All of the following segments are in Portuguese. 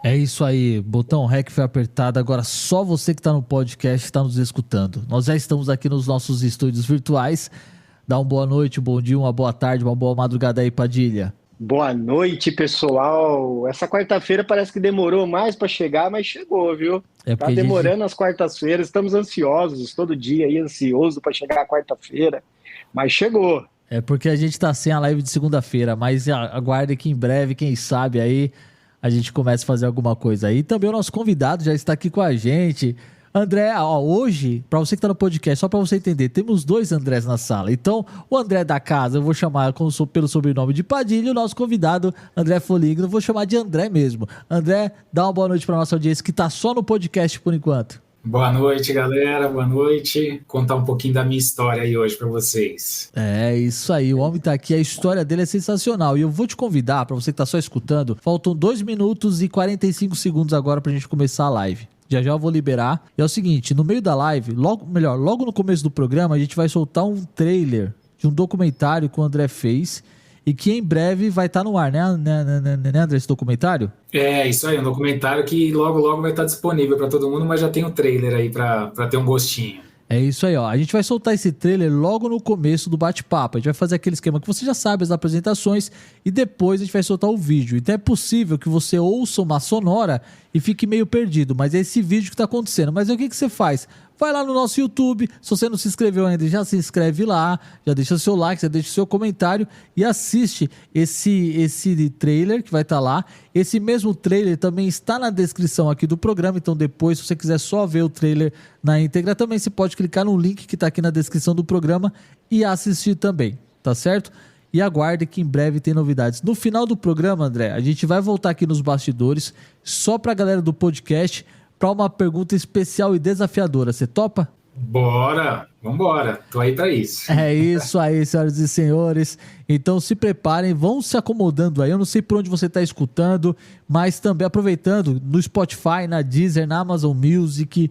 É isso aí, botão REC foi apertado, agora só você que está no podcast está nos escutando. Nós já estamos aqui nos nossos estúdios virtuais. Dá uma boa noite, um bom dia, uma boa tarde, uma boa madrugada aí, Padilha. Boa noite, pessoal. Essa quarta-feira parece que demorou mais para chegar, mas chegou, viu? É Tá porque a gente... demorando as quartas-feiras, estamos ansiosos, todo dia aí ansioso para chegar a quarta-feira, mas chegou. É porque a gente tá sem a live de segunda-feira, mas aguarde que em breve, quem sabe aí, a gente começa a fazer alguma coisa aí. Também o nosso convidado já está aqui com a gente. André, ó, hoje, para você que tá no podcast, só para você entender, temos dois Andrés na sala. Então, o André da casa, eu vou chamar pelo sobrenome de Padilha, e o nosso convidado, André Foligno, eu vou chamar de André mesmo. André, dá uma boa noite para nossa audiência que tá só no podcast por enquanto. Boa noite, galera. Boa noite. Contar um pouquinho da minha história aí hoje para vocês. É isso aí, o homem tá aqui, a história dele é sensacional. E eu vou te convidar, para você que tá só escutando, faltam 2 minutos e 45 segundos agora pra gente começar a live. Já já eu vou liberar. E é o seguinte, no meio da live, logo no começo do programa, a gente vai soltar um trailer de um documentário que o André fez e que em breve vai estar no ar, né, André, esse documentário? É, isso aí, um documentário que logo vai estar disponível para todo mundo, mas já tem o trailer aí para ter um gostinho. É isso aí, ó. A gente vai soltar esse trailer logo no começo do bate-papo. A gente vai fazer aquele esquema que você já sabe, as apresentações, e depois a gente vai soltar o vídeo. Então é possível que você ouça uma sonora e fique meio perdido, mas é esse vídeo que está acontecendo. Mas aí o que você faz? Vai lá no nosso YouTube, se você não se inscreveu ainda, já se inscreve lá, já deixa o seu like, já deixa o seu comentário e assiste esse trailer que vai estar lá. Esse mesmo trailer também está na descrição aqui do programa, então depois, se você quiser só ver o trailer na íntegra, também você pode clicar no link que está aqui na descrição do programa e assistir também, tá certo? E aguarde que em breve tem novidades. No final do programa, André, a gente vai voltar aqui nos bastidores, só para a galera do podcast, para uma pergunta especial e desafiadora. Você topa? Bora, vambora. Tô aí para isso. É isso aí, senhoras e senhores. Então se preparem, vão se acomodando aí. Eu não sei por onde você está escutando, mas também aproveitando no Spotify, na Deezer, na Amazon Music,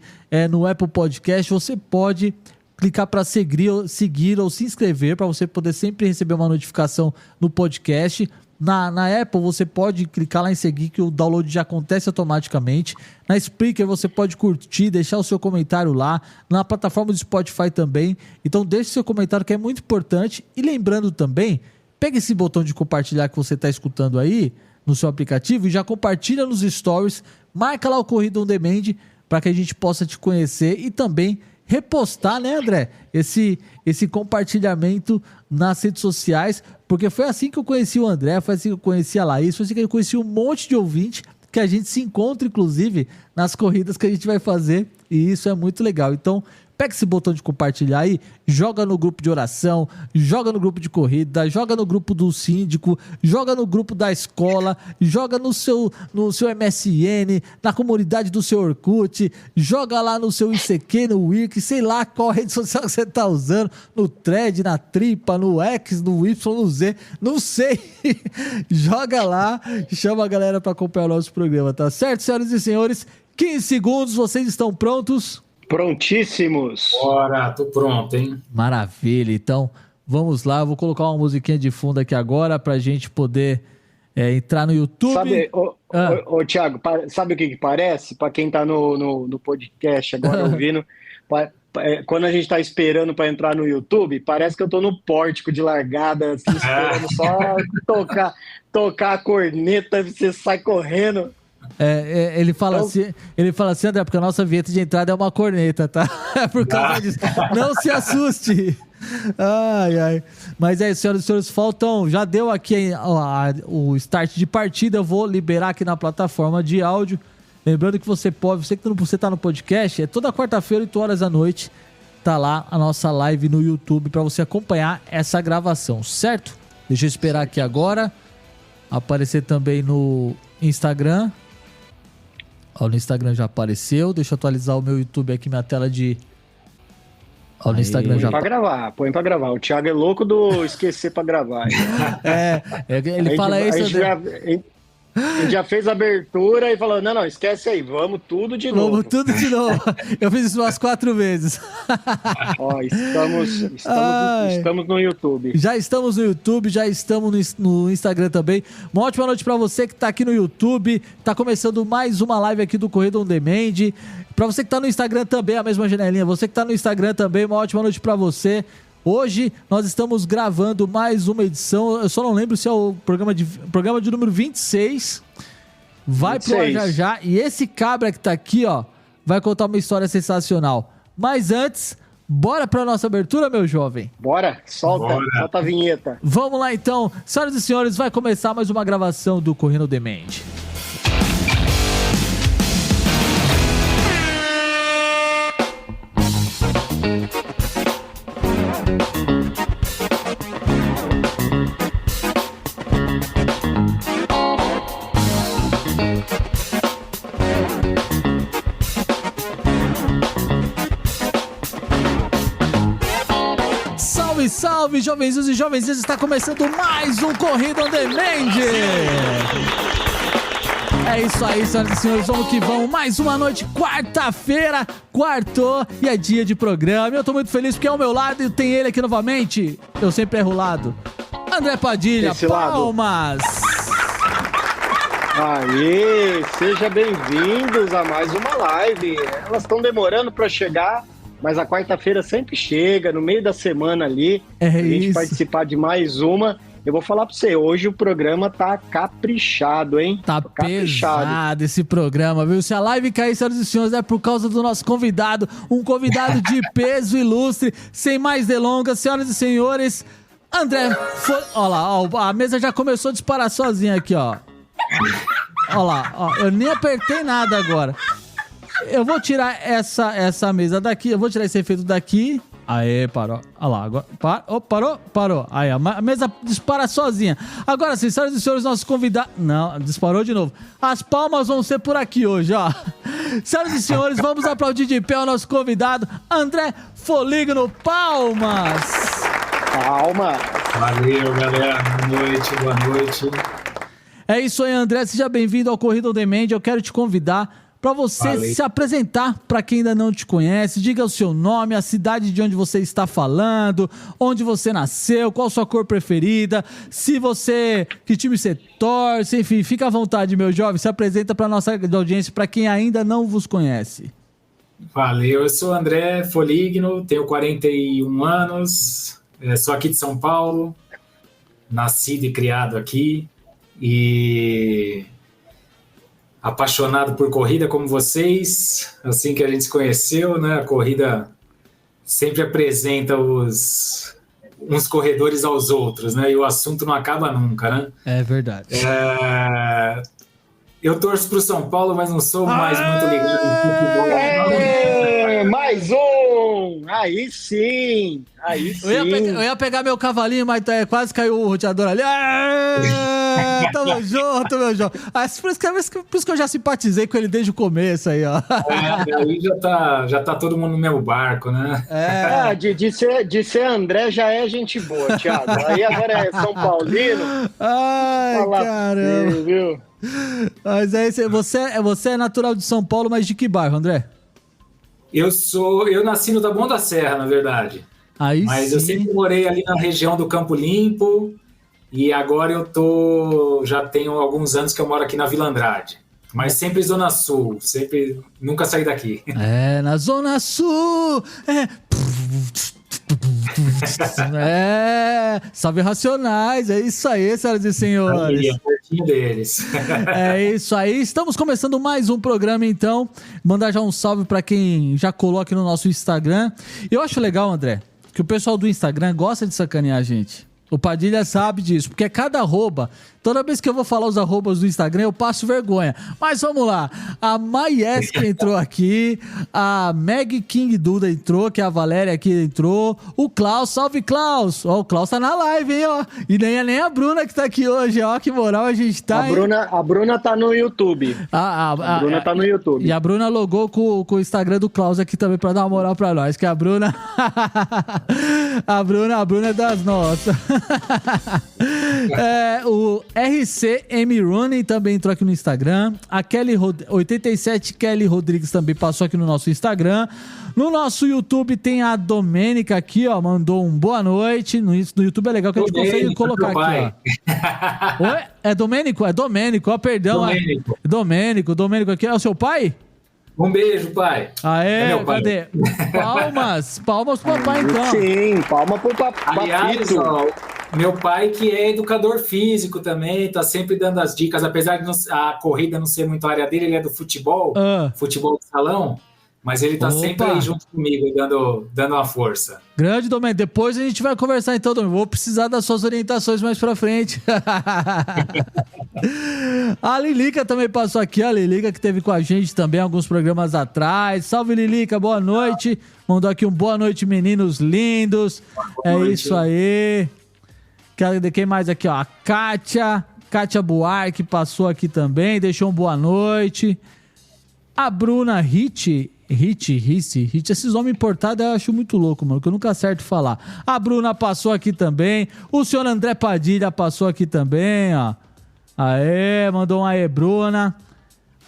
no Apple Podcast, você pode clicar para seguir ou se inscrever para você poder sempre receber uma notificação no podcast. Na Apple você pode clicar lá em seguir que o download já acontece automaticamente. Na Spreaker você pode curtir, deixar o seu comentário lá. Na plataforma do Spotify também. Então deixe seu comentário que é muito importante. E lembrando também, pega esse botão de compartilhar que você está escutando aí no seu aplicativo e já compartilha nos stories. Marca lá o Corrida On Demand para que a gente possa te conhecer e também repostar, né, André, esse compartilhamento nas redes sociais, porque foi assim que eu conheci o André, foi assim que eu conheci a Laís, foi assim que eu conheci um monte de ouvinte, que a gente se encontra, inclusive, nas corridas que a gente vai fazer, e isso é muito legal. Então, pega esse botão de compartilhar aí, joga no grupo de oração, joga no grupo de corrida, joga no grupo do síndico, joga no grupo da escola, joga no seu MSN, na comunidade do seu Orkut, joga lá no seu ICQ, no Wix, sei lá qual rede social que você tá usando, no Thread, na Tripa, no X, no Y, no Z, não sei. Joga lá, chama a galera para acompanhar o nosso programa, tá certo, senhoras e senhores? 15 segundos, vocês estão prontos? Prontíssimos. Bora, tô pronto, hein? Maravilha, então vamos lá, eu vou colocar uma musiquinha de fundo aqui agora pra gente poder entrar no YouTube. Sabe, Thiago, sabe o que parece? Para quem tá no podcast agora ouvindo, quando a gente está esperando para entrar no YouTube, parece que eu tô no pórtico de largada, assim, esperando só tocar a corneta, você sai correndo. Ele fala assim, André, porque a nossa vinheta de entrada é uma corneta, tá? É por causa disso. Não se assuste. Ai. Mas é isso, senhoras e senhores, já deu aqui o start de partida, eu vou liberar aqui na plataforma de áudio. Lembrando que você que tá no podcast, toda quarta-feira, 8 horas da noite, tá lá a nossa live no YouTube para você acompanhar essa gravação, certo? Deixa eu esperar aqui agora, aparecer também no Instagram. No Instagram já apareceu. Deixa eu atualizar o meu YouTube aqui, minha tela de... no Instagram já... Põe pra gravar. O Thiago é louco do esquecer pra gravar. Ele fala isso, André. A gente já fez a abertura e falou, não, esquece aí, vamos tudo de novo. Vamos tudo de novo. Eu fiz isso umas 4 vezes. Ó, estamos no YouTube. Já estamos no YouTube, já estamos no Instagram também. Uma ótima noite pra você que tá aqui no YouTube. Tá começando mais uma live aqui do Corrida On Demand. Pra você que tá no Instagram também, a mesma janelinha. Você que tá no Instagram também, uma ótima noite pra você. Hoje nós estamos gravando mais uma edição, eu só não lembro se é o programa de número 26, vai 26. Pro ar já, e esse cabra que tá aqui, ó, vai contar uma história sensacional. Mas antes, bora pra nossa abertura, meu jovem? Solta a vinheta. Vamos lá então, senhoras e senhores, vai começar mais uma gravação do Corrida On Demand. Salve, jovenzinhos e jovenzinhas, está começando mais um Corrida On Demand. É isso aí, senhoras e senhores, vamos que vamos, mais uma noite, quarta-feira, quartou e é dia de programa. Eu tô muito feliz porque ao meu lado tem ele aqui novamente, eu sempre erro o lado, André Padilha, palmas. Aê, seja bem-vindos a mais uma live. Elas estão demorando para chegar, mas a quarta-feira sempre chega, no meio da semana ali, a gente participar de mais uma. Eu vou falar pra você, hoje o programa tá caprichado, hein? Tá pesado esse programa, viu? Se a live cair, senhoras e senhores, é por causa do nosso convidado, um convidado de peso ilustre. Sem mais delongas, senhoras e senhores, André, ó lá, ó, a mesa já começou a disparar sozinha aqui, ó. Ó lá, ó, eu nem apertei nada agora. Eu vou tirar essa mesa daqui, eu vou tirar esse efeito daqui. Aê, parou. Olha lá, agora. Parou. Aí, a mesa dispara sozinha. Agora sim, senhoras e senhores, nossos convidados. Não, disparou de novo. As palmas vão ser por aqui hoje, ó. Senhoras e senhores, vamos aplaudir de pé o nosso convidado, André Foligno. Palmas! Palma! Valeu, galera. Boa noite. É isso aí, André. Seja bem-vindo ao Corrida On Demand. Eu quero te convidar para você se apresentar para quem ainda não te conhece. Diga o seu nome, a cidade de onde você está falando, onde você nasceu, qual a sua cor preferida, que time você torce, enfim, fica à vontade, meu jovem. Se apresenta para nossa audiência, para quem ainda não vos conhece. Valeu, eu sou André Foligno, tenho 41 anos, sou aqui de São Paulo, nascido e criado aqui e apaixonado por corrida como vocês, assim que a gente se conheceu, né? A corrida sempre apresenta uns corredores aos outros, né? E o assunto não acaba nunca, né? É verdade. Eu torço para o São Paulo, mas não sou mais muito ligado em futebol. Mais um! Aí sim! Eu ia pegar meu cavalinho, mas quase caiu o roteador ali. Tamo junto, meu jovem. Por isso que eu já simpatizei com ele desde o começo aí, ó. Aí já tá todo mundo no meu barco, né? De ser André já é gente boa, Thiago. Aí agora é São Paulino. Ai, caramba. Você, viu? Mas aí, você é natural de São Paulo, mas de que bairro, André? Eu nasci no Taboão da Serra, na verdade. Mas eu sempre morei ali na região do Campo Limpo e agora já tenho alguns anos que eu moro aqui na Vila Andrade. Mas sempre Zona Sul, nunca saí daqui. Na Zona Sul! Salve Racionais, é isso aí, senhoras e senhores. Aí, pertinho deles. É isso aí, estamos começando mais um programa então, mandar já um salve pra quem já colou aqui no nosso Instagram. Eu acho legal, André, que o pessoal do Instagram gosta de sacanear a gente. O Padilha sabe disso, porque cada arroba, toda vez que eu vou falar os arrobas do Instagram, eu passo vergonha. Mas vamos lá, a Maiesk entrou aqui, a Meg King Duda entrou, que é a Valéria aqui entrou, o Klaus, salve Klaus! Ó, o Klaus tá na live, hein, ó. E nem a Bruna que tá aqui hoje, ó, que moral a gente tá. A Bruna tá no YouTube. A Bruna tá no YouTube. E a Bruna logou com o Instagram do Klaus aqui também pra dar uma moral pra nós, que a Bruna... a Bruna é das nossas. O RCM Running também entrou aqui no Instagram. A 87 Kelly Rodrigues também passou aqui no nosso Instagram. No nosso YouTube tem a Domênica aqui, ó, mandou um boa noite. No YouTube é legal que a gente consegue colocar aqui, ó. Oi? É Domênico? É Domênico, ó, perdão. Domênico aqui. É o seu pai? Um beijo, pai. Aê, cadê? Palmas pro papai, então. Sim, palma pro papai. Aliás, ó, meu pai que é educador físico também, tá sempre dando as dicas, apesar de a corrida não ser muito a área dele, ele é do futebol, futebol de salão, mas ele tá sempre aí junto comigo, dando uma força. Grande, Domênico. Depois a gente vai conversar então, Domênico. Vou precisar das suas orientações mais pra frente. A Lilica também passou aqui, a Lilica que esteve com a gente também alguns programas atrás. Salve, Lilica, boa noite. Mandou aqui um boa noite, meninos lindos. Boa noite. Isso aí. Quem mais aqui, ó? A Kátia Buarque passou aqui também, deixou um boa noite. A Bruna Ricci, esses nomes importados eu acho muito louco, mano, que eu nunca acerto falar. A Bruna passou aqui também. O senhor André Padilha passou aqui também, ó. Aê, mandou um aê, Bruna.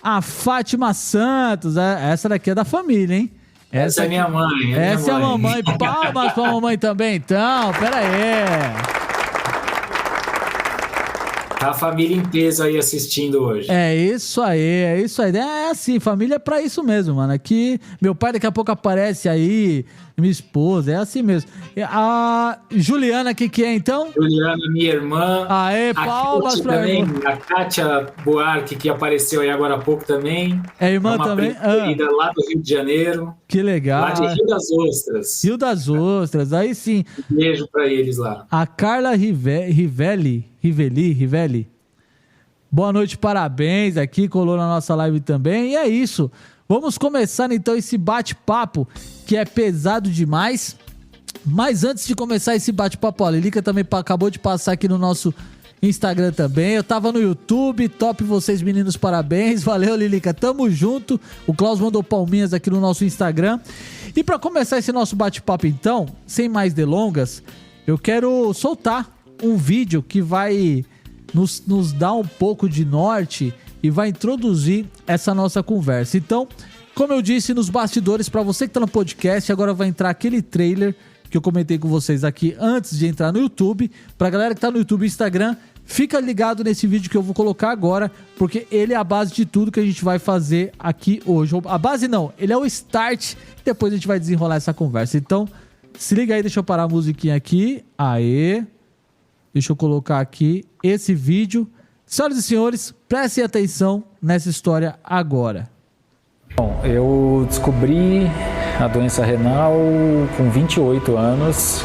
A Fátima Santos, essa daqui é da família, hein? Essa é minha mãe. Essa é a mamãe. Palmas pra mamãe também, então. Pera aí. Tá a família em peso aí assistindo hoje. É isso aí. É assim, família é pra isso mesmo, mano. Aqui, meu pai daqui a pouco aparece aí, minha esposa, é assim mesmo. A Juliana, que é então? Juliana, minha irmã. Aê, palmas pra mim. A Kátia Buarque, que apareceu aí agora há pouco também. É irmã também? Lá do Rio de Janeiro. Que legal. Lá de Rio das Ostras. Rio das Ostras, aí sim. Um beijo pra eles lá. A Carla Rivelli. Boa noite, parabéns aqui, colou na nossa live também. E é isso. Vamos começar então esse bate-papo que é pesado demais. Mas antes de começar esse bate-papo, a Lilica também acabou de passar aqui no nosso Instagram também. Eu tava no YouTube, top vocês meninos, parabéns. Valeu, Lilica, tamo junto. O Klaus mandou palminhas aqui no nosso Instagram. E para começar esse nosso bate-papo então, sem mais delongas, eu quero soltar um vídeo que vai nos dar um pouco de norte e vai introduzir essa nossa conversa. Então, como eu disse nos bastidores, para você que tá no podcast, agora vai entrar aquele trailer que eu comentei com vocês aqui antes de entrar no YouTube. Pra galera que tá no YouTube e Instagram, fica ligado nesse vídeo que eu vou colocar agora, porque ele é a base de tudo que a gente vai fazer aqui hoje. A base não, ele é o start, e depois a gente vai desenrolar essa conversa. Então, se liga aí, deixa eu parar a musiquinha aqui. Aê! Deixa eu colocar aqui esse vídeo. Senhoras e senhores, prestem atenção nessa história agora. Bom, eu descobri a doença renal com 28 anos.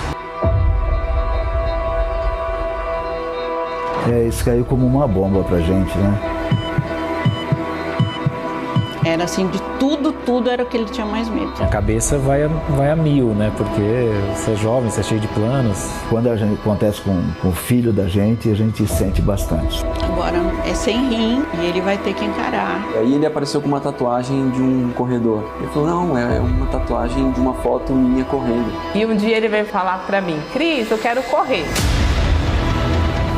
Isso caiu como uma bomba pra gente, né? Era assim, de tudo era o que ele tinha mais medo. A cabeça vai a mil, né? Porque você é jovem, você é cheio de planos. Quando a gente acontece com o filho da gente, a gente sente bastante. Agora é sem rim e ele vai ter que encarar. E aí ele apareceu com uma tatuagem de um corredor. Ele falou, não, é uma tatuagem de uma foto minha correndo. E um dia ele veio falar pra mim, Cris, eu quero correr.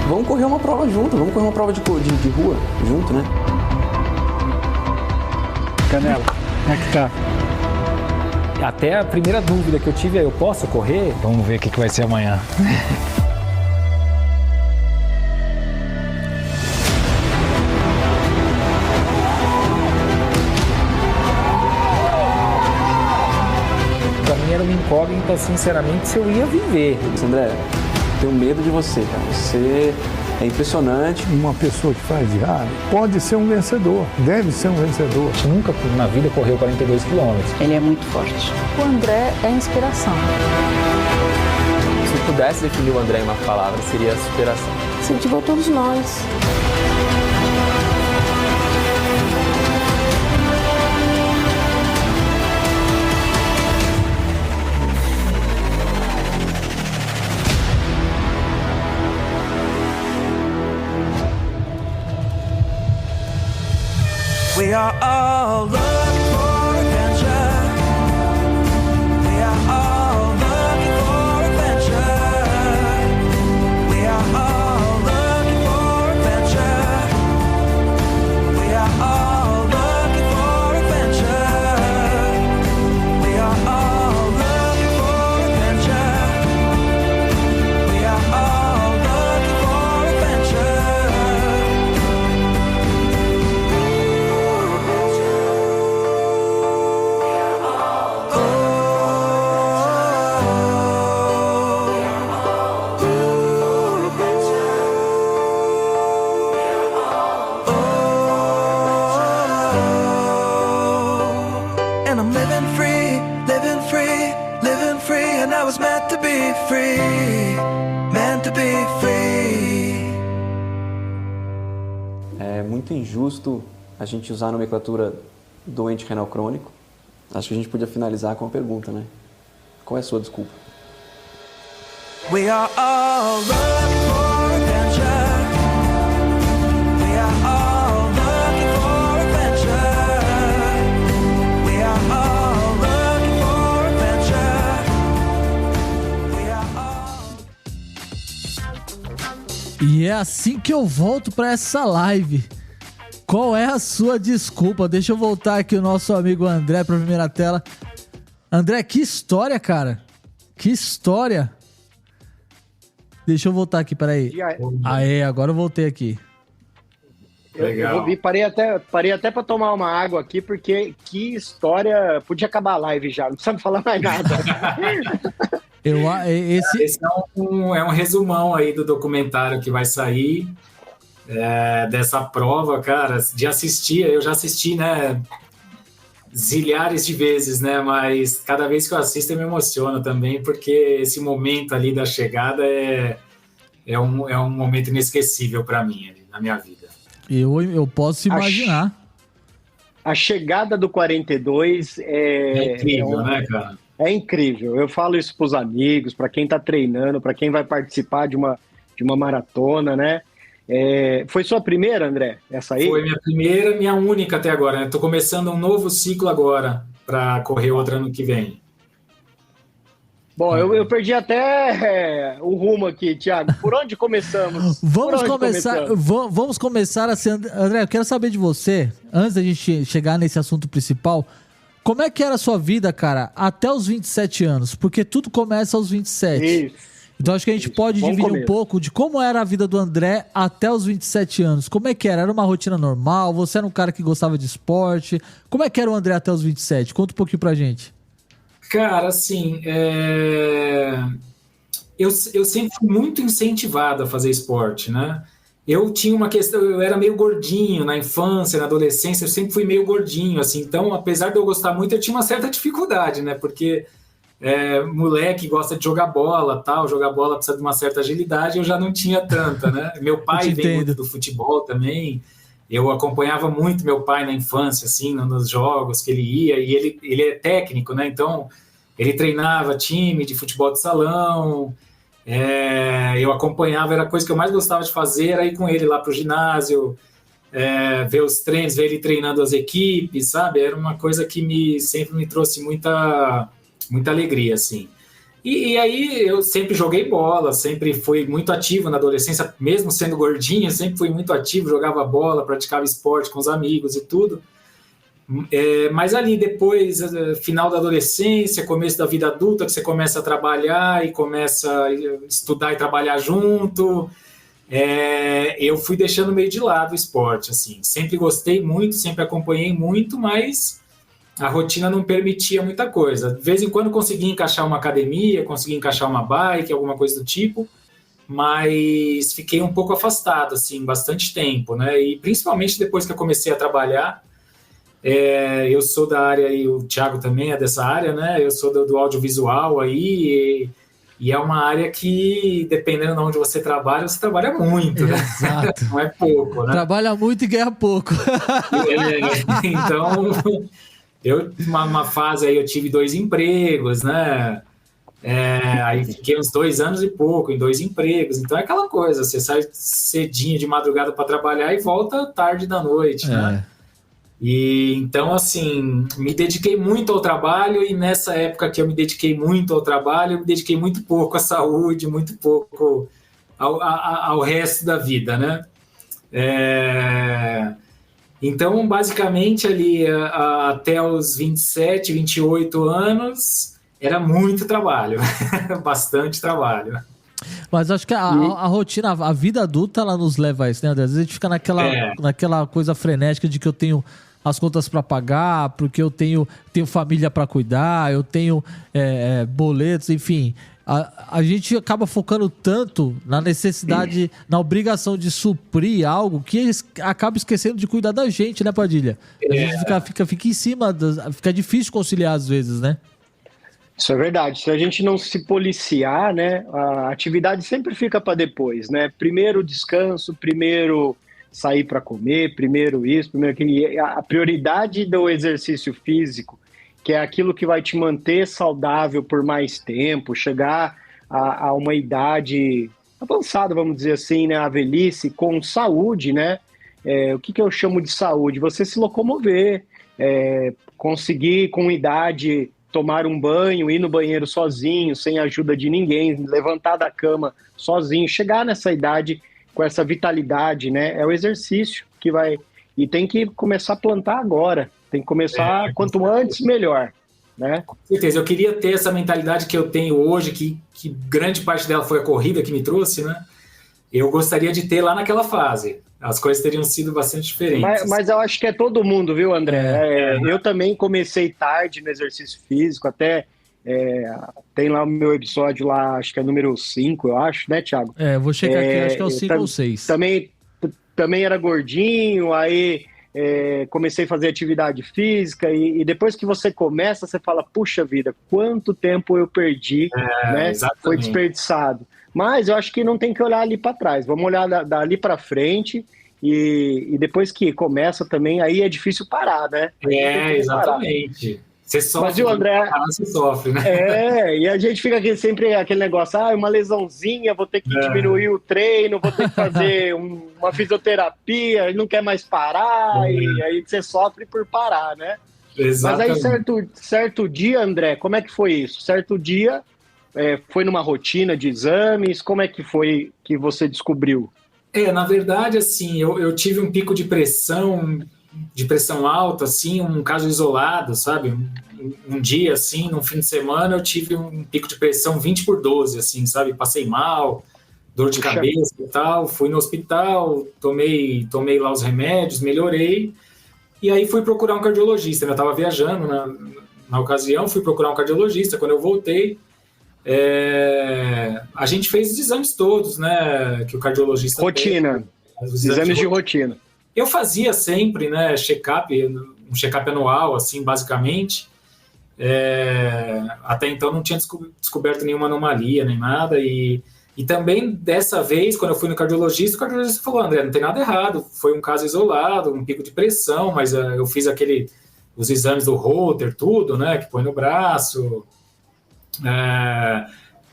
Vamos correr uma prova junto, vamos correr uma prova de rua junto, né? Canela, como é que tá? Até a primeira dúvida que eu tive é, eu posso correr? Vamos ver o que vai ser amanhã. Pra mim era uma incógnita, sinceramente, se eu ia viver. André, eu tenho medo de você, cara. Você é impressionante. Uma pessoa que faz diário pode ser um vencedor, deve ser um vencedor. Nunca na vida correu 42 quilômetros. Ele é muito forte. O André é inspiração. Se eu pudesse definir o André em uma palavra, seria superação. Incentivou todos nós. We are all looking for adventure. We are all looking for adventure. We are all looking free, meant to be free. É muito injusto a gente usar a nomenclatura doente renal crônico. Acho que a gente podia finalizar com uma pergunta, né? Qual é a sua desculpa? We are all looking for adventure. We are all looking for adventure. We are all looking for adventure. We are all... E é assim que eu volto pra essa live. Qual é a sua desculpa? Deixa eu voltar aqui o nosso amigo André pra primeira tela. André, que história, cara. Que história. Deixa eu voltar aqui, peraí. Aê, agora eu voltei aqui. Eu vi, parei até pra tomar uma água aqui, porque que história... Podia acabar a live já, não precisa falar mais nada. Esse é um resumão aí do documentário que vai sair dessa prova, cara, de assistir. Eu já assisti, né, zilhares de vezes, né, mas cada vez que eu assisto eu me emociono também, porque esse momento ali da chegada é um momento inesquecível para mim, ali, na minha vida. Eu posso imaginar. A chegada do 42 é incrível, né, cara? É incrível. Eu falo isso pros amigos, para quem tá treinando, para quem vai participar de uma maratona, né? Foi sua primeira, André? Essa aí? Foi minha primeira, minha única até agora, né? Tô começando um novo ciclo agora para correr outro ano que vem. Bom, eu perdi até o rumo aqui, Thiago. Por onde começamos? Vamos começar assim, André, eu quero saber de você, antes da gente chegar nesse assunto principal, como é que era a sua vida, cara, até os 27 anos? Porque tudo começa aos 27. Isso. Então acho que a gente pode dividir um pouco de como era a vida do André até os 27 anos. Como é que era? Era uma rotina normal? Você era um cara que gostava de esporte? Como é que era o André até os 27? Conta um pouquinho pra gente. Cara, assim, eu sempre fui muito incentivado a fazer esporte, né? Eu tinha uma questão, eu era meio gordinho na infância, na adolescência, eu sempre fui meio gordinho, assim, então, apesar de eu gostar muito, eu tinha uma certa dificuldade, né? Porque moleque gosta de jogar bola, tal, jogar bola precisa de uma certa agilidade, eu já não tinha tanta, né? Meu pai vem muito do futebol também, eu acompanhava muito meu pai na infância, assim, nos jogos que ele ia, e ele é técnico, né? Então, ele treinava time de futebol de salão, eu acompanhava, era a coisa que eu mais gostava de fazer, era ir com ele lá pro ginásio, ver os treinos, ver ele treinando as equipes, sabe? Era uma coisa que sempre me trouxe muita alegria, assim. E aí eu sempre joguei bola, sempre fui muito ativo na adolescência, mesmo sendo gordinho, sempre fui muito ativo, jogava bola, praticava esporte com os amigos e tudo. Mas ali depois, final da adolescência, começo da vida adulta, que você começa a trabalhar e começa a estudar e trabalhar junto, eu fui deixando meio de lado o esporte, assim. Sempre gostei muito, sempre acompanhei muito, mas a rotina não permitia muita coisa. De vez em quando conseguia encaixar uma academia, conseguia encaixar uma bike, alguma coisa do tipo, mas fiquei um pouco afastado, assim, bastante tempo, né? E principalmente depois que eu comecei a trabalhar, eu sou da área, e o Thiago também é dessa área, né? Eu sou do audiovisual aí, e é uma área que, dependendo de onde você trabalha muito, né? Exato. Não é pouco, né? Trabalha muito e ganha pouco. Então... uma fase aí eu tive 2 empregos, né? Aí fiquei uns 2 anos e pouco em 2 empregos. Então é aquela coisa, você sai cedinho de madrugada para trabalhar e volta tarde da noite, né? E então, assim, me dediquei muito ao trabalho, e nessa época que eu me dediquei muito ao trabalho, eu me dediquei muito pouco à saúde, muito pouco ao resto da vida, né? Então, basicamente, ali até os 27, 28 anos, era muito trabalho, bastante trabalho. Mas acho que a rotina, a vida adulta, ela nos leva a isso, né, André? Às vezes a gente fica naquela coisa frenética de que eu tenho as contas para pagar, porque eu tenho família para cuidar, eu tenho boletos, enfim... A gente acaba focando tanto na necessidade, na obrigação de suprir algo, que acaba esquecendo de cuidar da gente, né, Padilha? A gente fica em cima, fica difícil conciliar às vezes, né? Isso é verdade. Se a gente não se policiar, né, a atividade sempre fica para depois, né? Primeiro descanso, primeiro sair para comer, primeiro isso, primeiro aquilo. E a prioridade do exercício físico, que é aquilo que vai te manter saudável por mais tempo, chegar a uma idade avançada, vamos dizer assim, né, a velhice, com saúde, né? O que eu chamo de saúde? Você se locomover, conseguir com idade tomar um banho, ir no banheiro sozinho, sem ajuda de ninguém, levantar da cama sozinho, chegar nessa idade com essa vitalidade, né? É o exercício que vai... E tem que começar a plantar agora. Tem que começar quanto antes, melhor, né? Com certeza. Eu queria ter essa mentalidade que eu tenho hoje, que grande parte dela foi a corrida que me trouxe, né? Eu gostaria de ter lá naquela fase. As coisas teriam sido bastante diferentes. Mas eu acho que é todo mundo, viu, André? Eu também comecei tarde no exercício físico, até tem lá o meu episódio lá, acho que é número 5, eu acho, né, Thiago? Vou checar aqui, acho que é o 5 ou 6. Também era gordinho, aí comecei a fazer atividade física e depois que você começa, você fala, puxa vida, quanto tempo eu perdi, né? Exatamente. Foi desperdiçado. Mas eu acho que não tem que olhar ali para trás, vamos olhar dali para frente e depois que começa também, aí é difícil parar, né? Exatamente. Parar. Você sofre, mas, André, você sofre, né? E a gente fica sempre aquele negócio, uma lesãozinha, vou ter que diminuir o treino, vou ter que fazer uma fisioterapia, não quer mais parar, e aí você sofre por parar, né? Exatamente. Mas aí certo dia, André, como é que foi isso? Certo dia, foi numa rotina de exames, como é que foi que você descobriu? Na verdade, assim, eu tive um pico de pressão alta, assim, um caso isolado, sabe? Um dia, assim, num fim de semana, eu tive um pico de pressão 20/12, assim, sabe? Passei mal, dor de cabeça e tal, fui no hospital, tomei lá os remédios, melhorei, e aí fui procurar um cardiologista, né? Eu estava viajando na ocasião, fui procurar um cardiologista, quando eu voltei, a gente fez os exames todos, né? Que o cardiologista rotina, os exames de rotina. Eu fazia sempre, né, um check-up anual, assim, basicamente. Até então não tinha descoberto nenhuma anomalia, nem nada. E também, dessa vez, quando eu fui no cardiologista, o cardiologista falou, André, não tem nada errado, foi um caso isolado, um pico de pressão, mas eu fiz os exames do Holter, tudo, né, que põe no braço,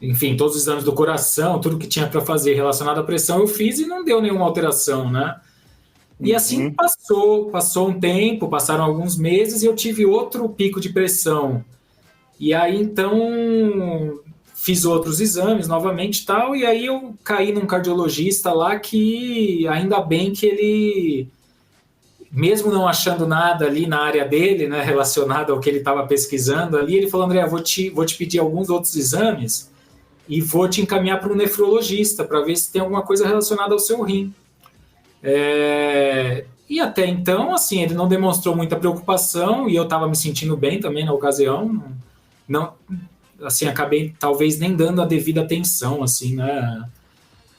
enfim, todos os exames do coração, tudo que tinha para fazer relacionado à pressão eu fiz e não deu nenhuma alteração, né? E assim passou um tempo, passaram alguns meses e eu tive outro pico de pressão. E aí, então, fiz outros exames novamente e tal, e aí eu caí num cardiologista lá que, ainda bem que ele, mesmo não achando nada ali na área dele, né, relacionado ao que ele estava pesquisando ali, ele falou, André, vou te pedir alguns outros exames e vou te encaminhar para um nefrologista para ver se tem alguma coisa relacionada ao seu rim. E até então, assim, ele não demonstrou muita preocupação e eu estava me sentindo bem também na ocasião. Não, assim, acabei talvez nem dando a devida atenção, assim, né?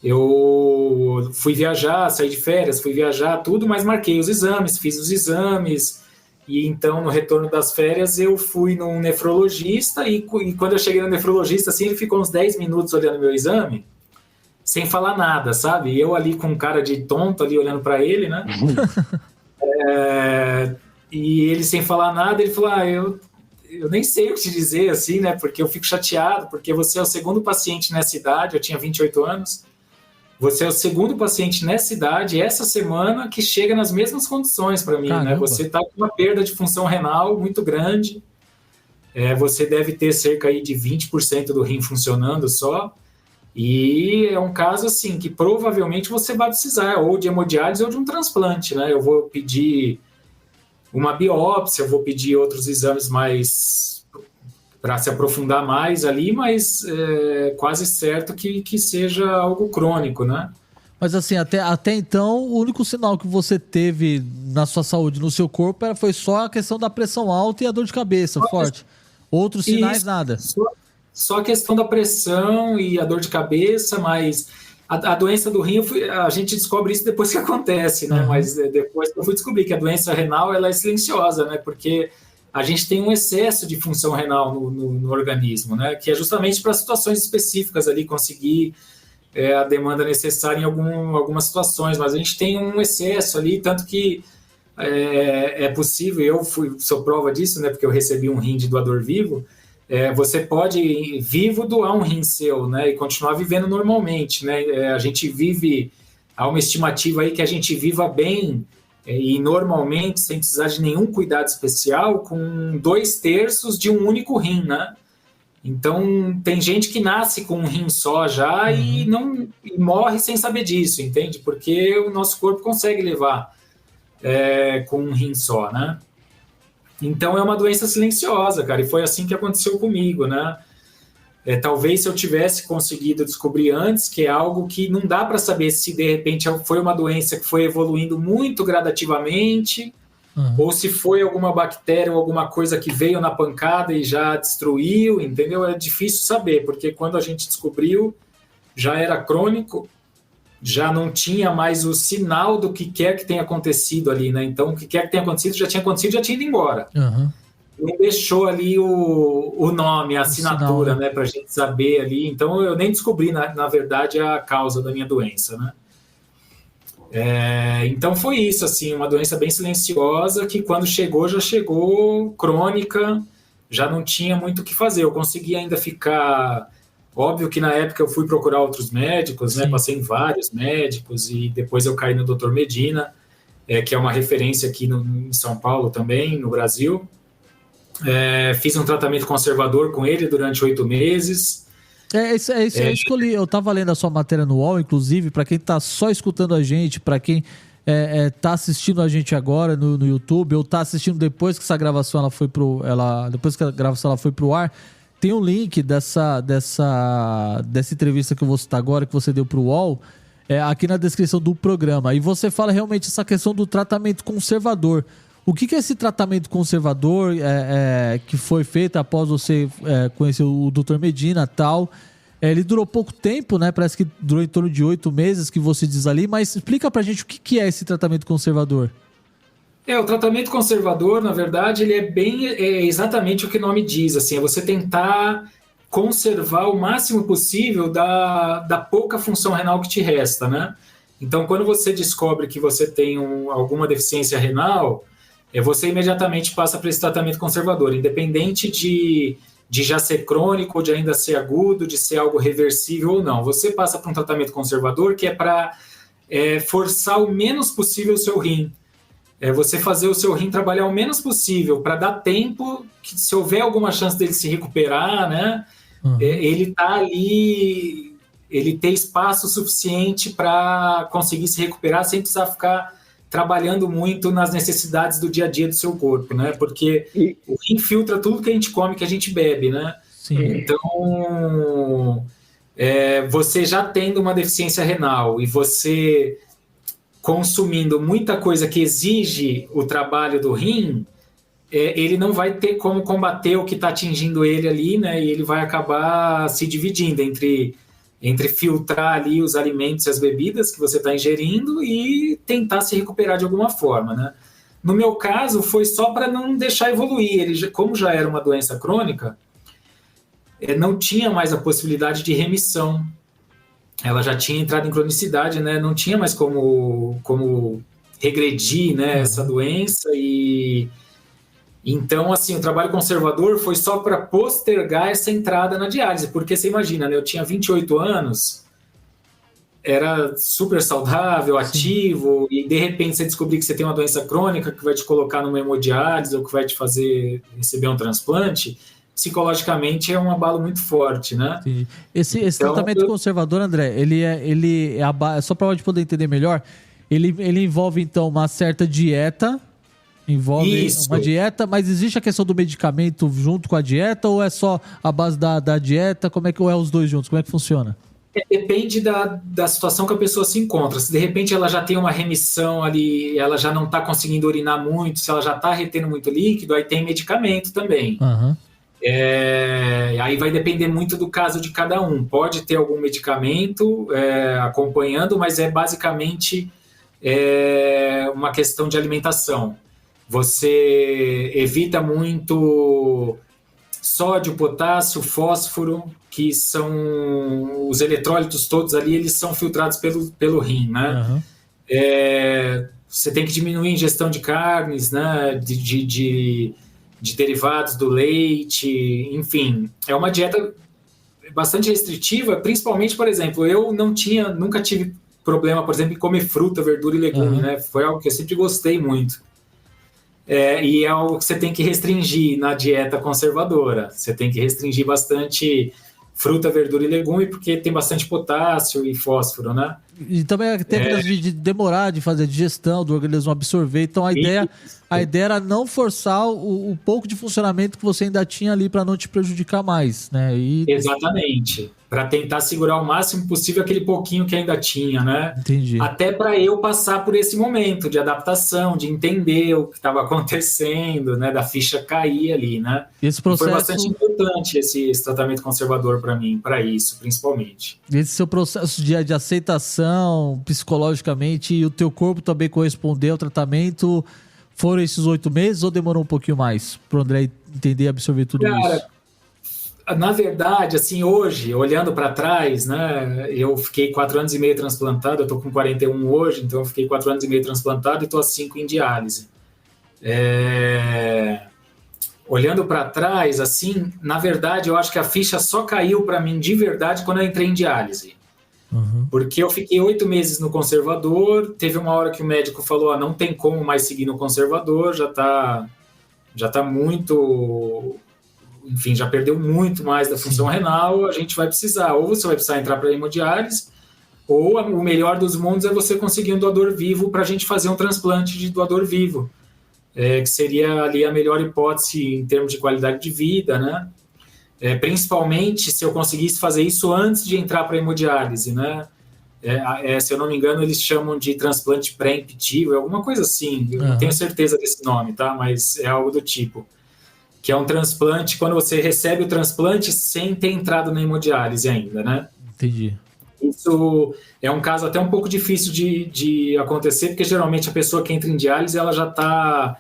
Eu fui viajar, saí de férias, fui viajar, tudo, mas marquei os exames, fiz os exames e então no retorno das férias eu fui num nefrologista e quando eu cheguei no nefrologista, assim, ele ficou uns 10 minutos olhando meu exame sem falar nada, sabe? E eu ali com um cara de tonto ali olhando para ele, né? E ele sem falar nada, ele falou, eu nem sei o que te dizer, assim, né? Porque eu fico chateado, porque você é o segundo paciente nessa idade, eu tinha 28 anos, você é o segundo paciente nessa idade, essa semana, que chega nas mesmas condições para mim, né? Você está com uma perda de função renal muito grande, você deve ter cerca aí de 20% do rim funcionando só, e é um caso assim que provavelmente você vai precisar ou de hemodiálise ou de um transplante, né? Eu vou pedir uma biópsia, eu vou pedir outros exames mais para se aprofundar mais ali, mas é quase certo que seja algo crônico, né? Mas assim, até então, o único sinal que você teve na sua saúde, no seu corpo, foi só a questão da pressão alta e a dor de cabeça forte. Outros sinais, nada. Só a questão da pressão e a dor de cabeça, mas a doença do rim, a gente descobre isso depois que acontece, né? Mas depois que eu fui descobrir que a doença renal ela é silenciosa, né? Porque a gente tem um excesso de função renal no organismo, né? Que é justamente para situações específicas ali, conseguir a demanda necessária em algumas situações, mas a gente tem um excesso ali, tanto que é possível, sou prova disso, né? Porque eu recebi um rim de doador vivo. Você pode, vivo, doar um rim seu, né? E continuar vivendo normalmente, né? A gente vive, há uma estimativa aí que a gente viva bem e normalmente, sem precisar de nenhum cuidado especial, com 2/3 de um único rim, né? Então, tem gente que nasce com um rim só já e morre sem saber disso, entende? Porque o nosso corpo consegue levar com um rim só, né? Então, é uma doença silenciosa, cara, e foi assim que aconteceu comigo, né? Talvez se eu tivesse conseguido descobrir antes, que é algo que não dá para saber se de repente foi uma doença que foi evoluindo muito gradativamente, ou se foi alguma bactéria ou alguma coisa que veio na pancada e já destruiu, entendeu? É difícil saber, porque quando a gente descobriu, já era crônico, já não tinha mais o sinal do que quer que tenha acontecido ali, né? Então, o que quer que tenha acontecido, já tinha ido embora. Não deixou ali o nome, a assinatura, sinal, né, para a gente saber ali. Então, eu nem descobri, na verdade, a causa da minha doença, né? Então, foi isso, assim, uma doença bem silenciosa que, quando chegou, já chegou crônica, já não tinha muito o que fazer. Eu consegui ainda ficar... Óbvio que, na época, eu fui procurar outros médicos, né? Passei em vários médicos e depois eu caí no Dr. Medina, que é uma referência aqui em São Paulo também, no Brasil. Fiz um tratamento conservador com ele durante 8 meses. Isso que eu li. Eu tava lendo a sua matéria no UOL, inclusive, para quem tá só escutando a gente, para quem tá assistindo a gente agora no YouTube, ou tá assistindo depois que essa gravação depois que a gravação ela foi pro ar, tem um link dessa entrevista que eu vou citar agora, que você deu pro UOL, aqui na descrição do programa. E você fala realmente essa questão do tratamento conservador. O que é esse tratamento conservador que foi feito após você conhecer o Dr. Medina e tal? Ele durou pouco tempo, né? Parece que durou em torno de 8 meses, que você diz ali, mas explica pra gente o que é esse tratamento conservador. O tratamento conservador, na verdade, ele é exatamente o que o nome diz, assim, é você tentar conservar o máximo possível da pouca função renal que te resta, né? Então, quando você descobre que você tem alguma deficiência renal, você imediatamente passa para esse tratamento conservador, independente de já ser crônico, ou de ainda ser agudo, de ser algo reversível ou não. Você passa para um tratamento conservador que é para forçar o menos possível o seu rim. Você fazer o seu rim trabalhar o menos possível, para dar tempo, que se houver alguma chance dele se recuperar, né, ele tá ali, ele ter espaço suficiente para conseguir se recuperar sem precisar ficar trabalhando muito nas necessidades do dia a dia do seu corpo, né? Porque o rim filtra tudo que a gente come, que a gente bebe, né? Sim. Então, você já tendo uma deficiência renal e você consumindo muita coisa que exige o trabalho do rim, ele não vai ter como combater o que está atingindo ele ali, né? E ele vai acabar se dividindo entre filtrar ali os alimentos e as bebidas que você está ingerindo e tentar se recuperar de alguma forma, né? No meu caso, foi só para não deixar evoluir. Ele, como já era uma doença crônica, não tinha mais a possibilidade de remissão. Ela já tinha entrado em cronicidade, né? Não tinha mais como regredir, né, essa doença. E então, assim, o trabalho conservador foi só para postergar essa entrada na diálise, porque você imagina, né, eu tinha 28 anos, era super saudável, ativo, e de repente você descobrir que você tem uma doença crônica que vai te colocar numa hemodiálise ou que vai te fazer receber um transplante, psicologicamente é um abalo muito forte, né? Sim. Esse tratamento conservador, André, só para a gente poder entender melhor, ele envolve, então, uma certa dieta. Envolve uma dieta, mas existe a questão do medicamento junto com a dieta, ou é só a base da dieta? Ou é os dois juntos? Como é que funciona? Depende da situação que a pessoa se encontra. Se de repente ela já tem uma remissão ali, ela já não está conseguindo urinar muito, se ela já está retendo muito líquido, aí tem medicamento também. Aí vai depender muito do caso de cada um. Pode ter algum medicamento acompanhando, mas é basicamente uma questão de alimentação. Você evita muito sódio, potássio, fósforo, que são os eletrólitos todos ali, eles são filtrados pelo rim, né? Uhum. Você tem que diminuir a ingestão de carnes, né? De derivados do leite, enfim. É uma dieta bastante restritiva, principalmente, por exemplo, eu nunca tive problema, por exemplo, em comer fruta, verdura e legume, né? Foi algo que eu sempre gostei muito. E é algo que você tem que restringir na dieta conservadora. Você tem que restringir bastante fruta, verdura e legume, porque tem bastante potássio e fósforo, né? E também tem de demorar de fazer a digestão, do organismo absorver. Então a ideia era não forçar o pouco de funcionamento que você ainda tinha ali para não te prejudicar mais, né? Exatamente. Para tentar segurar o máximo possível aquele pouquinho que ainda tinha, né? Entendi. Até para eu passar por esse momento de adaptação, de entender o que estava acontecendo, né? Da ficha cair ali, né? Esse processo... E foi bastante importante esse tratamento conservador para mim, para isso, principalmente. Esse seu processo de aceitação psicologicamente e o teu corpo também corresponder ao tratamento, foram esses 8 meses ou demorou um pouquinho mais para o André entender e absorver tudo isso? Na verdade, assim, hoje, olhando para trás, né, eu fiquei 4 anos e meio transplantado, eu tô com 41 hoje, então eu fiquei 4 anos e meio transplantado e tô há 5 em diálise. Olhando para trás, assim, na verdade, eu acho que a ficha só caiu para mim de verdade quando eu entrei em diálise. Uhum. Porque eu fiquei 8 meses no conservador, teve uma hora que o médico falou, não tem como mais seguir no conservador, já tá muito... Enfim, já perdeu muito mais da função renal, a gente vai precisar, ou você vai precisar entrar para a hemodiálise, ou o melhor dos mundos é você conseguir um doador vivo para a gente fazer um transplante de doador vivo, que seria ali a melhor hipótese em termos de qualidade de vida, né? Principalmente se eu conseguisse fazer isso antes de entrar para a hemodiálise, né? Se eu não me engano, eles chamam de transplante pré-emptível, alguma coisa assim, eu não tenho certeza desse nome, tá? Mas é algo do tipo. Que é um transplante, quando você recebe o transplante sem ter entrado na hemodiálise ainda, né? Entendi. Isso é um caso até um pouco difícil de acontecer, porque geralmente a pessoa que entra em diálise, ela já tá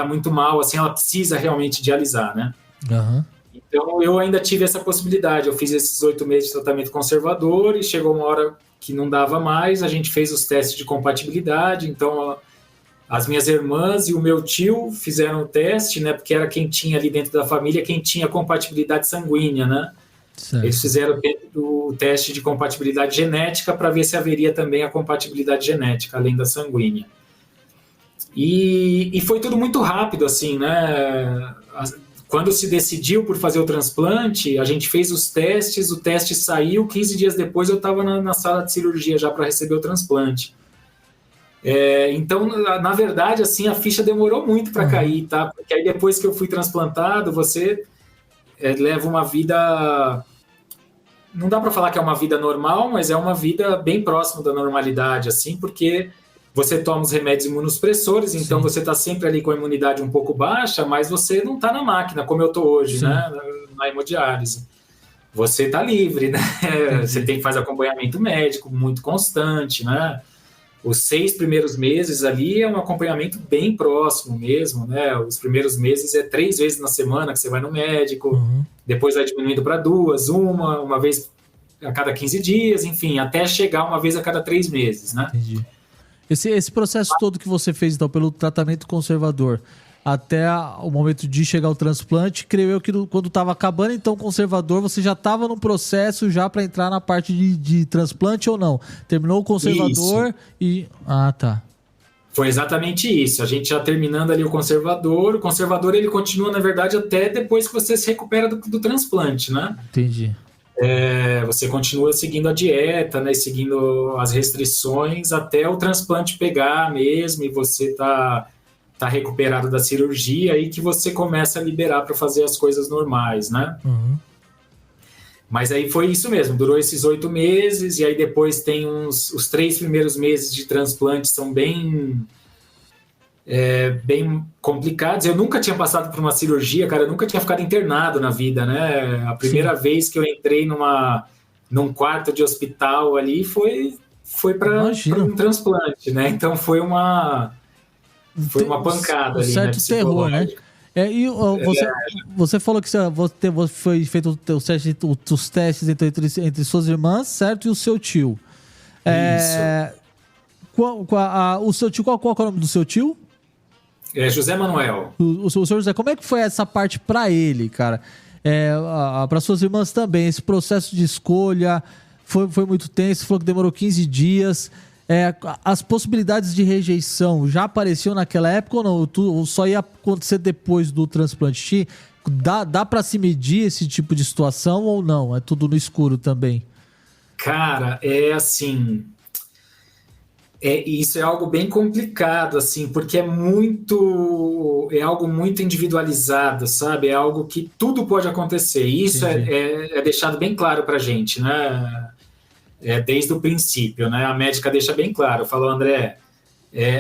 muito mal, assim, ela precisa realmente dialisar, né? Uhum. Então, eu ainda tive essa possibilidade, eu fiz esses 8 meses de tratamento conservador e chegou uma hora que não dava mais, a gente fez os testes de compatibilidade, então... As minhas irmãs e o meu tio fizeram o teste, né? Porque era quem tinha ali dentro da família, quem tinha compatibilidade sanguínea, né? Certo. Eles fizeram o teste de compatibilidade genética para ver se haveria também a compatibilidade genética, além da sanguínea. E foi tudo muito rápido, assim, né? Quando se decidiu por fazer o transplante, a gente fez os testes, o teste saiu, 15 dias depois eu estava na sala de cirurgia já para receber o transplante. Então, na verdade, assim, a ficha demorou muito para cair, tá? Porque aí depois que eu fui transplantado, você leva uma vida... Não dá para falar que é uma vida normal, mas é uma vida bem próxima da normalidade, assim, porque você toma os remédios imunossupressores, então você está sempre ali com a imunidade um pouco baixa, mas você não está na máquina, como eu estou hoje, né? Na hemodiálise. Você está livre, né? Você tem que fazer acompanhamento médico muito constante, né? Os 6 primeiros meses ali é um acompanhamento bem próximo mesmo, né? Os primeiros meses 3 vezes na semana que você vai no médico, depois vai diminuindo para 2, uma vez a cada 15 dias, enfim, até chegar uma vez a cada 3 meses, né? Entendi. Esse processo todo que você fez, então, pelo tratamento conservador, até o momento de chegar ao transplante, creio eu que quando estava acabando, então, o conservador, você já estava no processo já para entrar na parte de transplante ou não? Terminou o conservador e... Ah, tá. Foi exatamente isso. A gente já terminando ali o conservador ele continua, na verdade, até depois que você se recupera do transplante, né? Entendi. Você continua seguindo a dieta, né? Seguindo as restrições até o transplante pegar mesmo e você tá recuperado da cirurgia e que você começa a liberar para fazer as coisas normais, né? Mas aí foi isso mesmo, durou esses 8 meses e aí depois tem os 3 primeiros meses de transplante são bem complicados. Eu nunca tinha passado por uma cirurgia, cara, eu nunca tinha ficado internado na vida, né? A primeira vez que eu entrei num quarto de hospital ali foi para um transplante, né? Então foi uma Foi uma pancada um aí, certo né? terror, né? Você falou que você foi feito os testes entre suas irmãs, certo? E o seu tio. Isso. O seu tio, qual é o nome do seu tio? É José Manuel. O senhor José, como é que foi essa parte para ele, cara? Para suas irmãs também, esse processo de escolha foi muito tenso, você falou que demorou 15 dias. As possibilidades de rejeição já apareciam naquela época ou não? Ou só ia acontecer depois do transplante? Dá para se medir esse tipo de situação ou não? É tudo no escuro também? Cara, assim... isso é algo bem complicado, assim, porque é algo muito individualizado, sabe? É algo que tudo pode acontecer. E isso é deixado bem claro pra gente, né? Desde o princípio, né? A médica deixa bem claro, falou, André,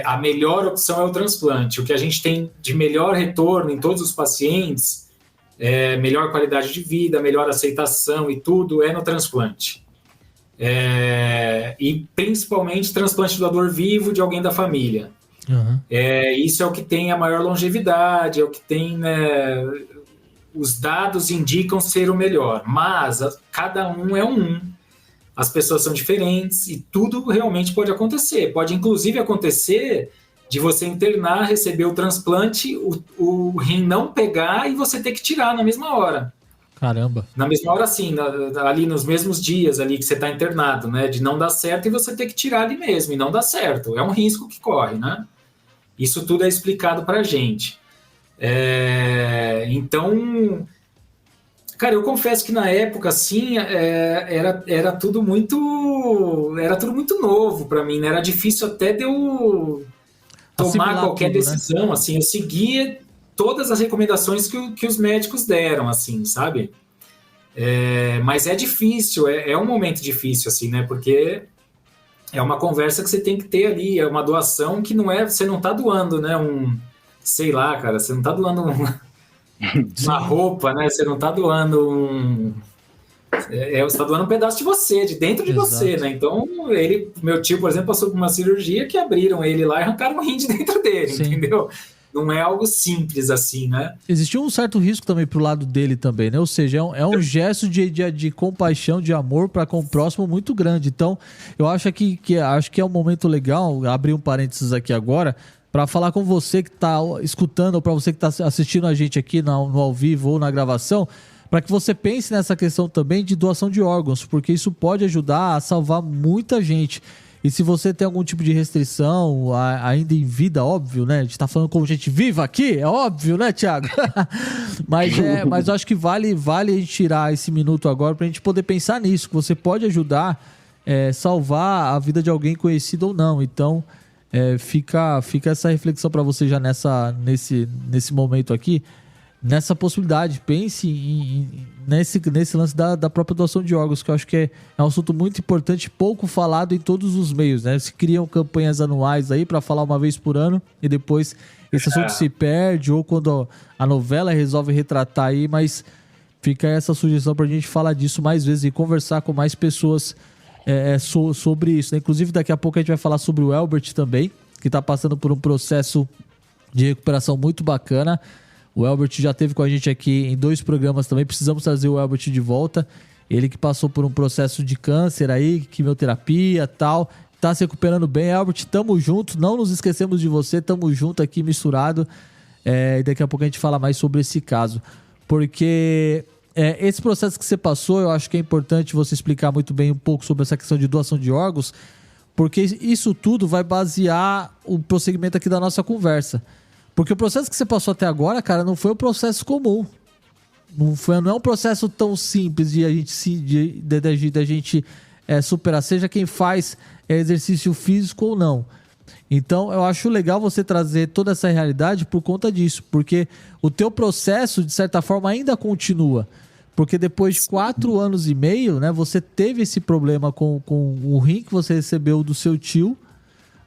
a melhor opção é o transplante. O que a gente tem de melhor retorno em todos os pacientes, melhor qualidade de vida, melhor aceitação e tudo é no transplante. E principalmente transplante doador vivo de alguém da família. Uhum. Isso é o que tem a maior longevidade, é o que tem, né, os dados indicam ser o melhor, mas cada um é um. As pessoas são diferentes e tudo realmente pode acontecer. Pode inclusive acontecer de você internar, receber o transplante, o rim não pegar e você ter que tirar na mesma hora. Caramba. Na mesma hora, sim, ali nos mesmos dias ali que você está internado, né? De não dar certo e você ter que tirar ali mesmo, e não dá certo. É um risco que corre, né? Isso tudo é explicado pra gente. Então, cara, eu confesso que na época, assim, era tudo muito novo para mim, né? Era difícil até de eu tomar qualquer decisão, né? Assim, eu seguia todas as recomendações que os médicos deram, assim, sabe? Mas é difícil, é um momento difícil, assim, né? Porque é uma conversa que você tem que ter ali, é uma doação que não você não tá doando, né? Sei lá, cara, você não tá doando uma roupa, né? Você não tá doando você tá doando um pedaço de você, de dentro de você, né? Então, meu tio, por exemplo, passou por uma cirurgia que abriram ele lá e arrancaram um rim de dentro dele, sim. Entendeu? Não é algo simples assim, né? Existiu um certo risco também pro lado dele também, né? Ou seja, é um gesto de compaixão, de amor para com o próximo muito grande. Então, eu acho que é um momento legal, abrir um parênteses aqui agora, para falar com você que está escutando, ou para você que está assistindo a gente aqui no ao vivo ou na gravação, para que você pense nessa questão também de doação de órgãos, porque isso pode ajudar a salvar muita gente. E se você tem algum tipo de restrição, ainda em vida, óbvio, né? A gente tá falando como gente viva aqui, é óbvio, né, Thiago? mas eu acho que vale a gente tirar esse minuto agora pra gente poder pensar nisso, que você pode ajudar, salvar a vida de alguém conhecido ou não. Então, fica essa reflexão para você já nesse momento aqui, nessa possibilidade. Pense nesse lance da própria doação de órgãos, que eu acho que é um assunto muito importante, pouco falado em todos os meios, né? Se criam campanhas anuais aí para falar uma vez por ano e depois esse assunto se perde, ou quando a novela resolve retratar aí, mas fica essa sugestão pra gente falar disso mais vezes e conversar com mais pessoas sobre isso, né? Inclusive daqui a pouco a gente vai falar sobre o Elbert também, que tá passando por um processo de recuperação muito bacana. O Elbert já esteve com a gente aqui em 2 programas também. Precisamos trazer o Elbert de volta. Ele que passou por um processo de câncer aí, quimioterapia e tal. Tá se recuperando bem. Elbert, tamo junto. Não nos esquecemos de você. Tamo junto aqui, misturado. E daqui a pouco a gente fala mais sobre esse caso. Porque esse processo que você passou, eu acho que é importante você explicar muito bem um pouco sobre essa questão de doação de órgãos, porque isso tudo vai basear o prosseguimento aqui da nossa conversa. Porque o processo que você passou até agora, cara, não foi um processo comum. Não é um processo tão simples de a gente superar, seja quem faz exercício físico ou não. Então, eu acho legal você trazer toda essa realidade por conta disso. Porque o teu processo, de certa forma, ainda continua. Porque depois de 4 anos e meio, né, você teve esse problema com o rim que você recebeu do seu tio,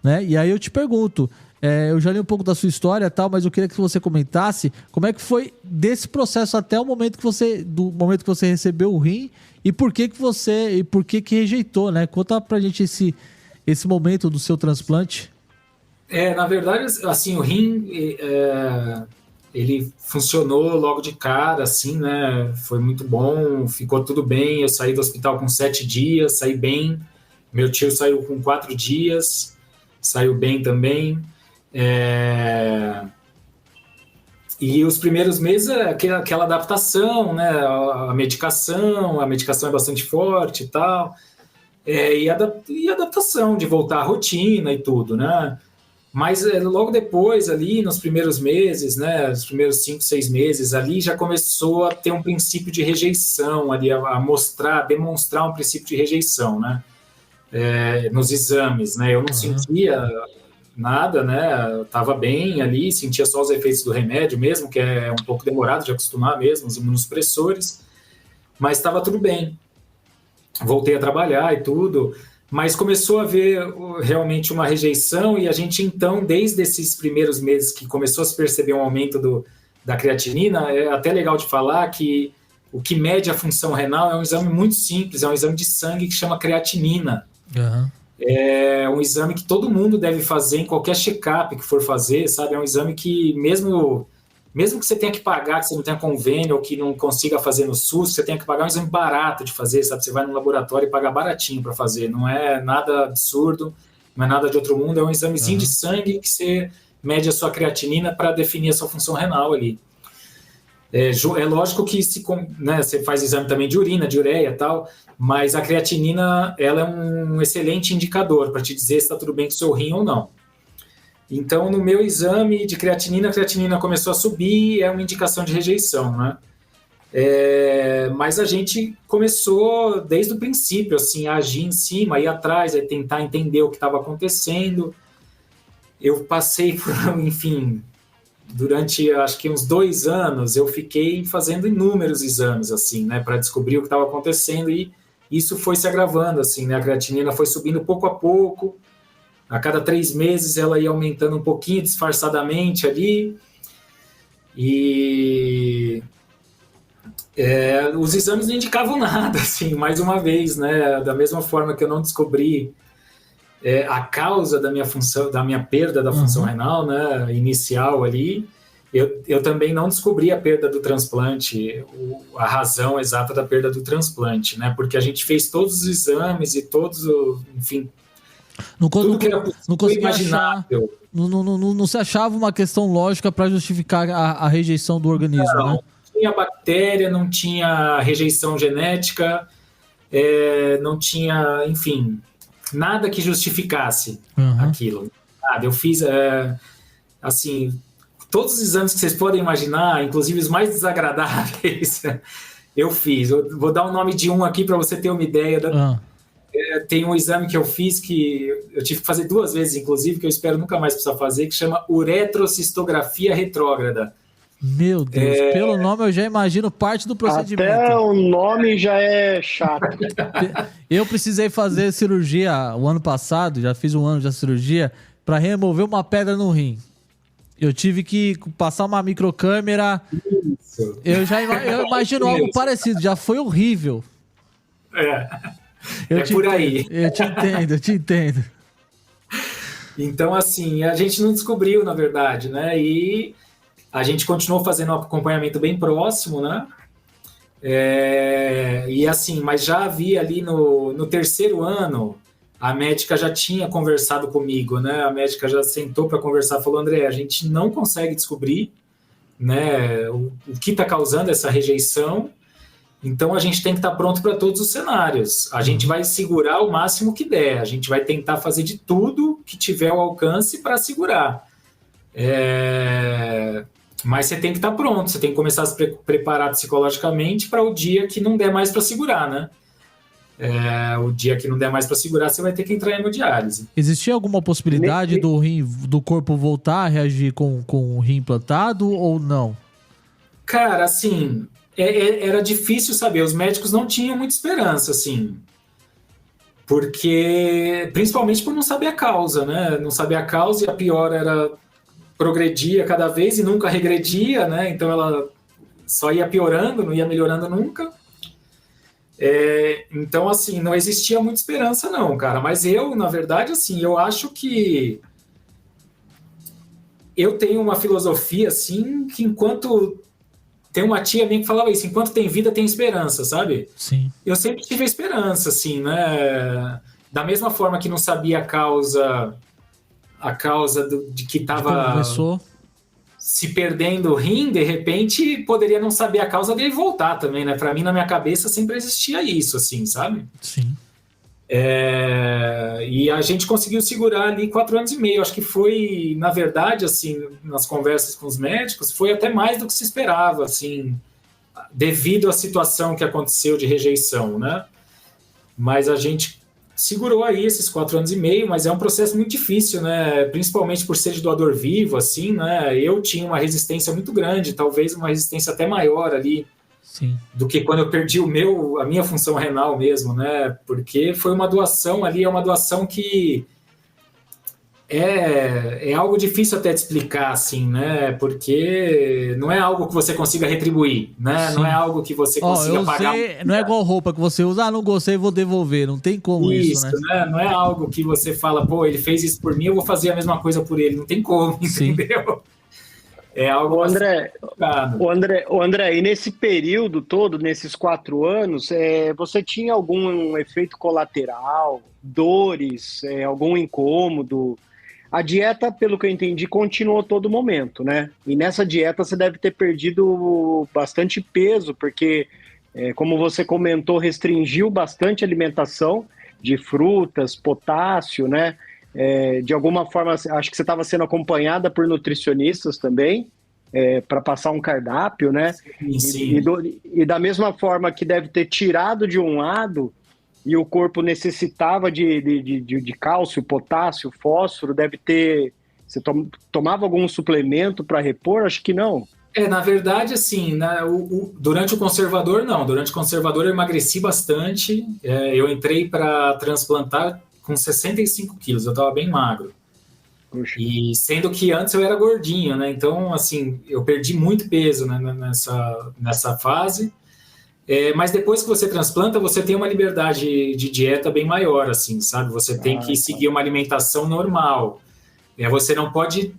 né? E aí eu te pergunto... eu já li um pouco da sua história e tal, mas eu queria que você comentasse como é que foi desse processo até o momento que você recebeu o rim e por que rejeitou, né? Conta pra gente esse momento do seu transplante. Na verdade, assim, o rim, ele funcionou logo de cara, assim, né? Foi muito bom, ficou tudo bem. Eu saí do hospital com 7 dias, saí bem. Meu tio saiu com 4 dias, saiu bem também. E os primeiros meses é aquela adaptação, né? A medicação é bastante forte e tal. E adaptação de voltar à rotina e tudo, né? Mas logo depois, ali, nos primeiros meses, né, os primeiros 5, 6 meses ali, já começou a ter um princípio de rejeição, ali, demonstrar um princípio de rejeição, né, nos exames, né, eu não sentia nada, né, eu estava bem ali, sentia só os efeitos do remédio mesmo, que é um pouco demorado de acostumar mesmo, os imunossupressores, mas estava tudo bem. Voltei a trabalhar e tudo, mas começou a haver realmente uma rejeição e a gente, então, desde esses primeiros meses que começou a se perceber um aumento da creatinina, é até legal de falar que o que mede a função renal é um exame muito simples, é um exame de sangue que chama creatinina. Uhum. É um exame que todo mundo deve fazer em qualquer check-up que for fazer, sabe? É um exame que mesmo que você tenha que pagar, que você não tenha convênio ou que não consiga fazer no SUS, você tenha que pagar um exame barato de fazer, sabe? Você vai no laboratório e paga baratinho para fazer. Não é nada absurdo, não é nada de outro mundo. É um examezinho de sangue que você mede a sua creatinina para definir a sua função renal ali. É lógico que você faz exame também de urina, de ureia e tal, mas a creatinina ela é um excelente indicador para te dizer se está tudo bem com o seu rim ou não. Então, no meu exame de creatinina, a creatinina começou a subir, é uma indicação de rejeição, né? Mas a gente começou, desde o princípio, assim, a agir em cima, ir atrás, a tentar entender o que estava acontecendo. Eu passei por, enfim, durante, acho que uns 2 anos, eu fiquei fazendo inúmeros exames, assim, né, para descobrir o que estava acontecendo, e isso foi se agravando, assim, né? A creatinina foi subindo pouco a pouco. A cada 3 meses ela ia aumentando um pouquinho disfarçadamente ali. E os exames não indicavam nada, assim, mais uma vez, né? Da mesma forma que eu não descobri a causa da minha perda da função renal, né, inicial ali, eu também não descobri a perda do transplante, a razão exata da perda do transplante, né? Porque a gente fez todos os exames e todos, enfim, tudo que era possível, imaginável. Não se achava uma questão lógica para justificar a rejeição do organismo, né? Não tinha bactéria, não tinha rejeição genética, não tinha, enfim, nada que justificasse aquilo. Eu fiz, assim, todos os exames que vocês podem imaginar, inclusive os mais desagradáveis, eu fiz. Eu vou dar o nome de um aqui para você ter uma ideia tem um exame que eu fiz que eu tive que fazer 2 vezes, inclusive, que eu espero nunca mais precisar fazer, que chama uretrocistografia retrógrada. Meu Deus, pelo nome eu já imagino parte do procedimento. Até o nome já é chato. Eu precisei fazer cirurgia o ano passado, já fiz 1 ano de cirurgia, para remover uma pedra no rim. Eu tive que passar uma microcâmera. Isso. Eu imagino algo parecido, já foi horrível. Por aí. Eu te entendo. Então, assim, a gente não descobriu, na verdade, né? E a gente continuou fazendo um acompanhamento bem próximo, né? E assim, mas já havia ali no 3º ano, a médica já tinha conversado comigo, né? A médica já sentou para conversar, falou: André, a gente não consegue descobrir, né, o que está causando essa rejeição. Então, a gente tem que estar pronto para todos os cenários. A gente vai segurar o máximo que der. A gente vai tentar fazer de tudo que tiver ao alcance para segurar. Mas você tem que estar pronto. Você tem que começar a se preparar psicologicamente para o dia que não der mais para segurar, né? O dia que não der mais para segurar, você vai ter que entrar em hemodiálise. Existia alguma possibilidade do corpo voltar a reagir com o rim implantado ou não? Cara, assim... era difícil saber, os médicos não tinham muita esperança, assim, porque, principalmente por não saber a causa, né, não saber a causa, e a pior era progredia cada vez e nunca regredia, né, então ela só ia piorando, não ia melhorando nunca, então, assim, não existia muita esperança não, cara, mas eu, na verdade, assim, eu acho que eu tenho uma filosofia, assim, que enquanto... Tem uma tia minha que falava isso, enquanto tem vida, tem esperança, sabe? Sim. Eu sempre tive a esperança, assim, né? Da mesma forma que não sabia a causa de que estava se perdendo o rim, de repente poderia não saber a causa dele voltar também, né? Para mim, na minha cabeça, sempre existia isso, assim, sabe? Sim. E a gente conseguiu segurar ali 4 anos e meio. Acho que foi, na verdade, assim, nas conversas com os médicos, foi até mais do que se esperava, assim, devido à situação que aconteceu de rejeição, né? Mas a gente segurou aí esses 4 anos e meio, mas é um processo muito difícil, né? Principalmente por ser de doador vivo, assim, né? Eu tinha uma resistência muito grande, talvez uma resistência até maior ali. Sim. Do que quando eu perdi a minha função renal mesmo, né? Porque foi uma doação ali, é uma doação que é algo difícil até de explicar, assim, né? Porque não é algo que você consiga retribuir, né? Sim. Não é algo que você consiga pagar. Não é igual roupa que você usa, não gostei, vou devolver. Não tem como isso, né? Não é algo que você fala, pô, ele fez isso por mim, eu vou fazer a mesma coisa por ele. Não tem como, entendeu? É algo André, e nesse período todo, nesses 4 anos, você tinha algum efeito colateral, dores, algum incômodo? A dieta, pelo que eu entendi, continuou todo momento, né? E nessa dieta você deve ter perdido bastante peso, porque, como você comentou, restringiu bastante a alimentação de frutas, potássio, né? De alguma forma, acho que você estava sendo acompanhada por nutricionistas também, para passar um cardápio, né? Sim. E da mesma forma que deve ter tirado de um lado e o corpo necessitava de cálcio, potássio, fósforo, deve ter... Você tomava algum suplemento para repor? Acho que não. Na verdade, assim, durante o conservador, não. Durante o conservador eu emagreci bastante. Eu entrei para transplantar com 65 quilos, eu estava bem magro. Puxa. E sendo que antes eu era gordinho, né? Então, assim, eu perdi muito peso, né, nessa fase. Mas depois que você transplanta, você tem uma liberdade de dieta bem maior, assim, sabe? Você tem que seguir uma alimentação normal. Você não pode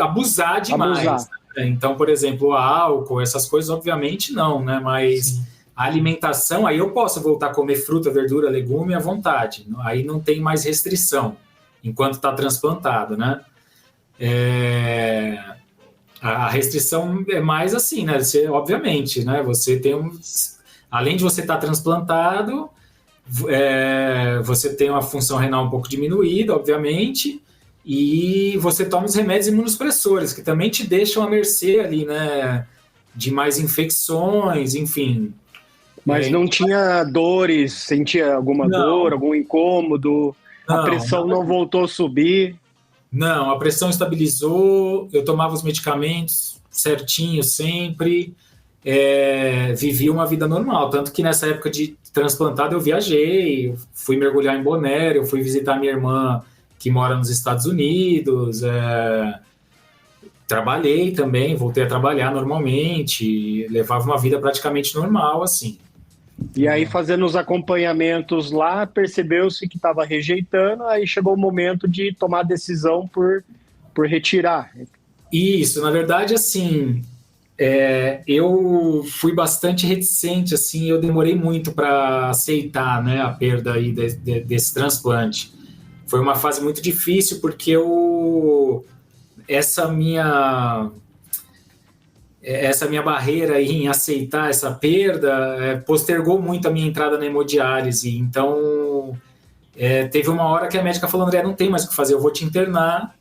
abusar demais. Né? Então, por exemplo, álcool, essas coisas, obviamente não, né? Mas... Sim. A alimentação, aí eu posso voltar a comer fruta, verdura, legume à vontade. Aí não tem mais restrição, enquanto está transplantado, né? A restrição é mais assim, né? Obviamente, né? Você tem além de você estar transplantado, você tem uma função renal um pouco diminuída, obviamente, e você toma os remédios imunossupressores, que também te deixam à mercê ali, né? De mais infecções, enfim... Mas não tinha dores, sentia alguma dor, algum incômodo? A pressão não voltou a subir? Não, a pressão estabilizou, eu tomava os medicamentos certinho sempre, vivi uma vida normal. Tanto que nessa época de transplantado eu viajei, fui mergulhar em Bonaire, eu fui visitar minha irmã que mora nos Estados Unidos, trabalhei também, voltei a trabalhar normalmente, levava uma vida praticamente normal, assim. E aí, fazendo os acompanhamentos lá, percebeu-se que estava rejeitando, aí chegou o momento de tomar a decisão por retirar. Isso, na verdade, assim, eu fui bastante reticente, assim, eu demorei muito para aceitar, né, a perda aí desse transplante. Foi uma fase muito difícil, porque essa minha barreira aí em aceitar essa perda postergou muito a minha entrada na hemodiálise. Então, teve uma hora que a médica falou, André, não tem mais o que fazer, eu vou te internar,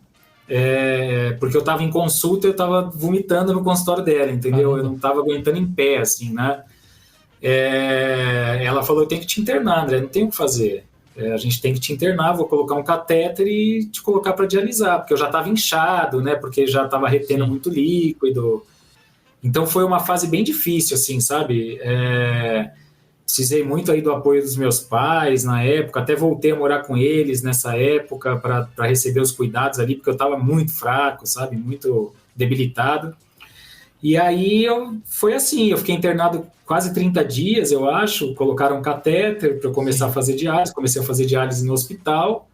porque eu estava em consulta, eu estava vomitando no consultório dela, entendeu? Eu não estava aguentando em pé, assim, né? Ela falou, eu tenho que te internar, André, não tem o que fazer. A gente tem que te internar, vou colocar um catéter e te colocar para dialisar, porque eu já estava inchado, né? Porque já estava retendo muito líquido. Então foi uma fase bem difícil, assim, sabe? Precisei muito aí do apoio dos meus pais na época, até voltei a morar com eles nessa época para receber os cuidados ali, porque eu estava muito fraco, sabe? Muito debilitado. E aí foi assim, eu fiquei internado quase 30 dias, eu acho, colocaram um catéter para eu começar a fazer diálise, comecei a fazer diálise no hospital,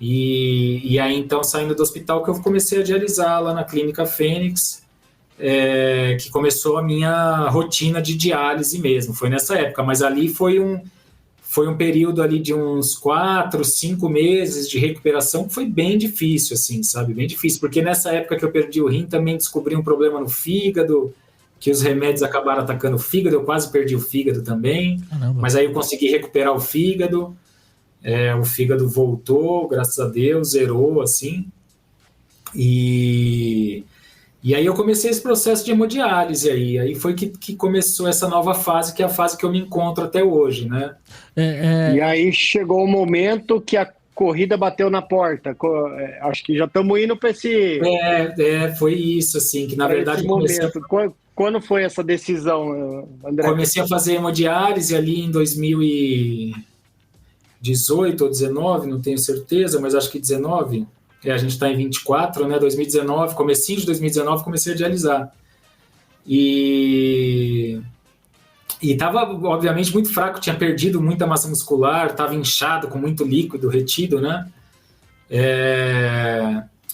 E aí, então, saindo do hospital, que eu comecei a dialisar lá na Clínica Fênix, que começou a minha rotina de diálise mesmo. Foi nessa época, mas ali foi um período ali de uns 4, 5 meses de recuperação que foi bem difícil, assim, sabe? Bem difícil, porque nessa época que eu perdi o rim, também descobri um problema no fígado, que os remédios acabaram atacando o fígado, eu quase perdi o fígado também. Caramba. Mas aí eu consegui recuperar o fígado. O fígado voltou, graças a Deus, zerou, assim. E aí eu comecei esse processo de hemodiálise aí foi que começou essa nova fase, que é a fase que eu me encontro até hoje, né? E aí chegou o momento que a corrida bateu na porta. Acho que já estamos indo para esse... Foi isso, assim, que na verdade... Quando foi essa decisão, André? Comecei a fazer hemodiálise ali em 2018 ou 19, não tenho certeza, mas acho que 19, a gente está em 24, né, 2019, comecinho de 2019, comecei a dialisar. E estava, obviamente, muito fraco, tinha perdido muita massa muscular, estava inchado, com muito líquido retido, né?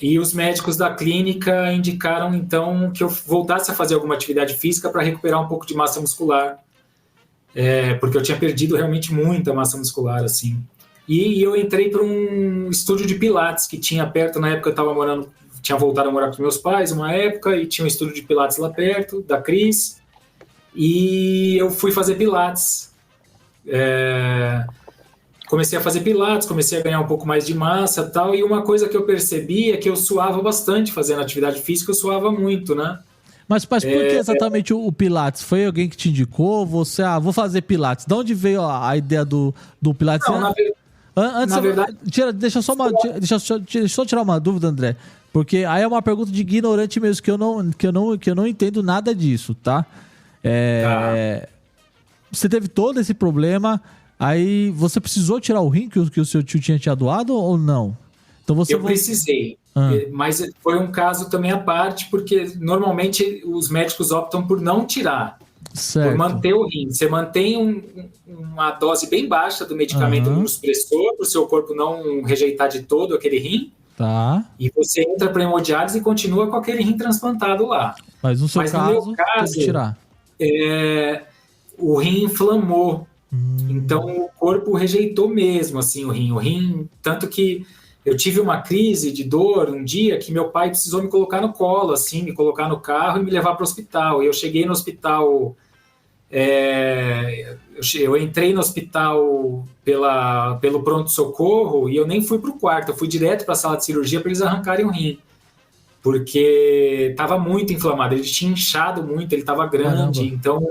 E os médicos da clínica indicaram, então, que eu voltasse a fazer alguma atividade física para recuperar um pouco de massa muscular. Porque eu tinha perdido realmente muita massa muscular, assim. E eu entrei para um estúdio de pilates que tinha perto, na época eu estava tinha voltado a morar com meus pais, uma época, e tinha um estúdio de pilates lá perto, da Cris, e eu fui fazer pilates. Comecei a fazer pilates, comecei a ganhar um pouco mais de massa e tal, e uma coisa que eu percebi é que eu suava bastante fazendo atividade física, eu suava muito, né? Mas por que exatamente o Pilates? Foi alguém que te indicou? Você, vou fazer Pilates. De onde veio a ideia do Pilates? Não, na verdade... Deixa eu só tirar uma dúvida, André. Porque aí é uma pergunta de ignorante mesmo, que eu não entendo nada disso, tá? Você teve todo esse problema, aí você precisou tirar o rim que o seu tio tinha te doado ou não? Então eu precisei. Mas foi um caso também à parte, porque normalmente os médicos optam por não tirar, por manter o rim. Você mantém uma dose bem baixa do medicamento no expressor, para o seu corpo não rejeitar de todo aquele rim, e você entra para hemodiálise e continua com aquele rim transplantado lá. Mas no meu caso, tem que tirar. O rim inflamou, então o corpo rejeitou mesmo assim, o rim, tanto que eu tive uma crise de dor um dia que meu pai precisou me colocar no colo, assim, me colocar no carro e me levar para o hospital. E eu cheguei no hospital, eu entrei no hospital pelo pronto-socorro e eu nem fui para o quarto, eu fui direto para a sala de cirurgia para eles arrancarem o rim. Porque estava muito inflamado, ele tinha inchado muito, ele estava grande, então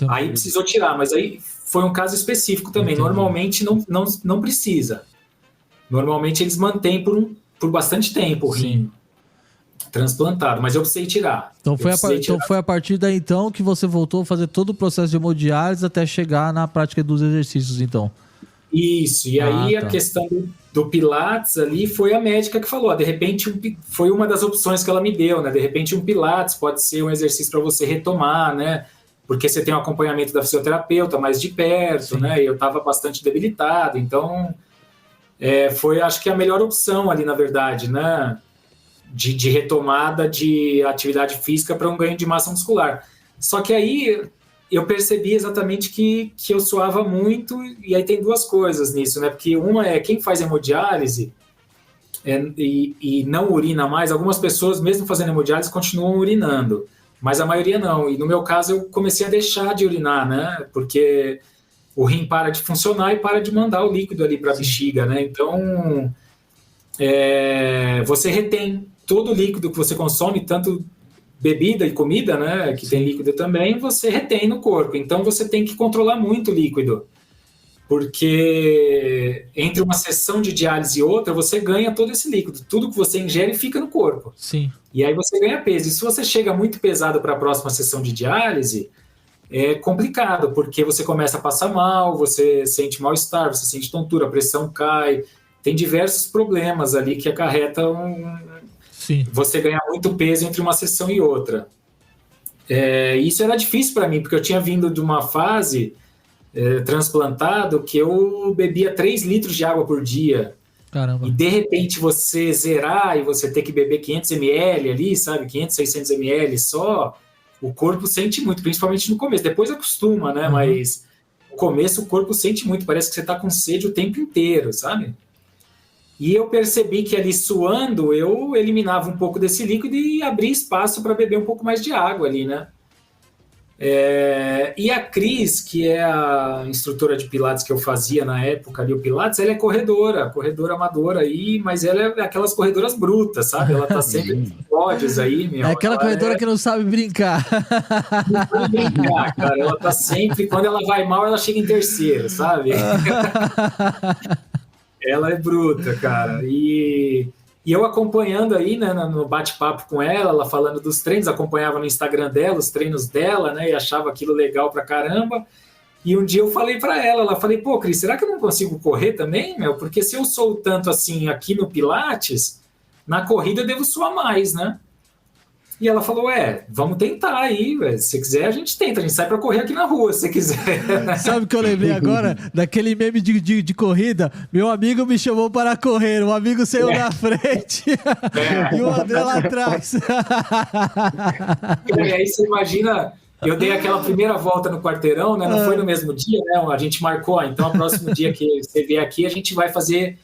aí precisou tirar. Mas aí foi um caso específico também, normalmente não precisa. Normalmente eles mantêm por bastante tempo o rim transplantado, mas eu precisei tirar. Então foi a partir daí então que você voltou a fazer todo o processo de hemodiálise até chegar na prática dos exercícios, então. Isso, e aí a questão do Pilates ali foi a médica que falou, de repente foi uma das opções que ela me deu, né? De repente um Pilates pode ser um exercício para você retomar, né? Porque você tem um acompanhamento da fisioterapeuta mais de perto, né? E eu estava bastante debilitado, então... foi, acho que, a melhor opção ali, na verdade, né? De retomada de atividade física para um ganho de massa muscular. Só que aí eu percebi exatamente que eu suava muito, e aí tem duas coisas nisso, né? Porque uma é quem faz hemodiálise e não urina mais, algumas pessoas, mesmo fazendo hemodiálise, continuam urinando, mas a maioria não. E no meu caso, eu comecei a deixar de urinar, né? Porque... o rim para de funcionar e para de mandar o líquido ali para a bexiga, né? Então, você retém todo o líquido que você consome, tanto bebida e comida, né? Que tem líquido também, você retém no corpo. Então, você tem que controlar muito o líquido. Porque entre uma sessão de diálise e outra, você ganha todo esse líquido. Tudo que você ingere fica no corpo. Sim. E aí você ganha peso. E se você chega muito pesado para a próxima sessão de diálise... é complicado, porque você começa a passar mal, você sente mal-estar, você sente tontura, a pressão cai, tem diversos problemas ali que acarretam você ganhar muito peso entre uma sessão e outra. Isso era difícil para mim, porque eu tinha vindo de uma fase transplantado que eu bebia 3 litros de água por dia. Caramba. E de repente você zerar e você ter que beber 500 ml ali, sabe? 500, 600 ml só, o corpo sente muito, principalmente no começo. Depois acostuma, né? Mas no começo o corpo sente muito, parece que você tá com sede o tempo inteiro, sabe? E eu percebi que ali suando, eu eliminava um pouco desse líquido e abria espaço para beber um pouco mais de água ali, né? E a Cris, que é a instrutora de Pilates que eu fazia na época ali, o Pilates, ela é corredora amadora aí, mas ela é aquelas corredoras brutas, sabe? Ela tá sempre nos pódios aí, meu. É aquela corredora que não sabe brincar. Não sabe brincar, cara. Ela tá sempre, quando ela vai mal, ela chega em terceiro, sabe? Ela é bruta, cara. E eu acompanhando aí, né, no bate-papo com ela falando dos treinos, acompanhava no Instagram dela, os treinos dela, né, e achava aquilo legal pra caramba. E um dia eu falei pra ela, falei, pô, Cris, será que eu não consigo correr também, meu? Porque se eu sou tanto assim aqui no Pilates, na corrida eu devo suar mais, né? E ela falou, vamos tentar aí, velho. Se quiser, a gente tenta. A gente sai pra correr aqui na rua, se quiser. Sabe o que eu lembrei agora? Daquele meme de corrida. Meu amigo me chamou para correr. Um amigo saiu na frente e o André lá atrás. E aí você imagina... Eu dei aquela primeira volta no quarteirão, né? Não foi no mesmo dia, né? A gente marcou. Então, o próximo dia que você vier aqui, a gente vai fazer...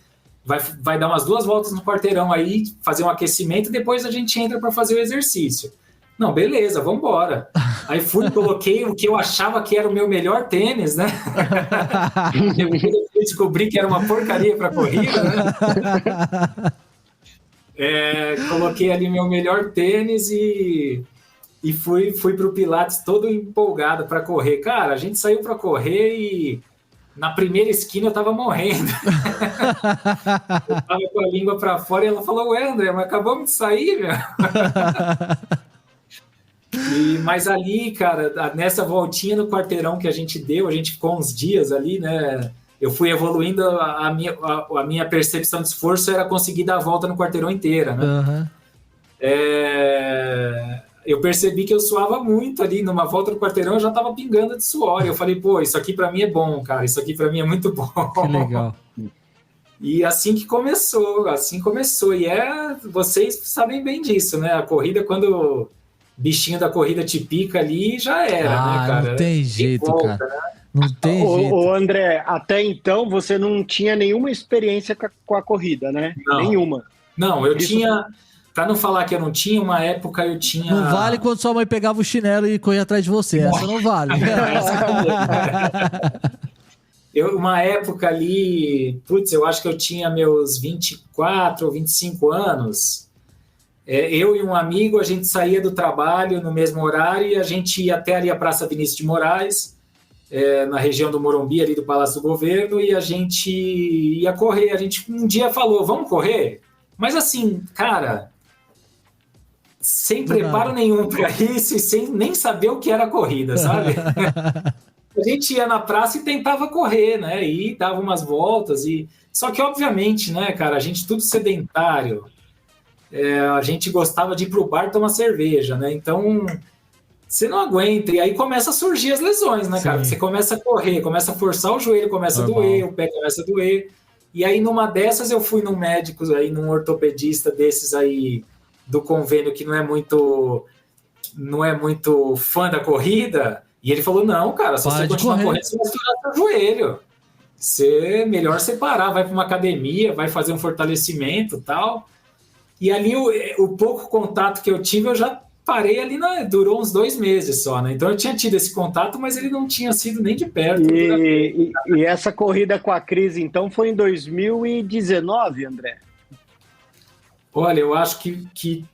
Vai dar umas 2 voltas no quarteirão aí, fazer um aquecimento, e depois a gente entra para fazer o exercício. Não, beleza, vamos embora. Aí coloquei o que eu achava que era o meu melhor tênis, né? Depois eu descobri que era uma porcaria para corrida, né? Coloquei ali meu melhor tênis e fui pro Pilates todo empolgado para correr. Cara, a gente saiu para correr e na primeira esquina eu tava morrendo. Eu tava com a língua para fora e ela falou, André, mas acabamos de sair, meu. Mas ali, cara, nessa voltinha no quarteirão que a gente deu, a gente ficou uns dias ali, né? Eu fui evoluindo, a minha percepção de esforço era conseguir dar a volta no quarteirão inteira, né? Eu percebi que eu suava muito ali, numa volta no quarteirão eu já tava pingando de suor. Eu falei, pô, isso aqui pra mim é bom, cara, isso aqui pra mim é muito bom. Que legal. E assim começou. E vocês sabem bem disso, né? A corrida, quando o bichinho da corrida te pica ali, já era, né, cara? Não tem jeito, volta, cara. Né? Não tem jeito. Ô, André, até então você não tinha nenhuma experiência com a corrida, né? Não. Nenhuma. Não, eu tinha... Pra não falar que eu não tinha, uma época eu tinha... Não vale quando sua mãe pegava o chinelo e corria atrás de você. Essa não vale. Uma época ali... eu acho que eu tinha meus 24 ou 25 anos. Eu e um amigo, a gente saía do trabalho no mesmo horário e a gente ia até ali a Praça Vinícius de Moraes, na região do Morumbi, ali do Palácio do Governo, e a gente ia correr. A gente um dia falou, vamos correr? Mas assim, cara... sem preparo nenhum para isso e sem nem saber o que era corrida, sabe? A gente ia na praça e tentava correr, né? E dava umas voltas. Só que, obviamente, né, cara, a gente tudo sedentário. A gente gostava de ir pro bar tomar cerveja, né? Então, você não aguenta. E aí começa a surgir as lesões, né, cara? Você começa a correr, começa a forçar o joelho, começa a doer, o pé começa a doer. E aí, numa dessas, eu fui num médico, aí, num ortopedista desses aí, do convênio que não é muito fã da corrida, e ele falou, não, cara, se você continuar correndo, você vai estourar seu joelho. Melhor separar, vai para uma academia, vai fazer um fortalecimento e tal. E ali o pouco contato que eu tive, eu já parei ali, durou uns 2 meses só, né? Então eu tinha tido esse contato, mas ele não tinha sido nem de perto. E essa corrida com a Cris, então, foi em 2019, André? Olha, eu acho que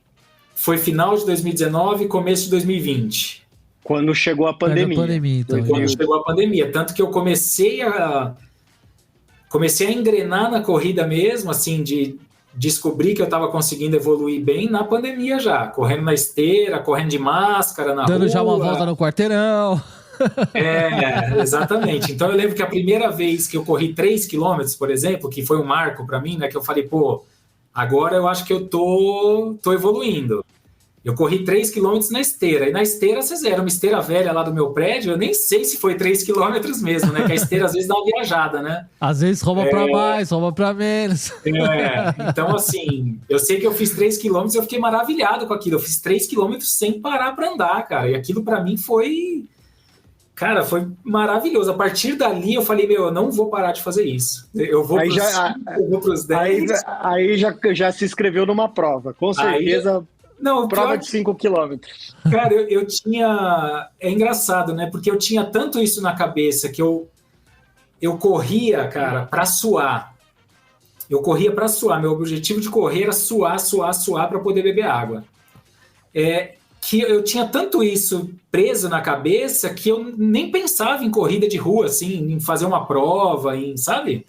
foi final de 2019 e começo de 2020. Quando chegou a pandemia. Então, quando chegou a pandemia. Tanto que eu comecei a engrenar na corrida mesmo, assim, de descobrir que eu estava conseguindo evoluir bem na pandemia já. Correndo na esteira, correndo de máscara na rua. Dando já uma volta no quarteirão. Exatamente. Então eu lembro que a primeira vez que eu corri 3 quilômetros, por exemplo, que foi um marco para mim, né, que eu falei, pô, agora eu acho que eu tô evoluindo. Eu corri 3 quilômetros na esteira. E na esteira, vocês eram uma esteira velha lá do meu prédio. Eu nem sei se foi 3 quilômetros mesmo, né? Que a esteira às vezes dá uma viajada, né? Às vezes rouba pra mais, rouba pra menos. Então, assim, eu sei que eu fiz 3 quilômetros e eu fiquei maravilhado com aquilo. Eu fiz 3 quilômetros sem parar pra andar, cara. E aquilo pra mim foi... Cara, foi maravilhoso. A partir dali eu falei, eu não vou parar de fazer isso. Eu vou pros 10. Aí já se inscreveu numa prova. Com certeza... Não, prova de 5 quilômetros. Cara, eu tinha... É engraçado, né? Porque eu tinha tanto isso na cabeça que eu corria, cara, pra suar. Eu corria pra suar. Meu objetivo de correr era suar pra poder beber água. Que eu tinha tanto isso preso na cabeça que eu nem pensava em corrida de rua, assim, em fazer uma prova, sabe?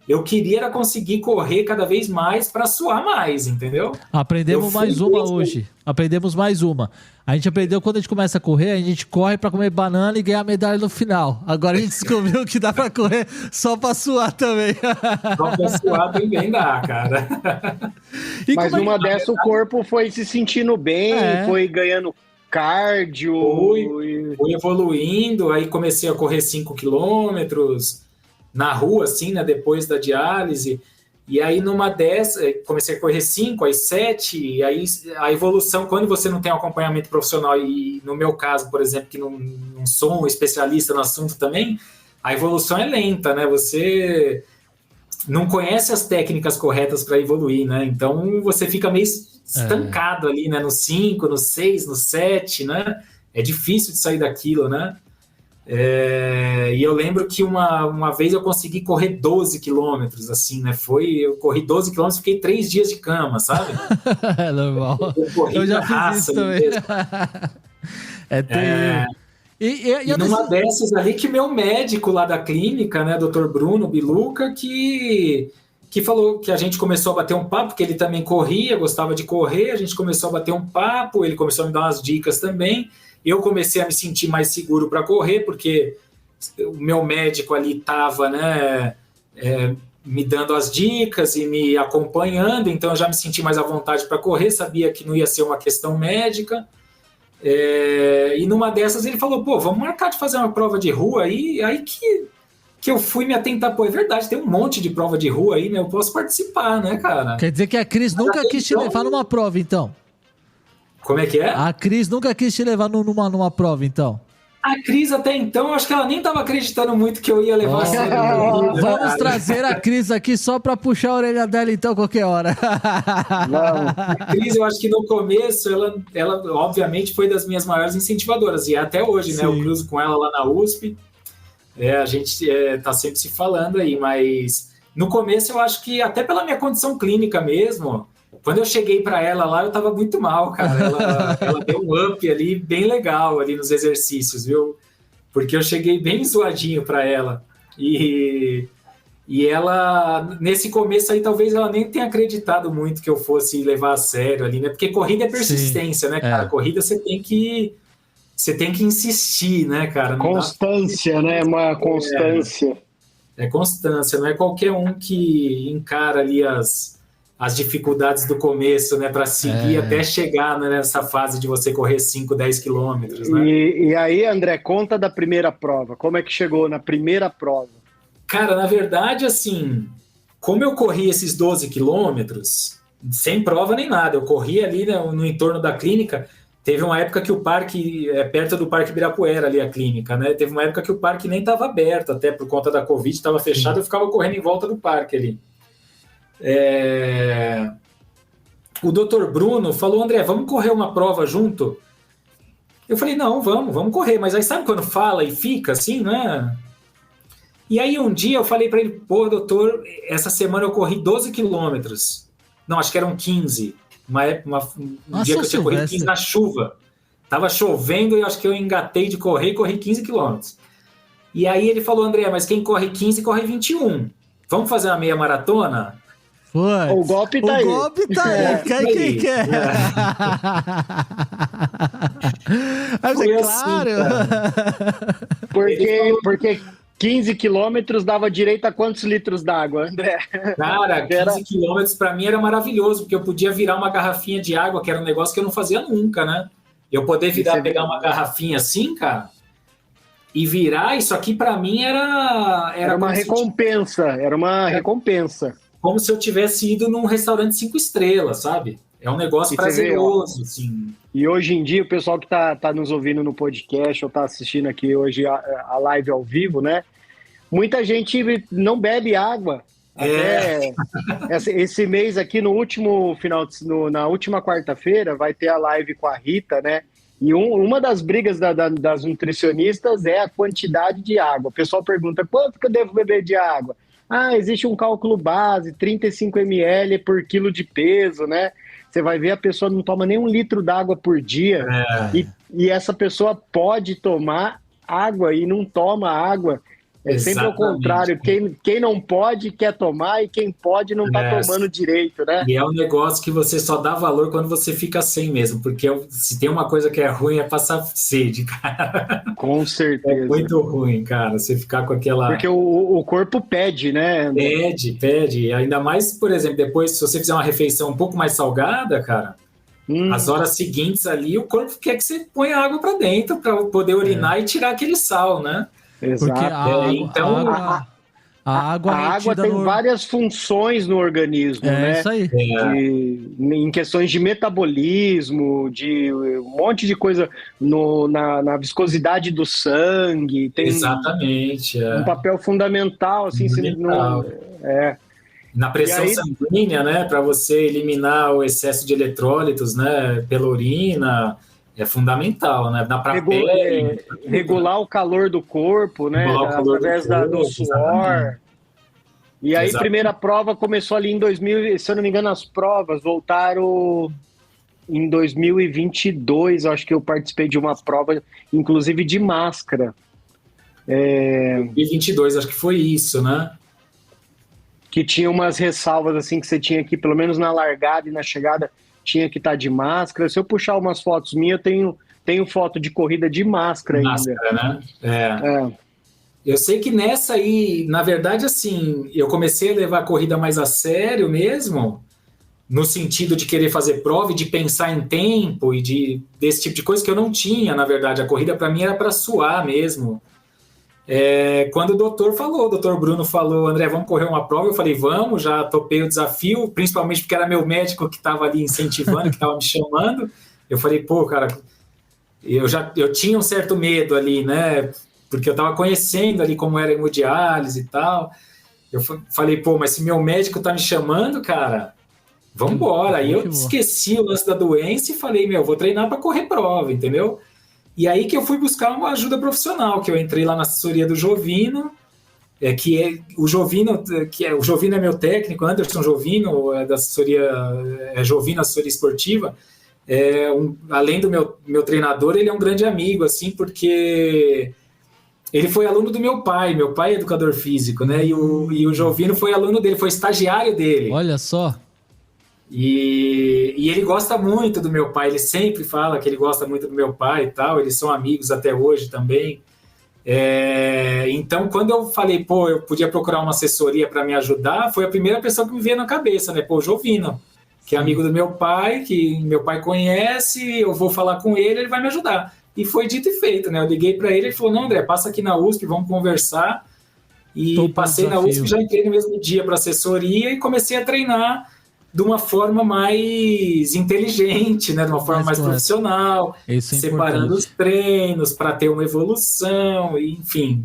Eu queria era conseguir correr cada vez mais para suar mais, entendeu? Aprendemos mais uma hoje. Aprendemos mais uma. A gente aprendeu quando a gente começa a correr, a gente corre para comer banana e ganhar medalha no final. Agora a gente descobriu que dá para correr só para suar também. Só para suar também dá, cara. Mas numa dessa o corpo foi se sentindo bem, foi ganhando cardio. Fui evoluindo, aí comecei a correr 5 quilômetros na rua, assim, né, depois da diálise, e aí numa dessas, comecei a correr 5, aí 7, e aí a evolução, quando você não tem um acompanhamento profissional, e no meu caso, por exemplo, que não sou um especialista no assunto também, a evolução é lenta, né, você não conhece as técnicas corretas para evoluir, né, então você fica meio estancado ali, né, no 5, no 6, no 7, né, é difícil de sair daquilo, né. E eu lembro que uma vez eu consegui correr 12 quilômetros, assim, né? Eu corri 12 quilômetros e fiquei 3 dias de cama, sabe? É normal. Eu já fiz isso também. E numa dessas ali que meu médico lá da clínica, né, Dr. Bruno Biluca, que falou que a gente começou a bater um papo, porque ele também corria, gostava de correr, a gente começou a bater um papo, ele começou a me dar umas dicas também. Eu comecei a me sentir mais seguro para correr, porque o meu médico ali estava, né, me dando as dicas e me acompanhando, então eu já me senti mais à vontade para correr, sabia que não ia ser uma questão médica. E numa dessas ele falou, vamos marcar de fazer uma prova de rua aí que eu fui me atentar, é verdade, tem um monte de prova de rua aí, né, eu posso participar, né, cara? Quer dizer que a Cris nunca quis te levar numa prova, então? Como é que é? A Cris nunca quis te levar numa prova, então? A Cris até então, eu acho que ela nem estava acreditando muito que eu ia levar a sério. Vamos trazer a Cris aqui só para puxar a orelha dela, então, qualquer hora. A Cris, eu acho que no começo, ela obviamente foi das minhas maiores incentivadoras, e até hoje, né? Eu cruzo com ela lá na USP, a gente tá sempre se falando aí, mas no começo eu acho que até pela minha condição clínica mesmo, quando eu cheguei para ela lá, eu tava muito mal, cara. Ela deu um up ali, bem legal ali nos exercícios, viu? Porque eu cheguei bem zoadinho para ela. E ela, nesse começo aí, talvez ela nem tenha acreditado muito que eu fosse levar a sério ali, né? Porque corrida é persistência, né, cara? Corrida você tem que insistir, né, cara? Constância, né? Uma constância. É constância, não é qualquer um que encara ali as dificuldades do começo, né, para seguir até chegar, né, nessa fase de você correr 5, 10 quilômetros, né? E aí, André, conta da primeira prova. Como é que chegou na primeira prova? Cara, na verdade, assim, como eu corri esses 12 quilômetros, sem prova nem nada, eu corri ali, né, no entorno da clínica. Teve uma época que o parque, perto do Parque Ibirapuera ali a clínica, né? Teve uma época que o parque nem estava aberto, até por conta da Covid, estava fechado, eu ficava correndo em volta do parque ali. O Dr. Bruno falou, André, vamos correr uma prova junto? Eu falei, não, vamos correr, mas aí sabe quando fala e fica assim, né? E aí um dia eu falei para ele, doutor, essa semana eu corri 12 quilômetros, não, acho que eram 15, um dia que eu tinha corrido 15 na chuva, tava chovendo e eu acho que eu engatei de correr e corri 15 quilômetros. E aí ele falou, André, mas quem corre 15 corre 21, vamos fazer uma meia maratona? Foi. O golpe tá aí. O golpe tá aí. Quem quer? Mas foi claro. Assim, porque 15 quilômetros dava direito a quantos litros d'água, André? Cara, 15 quilômetros para mim era maravilhoso, porque eu podia virar uma garrafinha de água, que era um negócio que eu não fazia nunca, né? Eu poder pegar uma garrafinha assim, cara, e virar, isso aqui para mim era uma recompensa, era uma recompensa. Como se eu tivesse ido num restaurante 5 estrelas, sabe? É um negócio prazeroso, assim. E hoje em dia, o pessoal que tá nos ouvindo no podcast ou tá assistindo aqui hoje a live ao vivo, né? Muita gente não bebe água. Até esse mês aqui, no último na última quarta-feira, vai ter a live com a Rita, né? E uma das brigas das nutricionistas é a quantidade de água. O pessoal pergunta, quanto que eu devo beber de água? Existe um cálculo base, 35 ml por quilo de peso, né? Você vai ver, a pessoa não toma nem 1 litro d'água por dia. E essa pessoa pode tomar água e não toma água. É sempre o contrário. Quem não pode quer tomar, e quem pode não tá tomando direito, né? E é um negócio que você só dá valor quando você fica sem mesmo, porque se tem uma coisa que é ruim é passar sede, cara. Com certeza. É muito ruim, cara, você ficar com aquela... Porque o corpo pede, né? Pede. Ainda mais, por exemplo, depois, se você fizer uma refeição um pouco mais salgada, cara, as horas seguintes ali, o corpo quer que você ponha água para dentro para poder urinar e tirar aquele sal, né? Exato. Porque a água tem várias funções no organismo, né? Isso aí. Em questões de metabolismo, de um monte de coisa na viscosidade do sangue. Tem Exatamente. um papel fundamental, assim, na pressão sanguínea, né? Para você eliminar o excesso de eletrólitos, né? Pela urina. É fundamental, né? Regular o calor do corpo, né? Através do suor. E aí, primeira prova começou ali em 2000, se eu não me engano, as provas voltaram em 2022. Acho que eu participei de uma prova, inclusive de máscara. 2022, acho que foi isso, né? Que tinha umas ressalvas assim que você tinha aqui, pelo menos na largada e na chegada, tinha que estar de máscara. Se eu puxar umas fotos minhas, eu tenho foto de corrida de máscara ainda. Máscara, né? Eu sei que nessa aí, na verdade, assim, eu comecei a levar a corrida mais a sério mesmo, no sentido de querer fazer prova e de pensar em tempo e desse tipo de coisa que eu não tinha, na verdade. A corrida para mim era para suar mesmo. Quando o doutor Bruno falou, André, vamos correr uma prova, eu falei, vamos, já topei o desafio, principalmente porque era meu médico que estava ali incentivando, que estava me chamando. Eu falei, pô, cara, eu tinha um certo medo ali, né, porque eu estava conhecendo ali como era a hemodiálise e tal. Eu falei, pô, mas se meu médico está me chamando, cara, vamos embora. Aí eu esqueci o lance da doença e falei, vou treinar para correr prova, entendeu? E aí que eu fui buscar uma ajuda profissional, que eu entrei lá na assessoria do Jovino, o Jovino é meu técnico, Anderson Jovino, da assessoria, Jovino Assessoria Esportiva. Além do meu treinador, ele é um grande amigo, assim, porque ele foi aluno do meu pai é educador físico, né? E o Jovino foi aluno dele, foi estagiário dele. Olha só. E ele gosta muito do meu pai, ele sempre fala que ele gosta muito do meu pai e tal, eles são amigos até hoje também. Então, quando eu falei, pô, eu podia procurar uma assessoria para me ajudar, foi a primeira pessoa que me veio na cabeça, né? Pô, o Jovino, que é amigo do meu pai, que meu pai conhece, eu vou falar com ele vai me ajudar. E foi dito e feito, né? Eu liguei para ele falou, não, André, passa aqui na USP, vamos conversar. E passei na USP, já entrei no mesmo dia para assessoria e comecei a treinar de uma forma mais inteligente, né? De uma forma mais profissional, separando os treinos para ter uma evolução, enfim,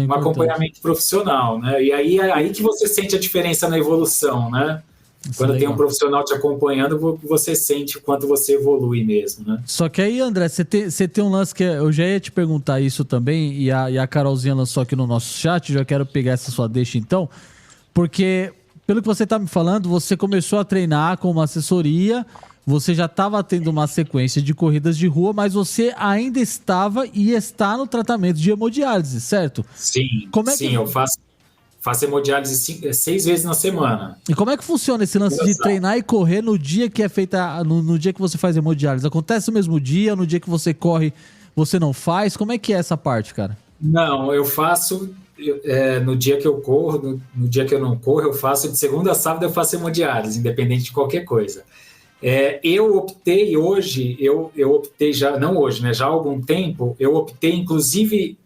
um acompanhamento profissional, né? E aí que você sente a diferença na evolução, né? Quando tem um profissional te acompanhando, você sente o quanto você evolui mesmo, né? Só que aí, André, você tem um lance que eu já ia te perguntar isso também, e a Carolzinha lançou aqui no nosso chat, já quero pegar essa sua deixa então, porque pelo que você está me falando, você começou a treinar com uma assessoria, você já estava tendo uma sequência de corridas de rua, mas você ainda estava e está no tratamento de hemodiálise, certo? Sim, eu faço hemodiálise 6 vezes na semana. E como é que funciona esse lance de treinar e correr no dia que é feita, no dia que você faz hemodiálise? Acontece no mesmo dia, no dia que você corre, você não faz? Como é que é essa parte, cara? Não, eu faço no dia que eu corro, no dia que eu não corro, eu faço de segunda a sábado, eu faço hemodiálise, independente de qualquer coisa. Eu optei hoje, eu optei já, não hoje, né, já há algum tempo, eu optei, inclusive,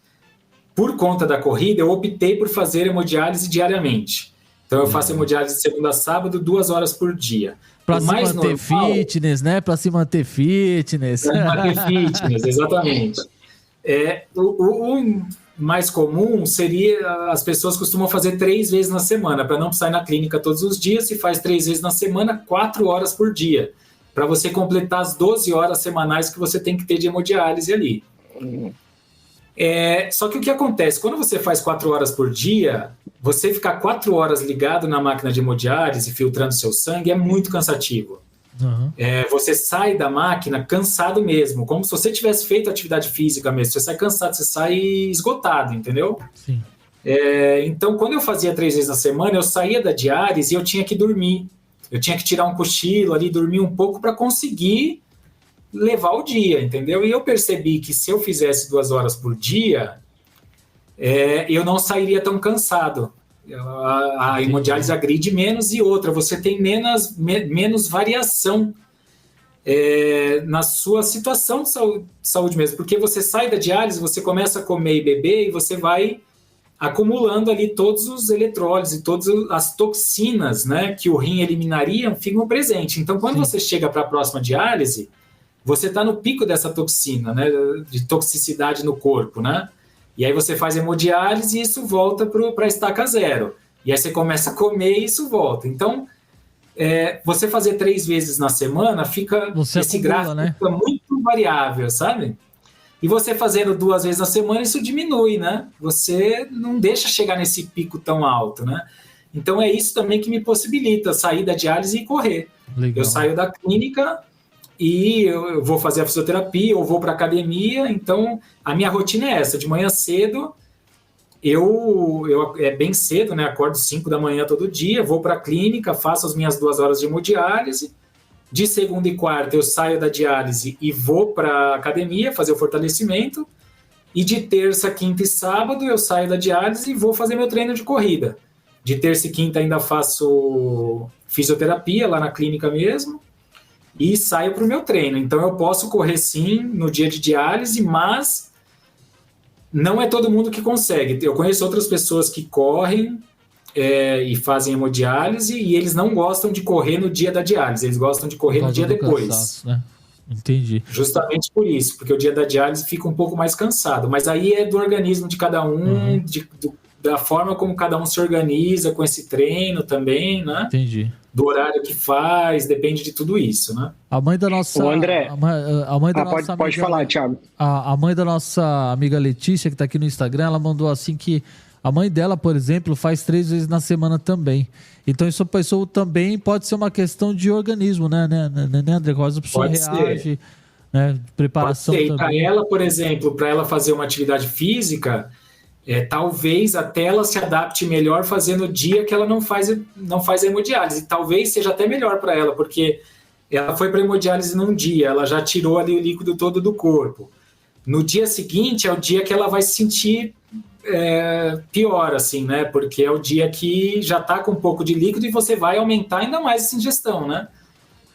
por conta da corrida, eu optei por fazer hemodiálise diariamente. Então, eu faço hemodiálise de segunda a sábado, 2 horas por dia. Para se manter fitness, né? Para se manter fitness. Para manter fitness, exatamente. O mais comum seria, as pessoas costumam fazer 3 vezes na semana, para não precisar ir na clínica todos os dias, se faz 3 vezes na semana, 4 horas por dia, para você completar as 12 horas semanais que você tem que ter de hemodiálise ali. Só que o que acontece? Quando você faz 4 horas por dia, você ficar 4 horas ligado na máquina de hemodiálise, filtrando seu sangue, é muito cansativo. Uhum. Você sai da máquina cansado mesmo, como se você tivesse feito atividade física mesmo. Você sai cansado, você sai esgotado, entendeu? Sim. Então, quando eu fazia 3 vezes na semana, eu saía da diálise e eu tinha que dormir. Eu tinha que tirar um cochilo ali, dormir um pouco para conseguir levar o dia, entendeu? E eu percebi que se eu fizesse 2 horas por dia, eu não sairia tão cansado. A hemodiálise agride menos, e outra, você tem menos variação na sua situação de saúde mesmo, porque você sai da diálise, você começa a comer e beber e você vai acumulando ali todos os eletrólitos e todas as toxinas, né, que o rim eliminaria, ficam presentes. Então, quando você chega para a próxima diálise, você está no pico dessa toxina, né, de toxicidade no corpo, né? E aí você faz hemodiálise e isso volta para a estaca zero. E aí você começa a comer e isso volta. Então, você fazer 3 vezes na semana, esse gráfico, né? Fica muito variável, sabe? E você fazendo 2 vezes na semana, isso diminui, né? Você não deixa chegar nesse pico tão alto, né? Então é isso também que me possibilita sair da diálise e correr. Legal. Eu saio da clínica e eu vou fazer a fisioterapia, ou vou para academia. Então, a minha rotina é essa. De manhã cedo, é bem cedo, né? Acordo 5 da manhã todo dia, vou para a clínica, faço as minhas 2 horas de hemodiálise. De segunda e quarta, eu saio da diálise e vou para a academia fazer o fortalecimento. E de terça, quinta e sábado, eu saio da diálise e vou fazer meu treino de corrida. De terça e quinta ainda faço fisioterapia lá na clínica mesmo. E saio para o meu treino. Então, eu posso correr sim no dia de diálise, mas não é todo mundo que consegue. Eu conheço outras pessoas que correm e fazem hemodiálise e eles não gostam de correr no dia da diálise, eles gostam de correr no dia depois. Cansaço, né? Entendi. Justamente por isso, porque o dia da diálise fica um pouco mais cansado. Mas aí é do organismo de cada um, da forma como cada um se organiza com esse treino também, né? Entendi. Do horário que faz, depende de tudo isso, né? A mãe da nossa... O André... A mãe da nossa pode amiga, falar, Thiago. A mãe da nossa amiga Letícia, que está aqui no Instagram, ela mandou assim que a mãe dela, por exemplo, faz 3 vezes na semana também. Então isso pessoa também pode ser uma questão de organismo, né André? Quase a pessoa reage, né? Preparação também. Para ela, por exemplo, para ela fazer uma atividade física... talvez até ela se adapte melhor fazendo o dia que ela não faz a hemodiálise. Talvez seja até melhor para ela, porque ela foi para a hemodiálise num dia, ela já tirou ali o líquido todo do corpo. No dia seguinte é o dia que ela vai se sentir pior, assim, né? Porque é o dia que já está com um pouco de líquido e você vai aumentar ainda mais essa ingestão, né?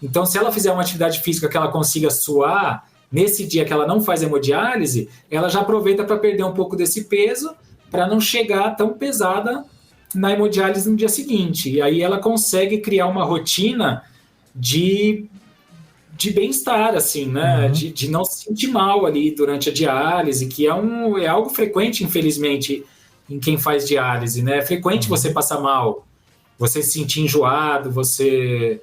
Então, se ela fizer uma atividade física que ela consiga suar, nesse dia que ela não faz hemodiálise, ela já aproveita para perder um pouco desse peso, para não chegar tão pesada na hemodiálise no dia seguinte. E aí ela consegue criar uma rotina de bem-estar, assim, né? De não se sentir mal ali durante a diálise, que é algo frequente, infelizmente, em quem faz diálise, né? É frequente você passar mal, você se sentir enjoado, você...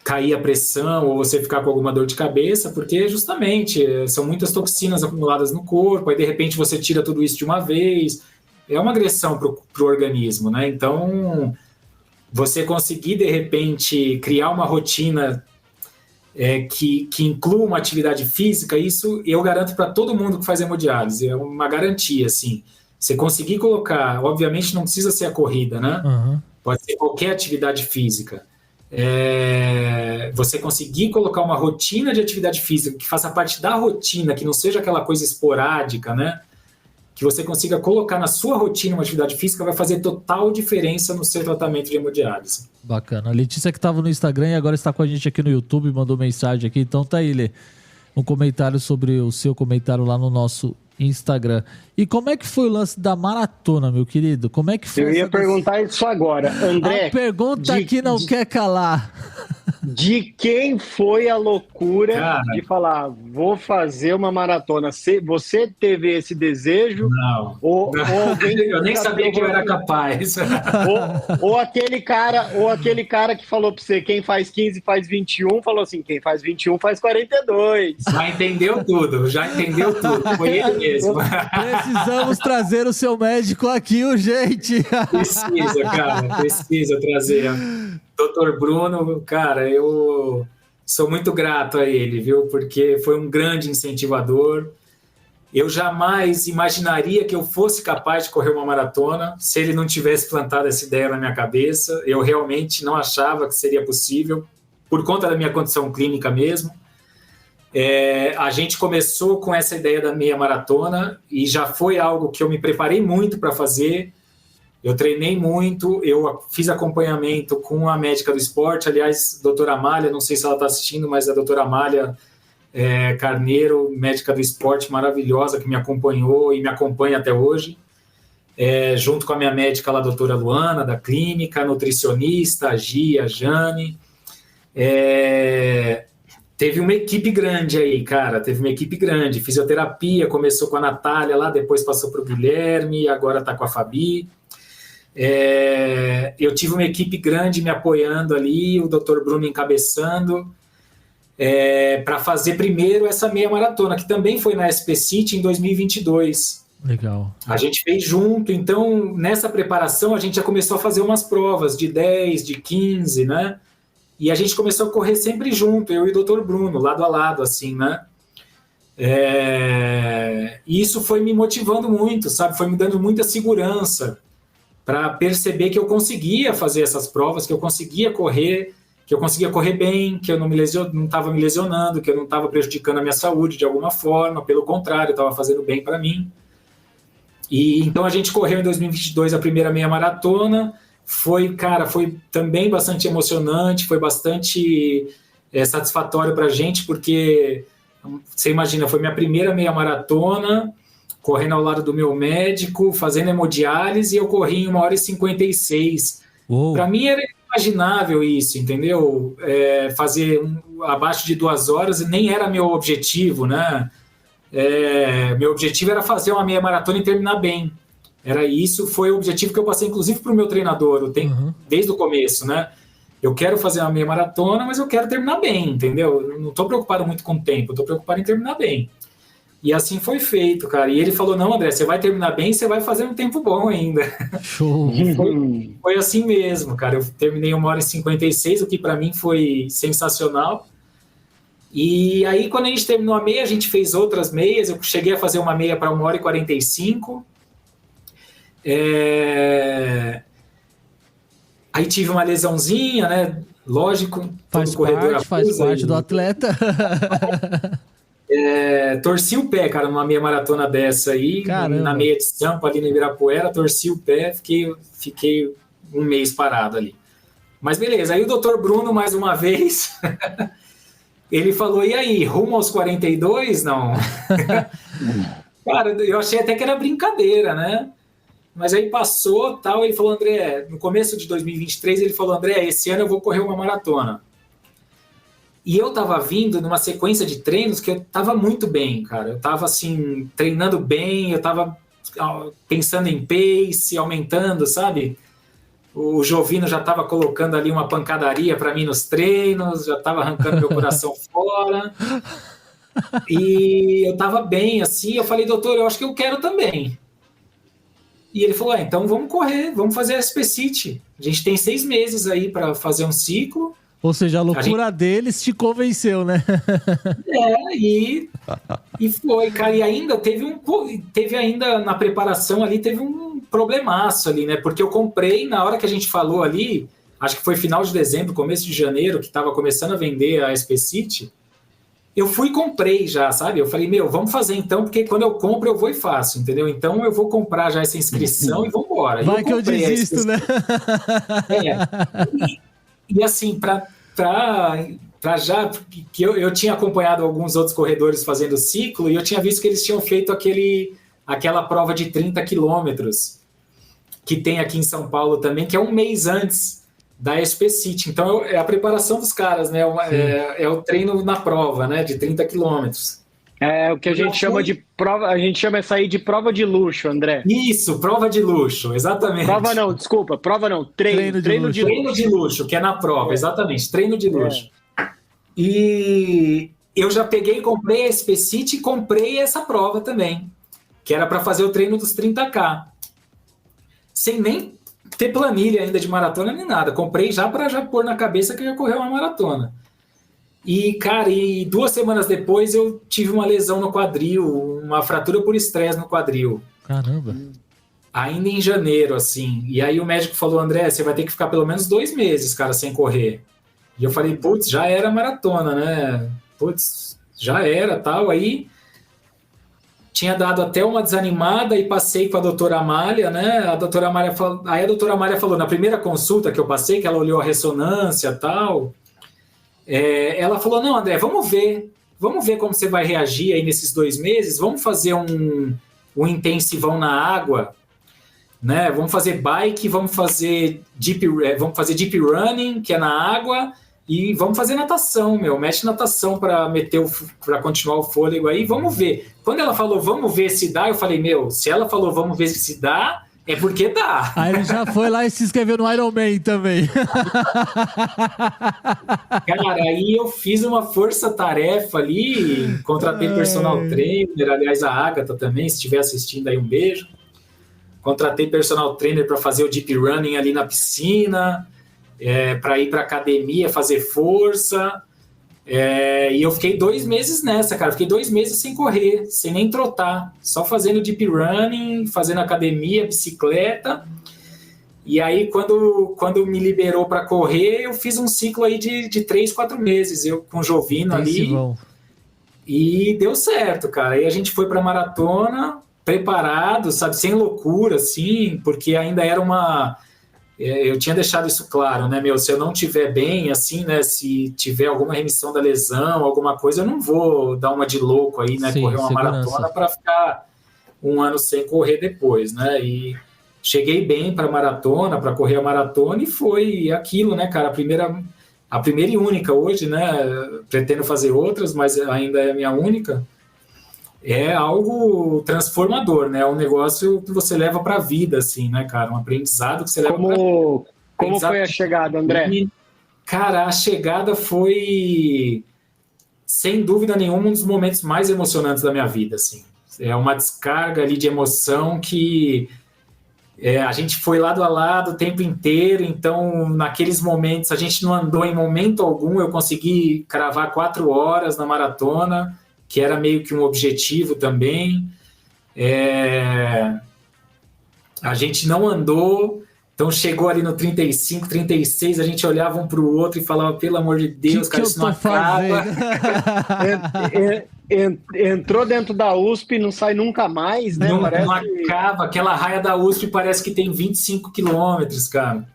cair a pressão ou você ficar com alguma dor de cabeça, porque justamente são muitas toxinas acumuladas no corpo, aí de repente você tira tudo isso de uma vez, é uma agressão para o organismo, né? Então, você conseguir de repente criar uma rotina que inclua uma atividade física, isso eu garanto para todo mundo que faz hemodiálise, é uma garantia, assim. Você conseguir colocar, obviamente não precisa ser a corrida, né? Pode ser qualquer atividade física. Você conseguir colocar uma rotina de atividade física que faça parte da rotina, que não seja aquela coisa esporádica, né? que você consiga colocar na sua rotina uma atividade física, vai fazer total diferença no seu tratamento de hemodiálise. Bacana. A Letícia que estava no Instagram e agora está com a gente aqui no YouTube, mandou mensagem aqui. Então tá aí, Lê, um comentário sobre o seu comentário lá no nosso Instagram. E como é que foi o lance da maratona, meu querido? Como é que foi? Eu ia perguntar isso agora. André, a pergunta que não quer calar. De quem foi a loucura de falar, vou fazer uma maratona? Você teve esse desejo? Não. Ou alguém eu nem sabia que eu era capaz. ou aquele cara que falou pra você, quem faz 15 faz 21, falou assim, quem faz 21 faz 42. Já entendeu tudo. Foi ele mesmo. Precisamos trazer o seu médico aqui, urgente. Precisa trazer. Dr. Bruno, cara, eu sou muito grato a ele, viu? Porque foi um grande incentivador. Eu jamais imaginaria que eu fosse capaz de correr uma maratona se ele não tivesse plantado essa ideia na minha cabeça. Eu realmente não achava que seria possível, por conta da minha condição clínica mesmo. A gente começou com essa ideia da meia maratona e já foi algo que eu me preparei muito para fazer. Eu treinei muito, eu fiz acompanhamento com a médica do esporte, aliás, doutora Amália, não sei se ela está assistindo, mas a doutora Amália Carneiro, médica do esporte maravilhosa, que me acompanhou e me acompanha até hoje, junto com a minha médica lá, a doutora Luana, da clínica, a nutricionista, a Gia, a Jane. Teve uma equipe grande aí, cara, fisioterapia, começou com a Natália lá, depois passou para o Guilherme, agora está com a Fabi. Eu tive uma equipe grande me apoiando ali, o Dr. Bruno encabeçando, para fazer primeiro essa meia maratona, que também foi na SP City em 2022. Legal. A gente fez junto, então nessa preparação a gente já começou a fazer umas provas de 10, de 15, né? E a gente começou a correr sempre junto, eu e o Dr. Bruno, lado a lado, assim, né? E isso foi me motivando muito, sabe? Foi me dando muita segurança para perceber que eu conseguia fazer essas provas, que eu conseguia correr bem, que eu não estava me lesionando, que eu não estava prejudicando a minha saúde de alguma forma, pelo contrário, eu estava fazendo bem para mim. E então a gente correu em 2022 a primeira meia maratona, foi também bastante emocionante, foi bastante satisfatório para a gente, porque você imagina, foi minha primeira meia maratona, correndo ao lado do meu médico, fazendo hemodiálise, e eu corri em 1h56. Para mim era inimaginável isso, entendeu? Fazer abaixo de 2 horas, e nem era meu objetivo, né? Meu objetivo era fazer uma meia maratona e terminar bem. Foi o objetivo que eu passei, inclusive, para o meu treinador, desde o começo, né? Eu quero fazer uma meia maratona, mas eu quero terminar bem, entendeu? Eu não estou preocupado muito com o tempo, eu estou preocupado em terminar bem. E assim foi feito, cara. E ele falou, não, André, você vai terminar bem, você vai fazer um tempo bom ainda. Show! Foi assim mesmo, cara. Eu terminei 1h56, o que para mim foi sensacional. E aí, quando a gente terminou a meia, a gente fez outras meias. Eu cheguei a fazer uma meia para 1h45. Aí tive uma lesãozinha, né? Lógico, faz parte do atleta. Torci o pé, cara, numa meia maratona dessa aí. Caramba. Na meia de Sampa, ali no Ibirapuera, torci o pé, fiquei um mês parado ali. Mas beleza, aí o Dr. Bruno, mais uma vez, ele falou, e aí, rumo aos 42? Não. Cara, eu achei até que era brincadeira, né? Mas aí passou, tal, ele falou, André, no começo de 2023, ele falou, André, esse ano eu vou correr uma maratona. E eu tava vindo numa sequência de treinos que eu tava muito bem, cara. Eu tava, assim, treinando bem, eu tava pensando em pace, aumentando, sabe? O Jovino já tava colocando ali uma pancadaria para mim nos treinos, já tava arrancando meu coração fora. E eu tava bem, assim, eu falei, doutor, eu acho que eu quero também. E ele falou, então vamos correr, vamos fazer a SP City. A gente tem 6 meses aí para fazer um ciclo. Ou seja, a loucura deles te convenceu, né? E foi, cara. E ainda teve ainda na preparação ali, teve um problemaço ali, né? Porque eu comprei, na hora que a gente falou ali, acho que foi final de dezembro, começo de janeiro, que estava começando a vender a SP City, eu fui e comprei já, sabe? Eu falei, vamos fazer então, porque quando eu compro eu vou e faço, entendeu? Então eu vou comprar já essa inscrição e vamos embora. Vai que eu desisto, né? E assim, para já, que eu tinha acompanhado alguns outros corredores fazendo ciclo e eu tinha visto que eles tinham feito aquela prova de 30 quilômetros que tem aqui em São Paulo também, que é um mês antes da SP City. Então é a preparação dos caras, né? É o treino na prova, né? De 30 quilômetros. É o que a gente chama de prova, a gente chama essa aí de prova de luxo, André. Isso, prova de luxo, exatamente. Prova não, treino de luxo, que é na prova, exatamente, treino de luxo. E eu já peguei e comprei a SP City e comprei essa prova também, que era para fazer o treino dos 30K. Sem nem ter planilha ainda de maratona nem nada. Comprei já para já pôr na cabeça que eu ia correr uma maratona. E, cara, 2 semanas depois eu tive uma lesão no quadril, uma fratura por estresse no quadril. Caramba! Ainda em janeiro, assim. E aí o médico falou, André, você vai ter que ficar pelo menos 2 meses, cara, sem correr. E eu falei, putz, já era maratona, né? Putz, já era, tal. Aí tinha dado até uma desanimada e passei com a doutora Amália, né? A doutora Amália falou, na primeira consulta que eu passei, que ela olhou a ressonância e tal, ela falou, não, André, vamos ver como você vai reagir aí nesses 2 meses, vamos fazer um intensivão na água, né? Vamos fazer bike, vamos fazer deep running, que é na água, e vamos fazer natação, mete natação para continuar o fôlego aí, vamos ver. Quando ela falou, vamos ver se dá, eu falei, se ela falou, vamos ver se dá, é porque dá. Aí ele já foi lá e se inscreveu no Ironman também. Cara, aí eu fiz uma força-tarefa ali, contratei personal trainer, aliás, a Agatha também, se estiver assistindo aí, um beijo. Contratei personal trainer para fazer o deep running ali na piscina, para ir para academia, fazer força. E eu fiquei 2 meses nessa, cara. Fiquei 2 meses sem correr, sem nem trotar. Só fazendo deep running, fazendo academia, bicicleta. E aí, quando me liberou para correr, eu fiz um ciclo aí de 3, 4 meses. Eu com o Jovino ali. E deu certo, cara. Aí a gente foi para maratona, preparado, sabe? Sem loucura, assim, porque ainda era uma... Eu tinha deixado isso claro, né, se eu não estiver bem, assim, né, se tiver alguma remissão da lesão, alguma coisa, eu não vou dar uma de louco aí, né, correr uma maratona para ficar 1 ano sem correr depois, né, e cheguei bem para maratona, para correr a maratona, e foi aquilo, né, cara, a primeira e única hoje, né, pretendo fazer outras, mas ainda é a minha única. É algo transformador, né? É um negócio que você leva para a vida, assim, né, cara? Um aprendizado que você leva para a vida. Como foi a chegada, André? Cara, a chegada foi, sem dúvida nenhuma, um dos momentos mais emocionantes da minha vida, assim. É uma descarga ali de emoção que a gente foi lado a lado o tempo inteiro, então, naqueles momentos, a gente não andou em momento algum, eu consegui cravar 4 horas na maratona, que era meio que um objetivo também. A gente não andou, então chegou ali no 35, 36, a gente olhava um para o outro e falava, pelo amor de Deus, cara, isso não acaba. Entrou dentro da USP, não sai nunca mais, né? Não acaba, aquela raia da USP parece que tem 25 quilômetros, cara.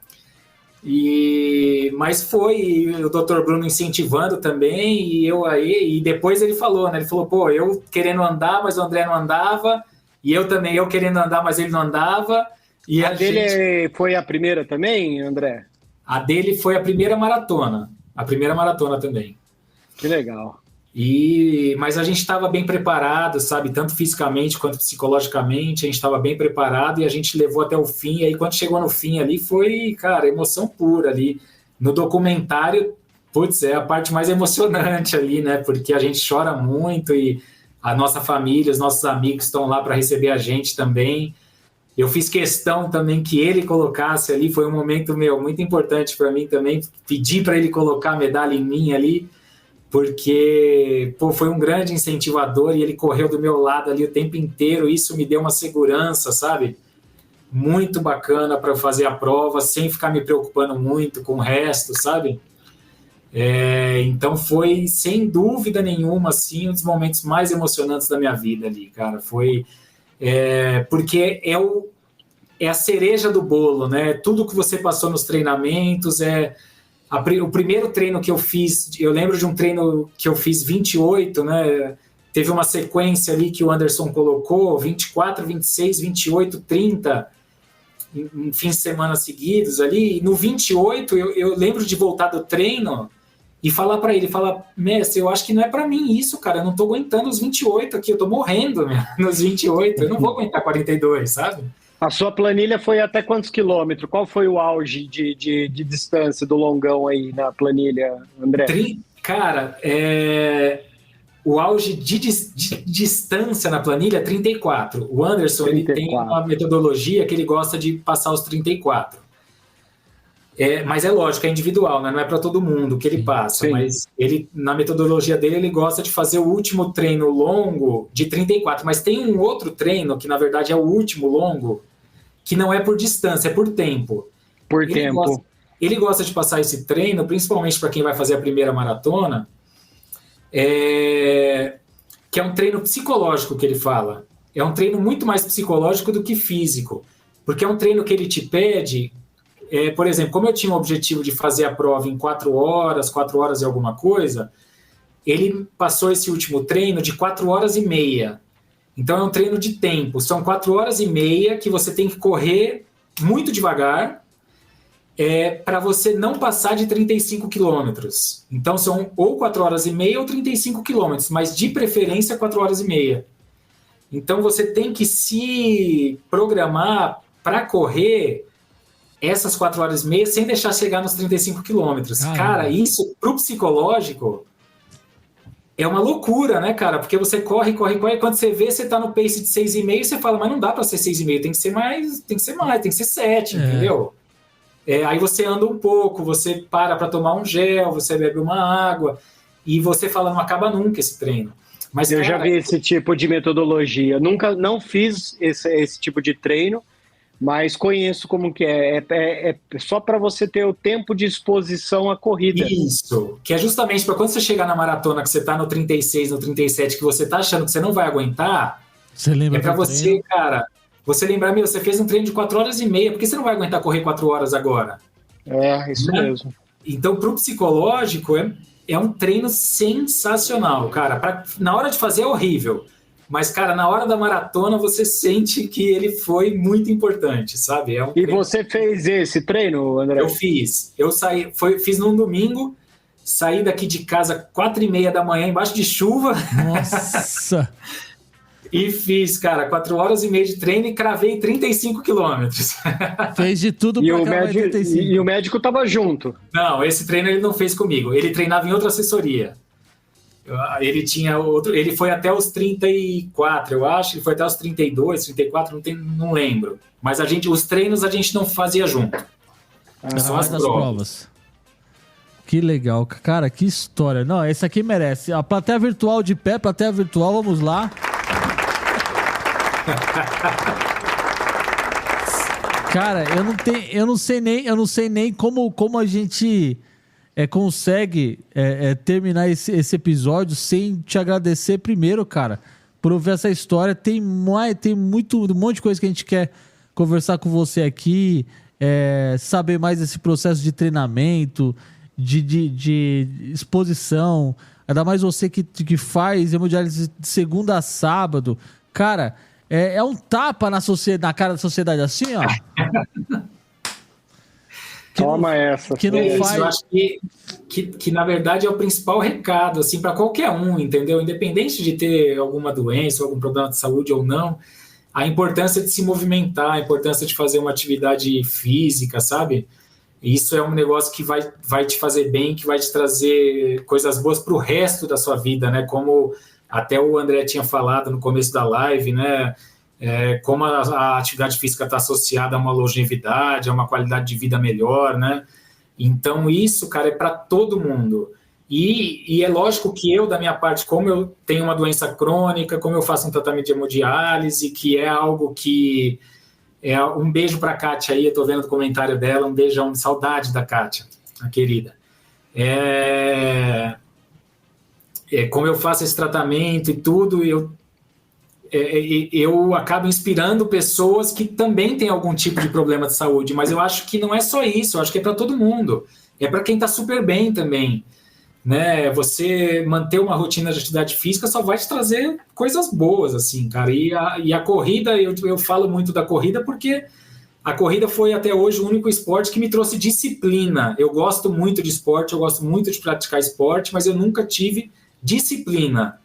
Mas foi o Dr. Bruno incentivando também, e depois ele falou, né? Ele falou, pô, eu querendo andar, mas o André não andava, e eu também, eu querendo andar, mas ele não andava. E a dele foi a primeira também, André? A dele foi a primeira maratona também. Que legal. Mas a gente estava bem preparado, sabe? Tanto fisicamente quanto psicologicamente, a gente estava bem preparado e a gente levou até o fim. E aí, quando chegou no fim ali, foi, cara, emoção pura ali. No documentário, putz, é a parte mais emocionante ali, né? Porque a gente chora muito e a nossa família, os nossos amigos estão lá para receber a gente também. Eu fiz questão também que ele colocasse ali, foi um momento, muito importante para mim também. Pedi para ele colocar a medalha em mim ali, porque foi um grande incentivador e ele correu do meu lado ali o tempo inteiro, isso me deu uma segurança, sabe? Muito bacana para fazer a prova, sem ficar me preocupando muito com o resto, sabe? Então foi, sem dúvida nenhuma, assim, um dos momentos mais emocionantes da minha vida ali, cara. Foi porque é a cereja do bolo, né? Tudo que você passou nos treinamentos, o primeiro treino que eu fiz, eu lembro de um treino que eu fiz 28, né? Teve uma sequência ali que o Anderson colocou, 24, 26, 28, 30, em fins de semana seguidos ali. E no 28, eu lembro de voltar do treino e falar para ele, mestre, eu acho que não é para mim isso, cara, eu não tô aguentando os 28 aqui, eu tô morrendo nos 28, eu não vou aguentar 42, sabe? A sua planilha foi até quantos quilômetros? Qual foi o auge de distância do longão aí na planilha, André? Cara, o auge de distância na planilha é 34. O Anderson 34. Ele tem uma metodologia que ele gosta de passar os 34. Mas é lógico, é individual, né? Não é para todo mundo que ele passa. Sim. Mas ele, na metodologia dele, ele gosta de fazer o último treino longo de 34. Mas tem um outro treino, que na verdade é o último longo, que não é por distância, é por tempo. Ele gosta de passar esse treino, principalmente para quem vai fazer a primeira maratona, que é um treino psicológico que ele fala. É um treino muito mais psicológico do que físico. Porque é um treino que ele te pede... por exemplo, como eu tinha o objetivo de fazer a prova em 4 horas e alguma coisa, ele passou esse último treino de 4 horas e meia. Então é um treino de tempo. São 4 horas e meia que você tem que correr muito devagar para você não passar de 35 quilômetros. Então são ou 4 horas e meia ou 35 quilômetros, mas de preferência 4 horas e meia. Então você tem que se programar para correr essas 4 horas e meia sem deixar chegar nos 35 quilômetros. Cara, isso pro psicológico é uma loucura, né, cara? Porque você corre, e quando você vê, você tá no pace de 6,5, você fala, mas não dá pra ser 6,5, tem que ser mais, tem que ser 7, entendeu? Aí você anda um pouco, você para tomar um gel, você bebe uma água, e você fala, não acaba nunca esse treino. Mas, eu já vi esse tipo de metodologia. Não fiz esse tipo de treino, mas conheço como que é só para você ter o tempo de exposição à corrida. Isso, que é justamente para quando você chegar na maratona, que você tá no 36, no 37, que você tá achando que você não vai aguentar, é para você, treino? Cara, você lembrar, você fez um treino de 4 horas e meia, por que você não vai aguentar correr 4 horas agora? Isso mesmo. Então, pro psicológico, é um treino sensacional, cara. Na hora de fazer é horrível. Mas, cara, na hora da maratona você sente que ele foi muito importante, sabe? E você fez esse treino, André? Eu fiz. Fiz num domingo, saí daqui de casa 4h30 da manhã, embaixo de chuva. Nossa! E fiz, cara, 4 horas e meia de treino e cravei 35 quilômetros. Fez de tudo para cravar 35. E o médico tava junto? Não, esse treino ele não fez comigo. Ele treinava em outra assessoria. Ele tinha outro, ele foi até os 34, eu acho, ele foi até os 32, 34, não lembro. Mas os treinos a gente não fazia junto. Só as provas. Que legal, cara, que história. Não, esse aqui merece. A plateia virtual de pé, plateia virtual, vamos lá. Cara, eu não sei nem como a gente consegue terminar esse episódio sem te agradecer primeiro, cara, por ouvir essa história. Tem um monte de coisa que a gente quer conversar com você aqui, saber mais desse processo de treinamento, de exposição, ainda mais você que faz hemodiálise de segunda a sábado. Cara, é um tapa na cara da sociedade assim, ó. Toma essa. Que não faz... Eu acho que na verdade é o principal recado, assim, para qualquer um, entendeu? Independente de ter alguma doença, algum problema de saúde ou não, a importância de se movimentar, a importância de fazer uma atividade física, sabe? Isso é um negócio que vai te fazer bem, que vai te trazer coisas boas para o resto da sua vida, né? Como até o André tinha falado no começo da live, né? Como a atividade física está associada a uma longevidade, a uma qualidade de vida melhor, né? Então isso, cara, é para todo mundo. E é lógico que eu, da minha parte, como eu tenho uma doença crônica, como eu faço um tratamento de hemodiálise, que é algo que... um beijo para a Kátia aí, eu estou vendo o comentário dela, um beijão, saudade da Kátia, a querida. Como eu faço esse tratamento e tudo, eu acabo inspirando pessoas que também têm algum tipo de problema de saúde, mas eu acho que não é só isso, eu acho que é para todo mundo, é para quem está super bem também, né? Você manter uma rotina de atividade física só vai te trazer coisas boas, assim, cara, e a corrida, eu falo muito da corrida porque a corrida foi até hoje o único esporte que me trouxe disciplina. Eu gosto muito de esporte, eu gosto muito de praticar esporte, mas eu nunca tive disciplina.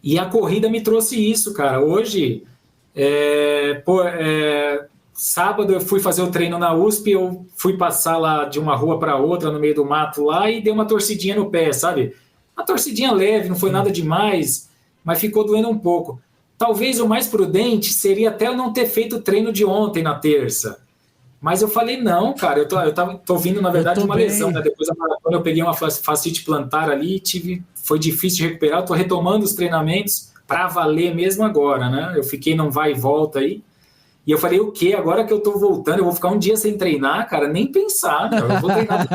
E a corrida me trouxe isso, cara. Hoje, sábado eu fui fazer o treino na USP, eu fui passar lá de uma rua para outra, no meio do mato lá, e dei uma torcidinha no pé, sabe? Uma torcidinha leve, não foi nada demais, mas ficou doendo um pouco. Talvez o mais prudente seria até eu não ter feito o treino de ontem, na terça. Mas eu falei, não, cara, eu tô vindo, na verdade, de uma lesão, né? Depois da maratona eu peguei uma fascite plantar ali, foi difícil de recuperar, eu tô retomando os treinamentos para valer mesmo agora, né? Eu fiquei num vai e volta aí, e eu falei, o quê? Agora que eu tô voltando, eu vou ficar um dia sem treinar, cara? Nem pensar, cara, eu vou treinar.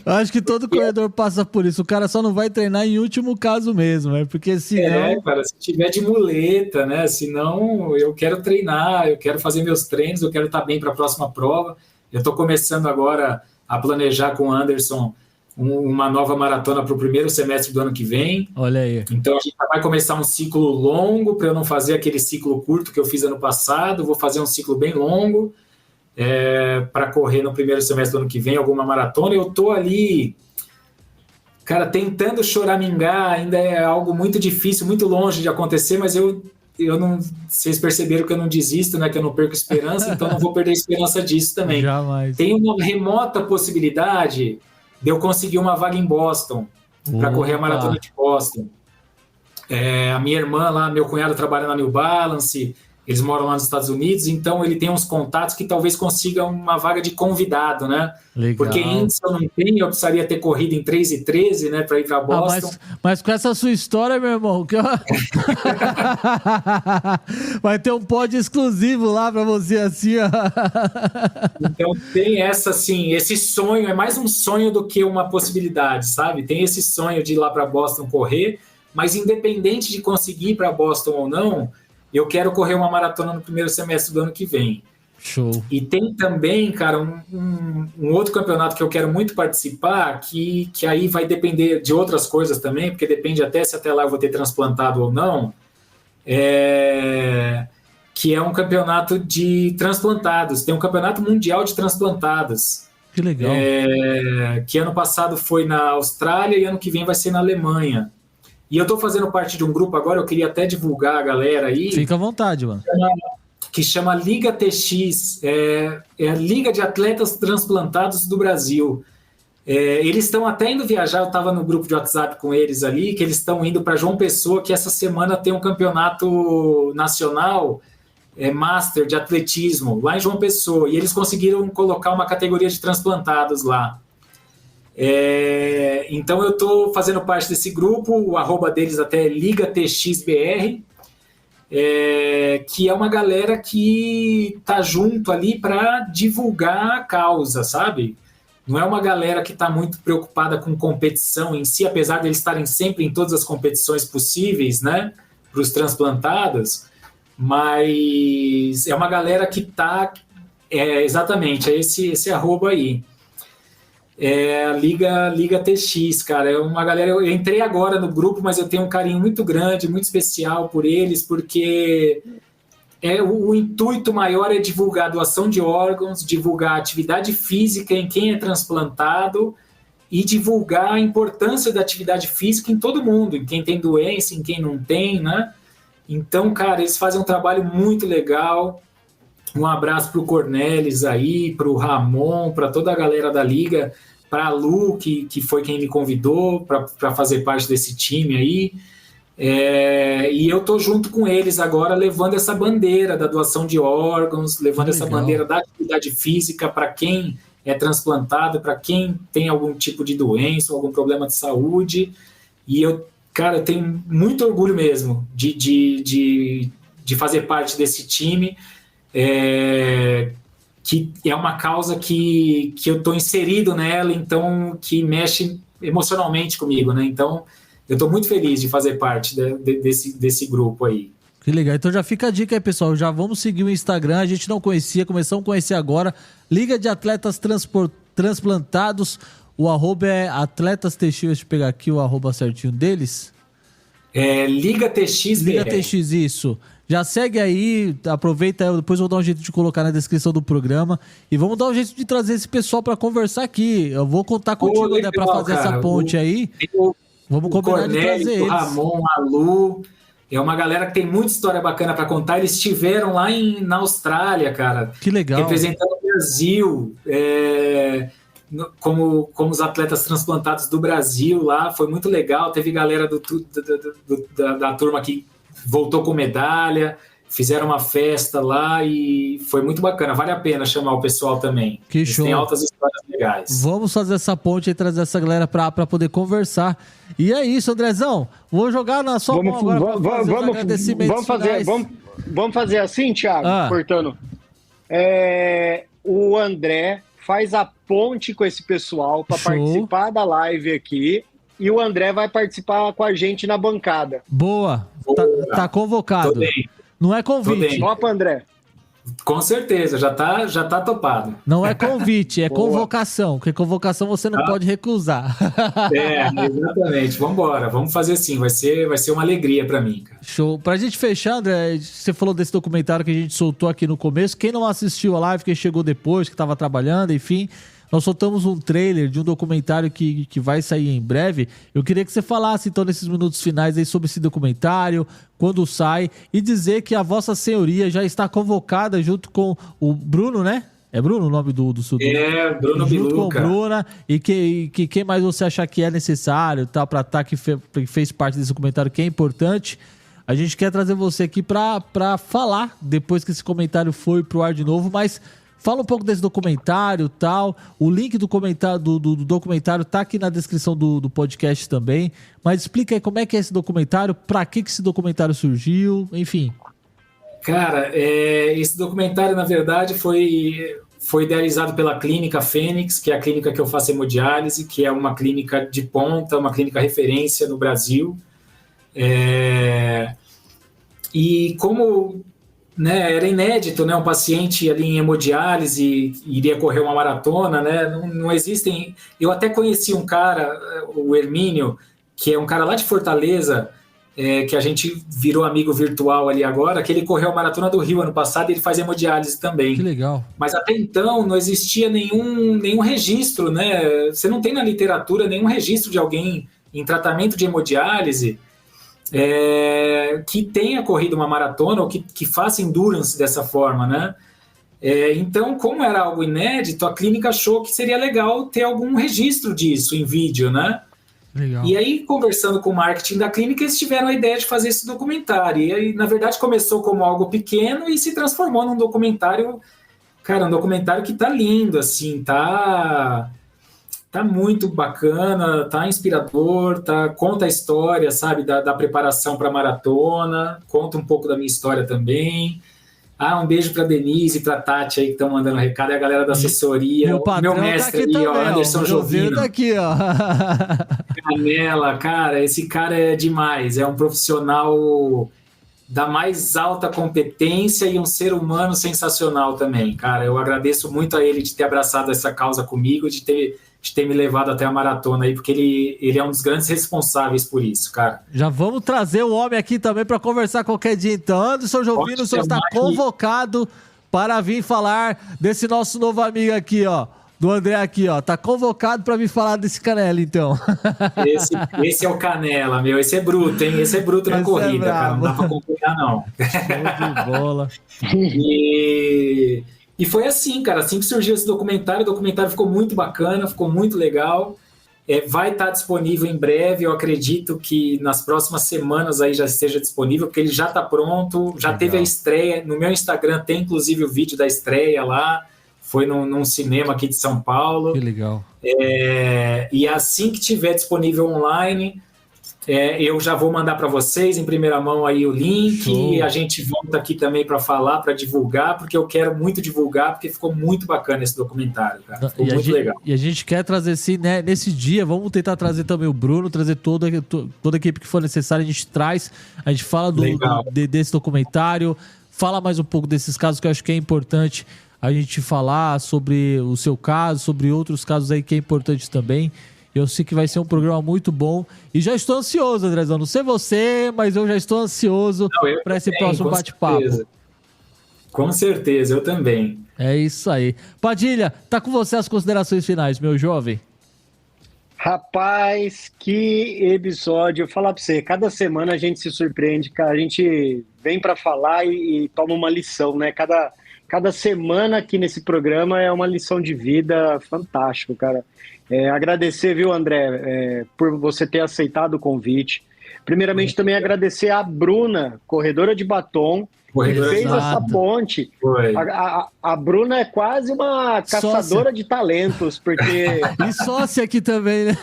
Acho que todo corredor passa por isso. O cara só não vai treinar em último caso mesmo, porque senão... cara, se tiver de muleta, né? Senão eu quero treinar, eu quero fazer meus treinos, eu quero estar bem para a próxima prova. Eu tô começando agora a planejar com o Anderson uma nova maratona para o primeiro semestre do ano que vem. Olha aí. Então a gente vai começar um ciclo longo, para eu não fazer aquele ciclo curto que eu fiz ano passado, vou fazer um ciclo bem longo, para correr no primeiro semestre do ano que vem, alguma maratona. Eu tô ali, cara, tentando choramingar, ainda é algo muito difícil, muito longe de acontecer, mas eu não, vocês perceberam que eu não desisto, né, que eu não perco esperança, então não vou perder esperança disso também. Jamais. Tem uma remota possibilidade de eu conseguir uma vaga em Boston, para correr a maratona de Boston. A minha irmã lá, meu cunhado trabalha na New Balance, eles moram lá nos Estados Unidos, então ele tem uns contatos que talvez consiga uma vaga de convidado, né? Legal. Porque índice eu não tenho, eu precisaria ter corrido em 3:13, né, para ir para Boston. Mas com essa sua história, meu irmão, vai ter um pod exclusivo lá para você, assim. Então tem esse sonho, é mais um sonho do que uma possibilidade, sabe? Tem esse sonho de ir lá para Boston correr, mas independente de conseguir ir para Boston ou não, eu quero correr uma maratona no primeiro semestre do ano que vem. Show. E tem também, cara, um outro campeonato que eu quero muito participar, que aí vai depender de outras coisas também, porque depende até se até lá eu vou ter transplantado ou não, que é um campeonato de transplantados. Tem um campeonato mundial de transplantados. Que legal. Que ano passado foi na Austrália e ano que vem vai ser na Alemanha. E eu estou fazendo parte de um grupo agora, eu queria até divulgar a galera aí. Fica à vontade, mano. Que chama Liga TX, é a Liga de Atletas Transplantados do Brasil. Eles estão até indo viajar, eu estava no grupo de WhatsApp com eles ali, que eles estão indo para João Pessoa, que essa semana tem um campeonato nacional, Master de atletismo, lá em João Pessoa, e eles conseguiram colocar uma categoria de transplantados lá. Então eu estou fazendo parte desse grupo, o arroba deles até é LigaTXBR, que é uma galera que tá junto ali para divulgar a causa, sabe? Não é uma galera que está muito preocupada com competição em si, apesar de eles estarem sempre em todas as competições possíveis, né, para os transplantados, mas é uma galera que está, exatamente, é esse arroba aí. A Liga TX, cara, é uma galera, eu entrei agora no grupo, mas eu tenho um carinho muito grande, muito especial por eles, porque o intuito maior é divulgar a doação de órgãos, divulgar a atividade física em quem é transplantado e divulgar a importância da atividade física em todo mundo, em quem tem doença, em quem não tem, né? Então, cara, eles fazem um trabalho muito legal. Um abraço para o Cornelis aí, para o Ramon, para toda a galera da Liga, para a Lu, que foi quem me convidou para fazer parte desse time aí. E eu estou junto com eles agora, levando essa bandeira da doação de órgãos, levando essa bandeira da atividade física para quem é transplantado, para quem tem algum tipo de doença, algum problema de saúde. E eu tenho muito orgulho mesmo de fazer parte desse time, é uma causa que eu estou inserido nela, então que mexe emocionalmente comigo, né? Então eu estou muito feliz de fazer parte desse grupo aí. Que legal. Então já fica a dica aí, pessoal. Já vamos seguir o Instagram. A gente não conhecia, começamos a conhecer agora. Liga de Atletas Transplantados. O arroba é Atletas TX. Deixa eu pegar aqui o arroba certinho deles. Liga TX. Liga TX, isso. Já segue aí, aproveita, depois eu vou dar um jeito de colocar na descrição do programa. E vamos dar um jeito de trazer esse pessoal para conversar aqui. Eu vou contar contigo, né, para fazer essa ponte aí. Vamos combinar de trazer eles. O Ramon, a Lu... É uma galera que tem muita história bacana para contar. Eles estiveram lá na Austrália, cara. Que legal. Representando o Brasil, como os atletas transplantados do Brasil lá. Foi muito legal. Teve galera da turma que voltou com medalha. Fizeram uma festa lá e foi muito bacana. Vale a pena chamar o pessoal também. Que show. Tem altas histórias legais. Vamos fazer essa ponte e trazer essa galera para poder conversar. E é isso, Andrezão. Vou jogar na sua mão agora para fazer os agradecimentos finais. Vamos fazer assim, Thiago, cortando. O André faz a ponte com esse pessoal para participar da live aqui. E o André vai participar com a gente na bancada. Boa. Tá convocado. Tô bem. Não é convite. Topa, André. Com certeza, já tá topado. Não é convite, é convocação. Porque convocação você não pode recusar. Exatamente. Vambora, vamos fazer assim. Vai ser uma alegria pra mim, cara. Show. Pra gente fechar, André, você falou desse documentário que a gente soltou aqui no começo. Quem não assistiu a live, quem chegou depois, que tava trabalhando, enfim... Nós soltamos um trailer de um documentário que vai sair em breve. Eu queria que você falasse, então, nesses minutos finais aí sobre esse documentário, quando sai, e dizer que a Vossa Senhoria já está convocada junto com o Bruno, né? É Bruno o nome do seu... Bruno Biluca. Junto com Bruna, e que quem mais você achar que é necessário, tá, para estar que fez parte desse documentário, que é importante. A gente quer trazer você aqui para falar, depois que esse comentário foi pro ar de novo, mas... Fala um pouco desse documentário e tal. O link do documentário tá aqui na descrição do podcast também. Mas explica aí como é que é esse documentário, para que esse documentário surgiu, enfim. Cara, esse documentário, na verdade, foi idealizado pela Clínica Fênix, que é a clínica que eu faço hemodiálise, que é uma clínica de ponta, uma clínica referência no Brasil. E como... era inédito, né? Um paciente ali em hemodiálise iria correr uma maratona, né? Não existem... Eu até conheci um cara, o Hermínio, que é um cara lá de Fortaleza, que a gente virou amigo virtual ali agora, que ele correu a Maratona do Rio ano passado e ele faz hemodiálise também. Que legal. Mas até então não existia nenhum registro, né? Você não tem na literatura nenhum registro de alguém em tratamento de hemodiálise que tenha corrido uma maratona ou que faça endurance dessa forma, né? Então, como era algo inédito, a clínica achou que seria legal ter algum registro disso em vídeo, né? Legal. E aí, conversando com o marketing da clínica, eles tiveram a ideia de fazer esse documentário. E aí, na verdade, começou como algo pequeno e se transformou num documentário, cara, um documentário que tá lindo, assim, tá muito bacana, tá inspirador, conta a história, sabe, da preparação para a maratona, conta um pouco da minha história também. Um beijo para Denise e para Tati aí que estão mandando recado, e a galera da assessoria, meu mestre tá ali, ó, Anderson Jovino. Tá aqui, ó. Canela, cara, esse cara é demais, é um profissional da mais alta competência e um ser humano sensacional também, cara. Eu agradeço muito a ele de ter abraçado essa causa comigo, de ter me levado até a maratona aí, porque ele é um dos grandes responsáveis por isso, cara. Já vamos trazer o homem aqui também para conversar qualquer dia, então. Anderson Jovino, o senhor está convocado para vir falar desse nosso novo amigo aqui, ó. Do André aqui, ó. Tá convocado para vir falar desse Canela, então. Esse é o Canela, meu. Esse é bruto, hein? Esse é bruto na corrida, cara. Não dá para acompanhar, não. Show de bola. E foi assim, cara, assim que surgiu esse documentário, o documentário ficou muito bacana, ficou muito legal, vai estar disponível em breve, eu acredito que nas próximas semanas aí já esteja disponível, porque ele já está pronto, já teve a estreia, no meu Instagram tem inclusive o vídeo da estreia lá, foi num cinema aqui de São Paulo. Que legal. E assim que tiver disponível online, eu já vou mandar para vocês em primeira mão aí o link. Show. A gente volta aqui também para falar, para divulgar, porque eu quero muito divulgar, porque ficou muito bacana esse documentário, cara. Ficou muito legal. E a gente quer trazer, sim, né, nesse dia, vamos tentar trazer também o Bruno, trazer toda a equipe que for necessária, a gente traz, a gente fala desse documentário, fala mais um pouco desses casos que eu acho que é importante a gente falar sobre o seu caso, sobre outros casos aí que é importante também. Eu sei que vai ser um programa muito bom e já estou ansioso, Andrezão. Não sei você, mas eu já estou ansioso para esse próximo bate-papo. Com certeza, eu também. É isso aí. Padilha, tá com você as considerações finais, meu jovem. Rapaz, que episódio. Eu vou falar para você, cada semana a gente se surpreende, cara. A gente vem para falar e toma uma lição, né? Cada semana aqui nesse programa é uma lição de vida fantástico, cara. Agradecer, viu, André, por você ter aceitado o convite. Primeiramente, também agradecer a Bruna, corredora de batom, que fez essa ponte. A Bruna é quase uma caçadora de talentos, porque... E sócia aqui também, né?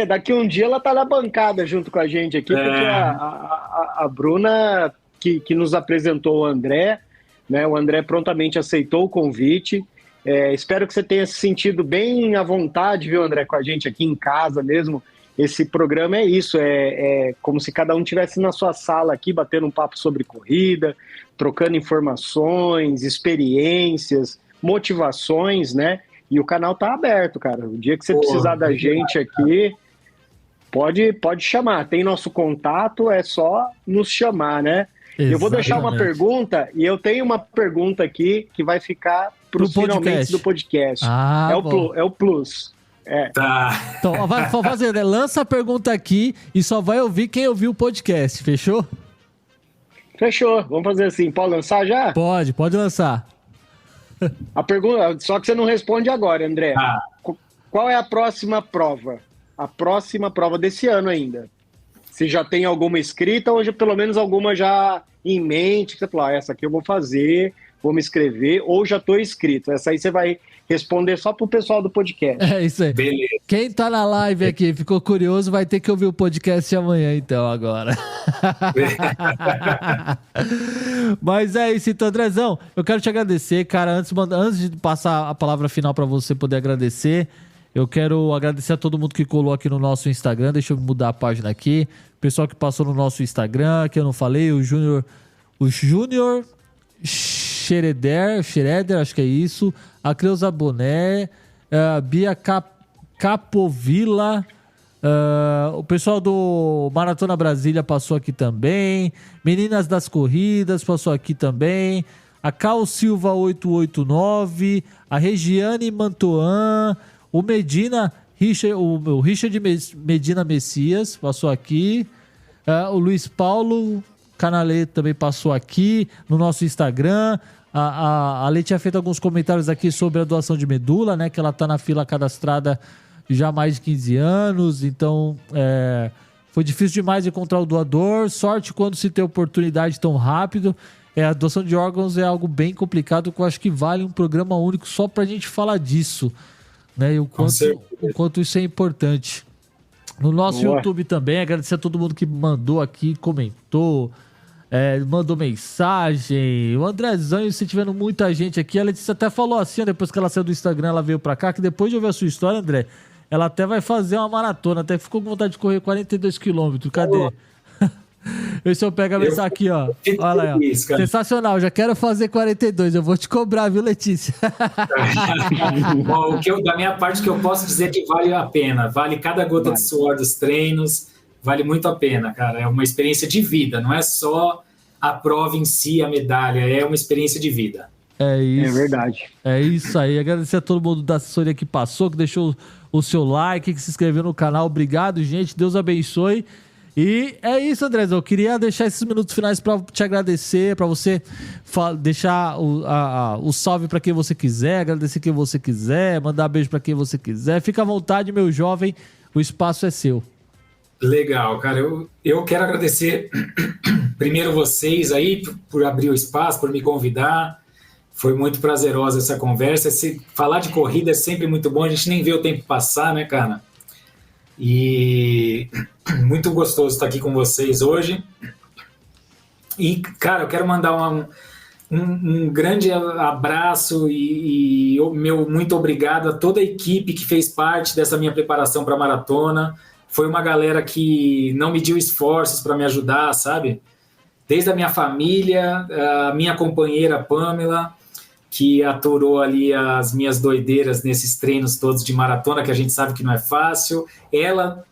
Daqui um dia ela tá na bancada junto com a gente aqui, porque a Bruna... Que nos apresentou o André, né? O André prontamente aceitou o convite. Espero que você tenha se sentido bem à vontade, viu, André, com a gente aqui em casa mesmo. Esse programa é isso, é como se cada um estivesse na sua sala aqui, batendo um papo sobre corrida, trocando informações, experiências, motivações, né? E o canal tá aberto, cara. O dia que você precisar da gente aqui, pode chamar. Tem nosso contato, é só nos chamar, né? Exatamente. Eu vou deixar uma pergunta, e eu tenho uma pergunta aqui que vai ficar para os finalmente do podcast. É o plus. Tá. Então, vai fazer, né? Lança a pergunta aqui e só vai ouvir quem ouviu o podcast, fechou? Fechou. Vamos fazer assim. Pode lançar já? Pode lançar. A pergunta, só que você não responde agora, André. Qual é a próxima prova? A próxima prova desse ano ainda? Se já tem alguma escrita ou pelo menos alguma já em mente, que você falou, essa aqui eu vou fazer, vou me inscrever, ou já estou inscrito. Essa aí você vai responder só pro pessoal do podcast. É isso aí. Beleza. Quem tá na live aqui ficou curioso, vai ter que ouvir o podcast amanhã, então, agora. Mas é isso, então, Andrezão, eu quero te agradecer, cara, antes de passar a palavra final para você poder agradecer, eu quero agradecer a todo mundo que colou aqui no nosso Instagram. Deixa eu mudar a página aqui. Pessoal que passou no nosso Instagram, que eu não falei, o Júnior Schroeder, acho que é isso. A Cleusa Boné, a Bia Capovilla, o pessoal do Maratona Brasília passou aqui também. Meninas das Corridas passou aqui também. A Cal Silva 889, a Regiane Mantoan, o Medina, o Richard Medina Messias passou aqui. O Luiz Paulo Canalê também passou aqui no nosso Instagram. A Lê tinha feito alguns comentários aqui sobre a doação de medula, né? Que ela tá na fila cadastrada já há mais de 15 anos. Então, foi difícil demais encontrar o doador. Sorte quando se tem oportunidade tão rápido. A doação de órgãos é algo bem complicado, que eu acho que vale um programa único só pra gente falar disso. Né, e o quanto isso é importante. No nosso YouTube também, agradecer a todo mundo que mandou aqui, comentou, mandou mensagem. O Andrezão, se tiver muita gente aqui, a Letícia até falou assim, depois que ela saiu do Instagram, ela veio pra cá, que depois de ouvir a sua história, André, ela até vai fazer uma maratona, até ficou com vontade de correr 42 quilômetros. Cadê? Se eu pego a mensagem aqui, ó. Olha lá, ó. Sensacional, já quero fazer 42. Eu vou te cobrar, viu, Letícia? Bom, da minha parte, que eu posso dizer que vale a pena. Vale cada gota de suor dos treinos. Vale muito a pena, cara. É uma experiência de vida. Não é só a prova em si, a medalha. É uma experiência de vida. É isso. É verdade. É isso aí. Agradecer a todo mundo da assessoria que passou, que deixou o seu like, que se inscreveu no canal. Obrigado, gente. Deus abençoe. E é isso, André. Eu queria deixar esses minutos finais para te agradecer, para você deixar o salve para quem você quiser, agradecer quem você quiser, mandar beijo para quem você quiser. Fica à vontade, meu jovem, o espaço é seu. Legal, cara. Eu quero agradecer primeiro vocês aí por abrir o espaço, por me convidar. Foi muito prazerosa essa conversa. Falar de corrida é sempre muito bom, a gente nem vê o tempo passar, né, cara? E muito gostoso estar aqui com vocês hoje. E, cara, eu quero mandar um grande abraço e meu muito obrigado a toda a equipe que fez parte dessa minha preparação para a maratona. Foi uma galera que não mediu esforços para me ajudar, sabe? Desde a minha família, a minha companheira Pamela, que aturou ali as minhas doideiras nesses treinos todos de maratona, que a gente sabe que não é fácil. Ela,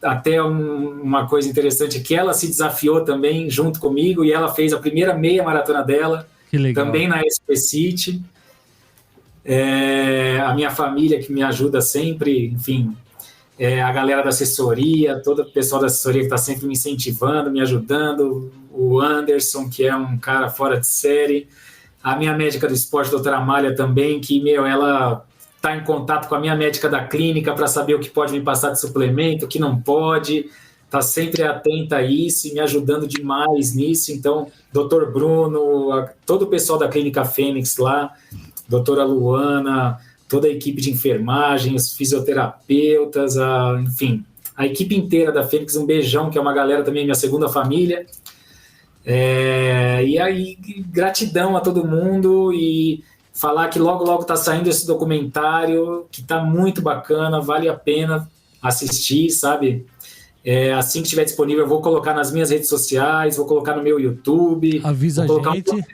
até uma coisa interessante, é que ela se desafiou também junto comigo, e ela fez a primeira meia maratona dela, também na SP City. A minha família, que me ajuda sempre, enfim, a galera da assessoria, todo o pessoal da assessoria que está sempre me incentivando, me ajudando, o Anderson, que é um cara fora de série, a minha médica do esporte, doutora Amália, também, que, ela está em contato com a minha médica da clínica para saber o que pode me passar de suplemento, o que não pode, está sempre atenta a isso e me ajudando demais nisso. Então, doutor Bruno, todo o pessoal da Clínica Fênix lá, doutora Luana, toda a equipe de enfermagem, os fisioterapeutas, enfim, a equipe inteira da Fênix, um beijão, que é uma galera também, minha segunda família. E aí, gratidão a todo mundo, e falar que logo está saindo esse documentário, que está muito bacana, vale a pena assistir, sabe? Assim que estiver disponível, eu vou colocar nas minhas redes sociais, vou colocar no meu YouTube. Avisa a gente.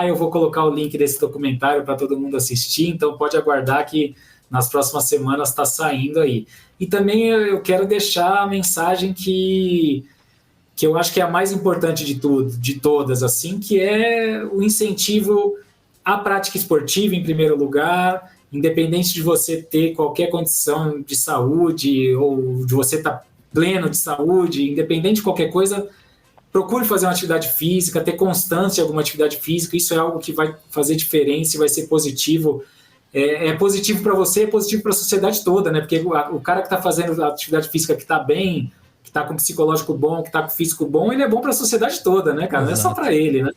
Eu vou colocar o link desse documentário para todo mundo assistir, então pode aguardar que nas próximas semanas está saindo aí. E também eu quero deixar a mensagem que eu acho que é a mais importante de todas, assim, que é o incentivo à prática esportiva, em primeiro lugar, independente de você ter qualquer condição de saúde ou de você estar pleno de saúde, independente de qualquer coisa, procure fazer uma atividade física, ter constância em alguma atividade física. Isso é algo que vai fazer diferença e vai ser positivo. É positivo para você, é positivo para a sociedade toda, né? Porque o cara que está fazendo a atividade física, que está bem, que está com psicológico bom, que está com físico bom, ele é bom para a sociedade toda, né, cara? Não é só para ele, né?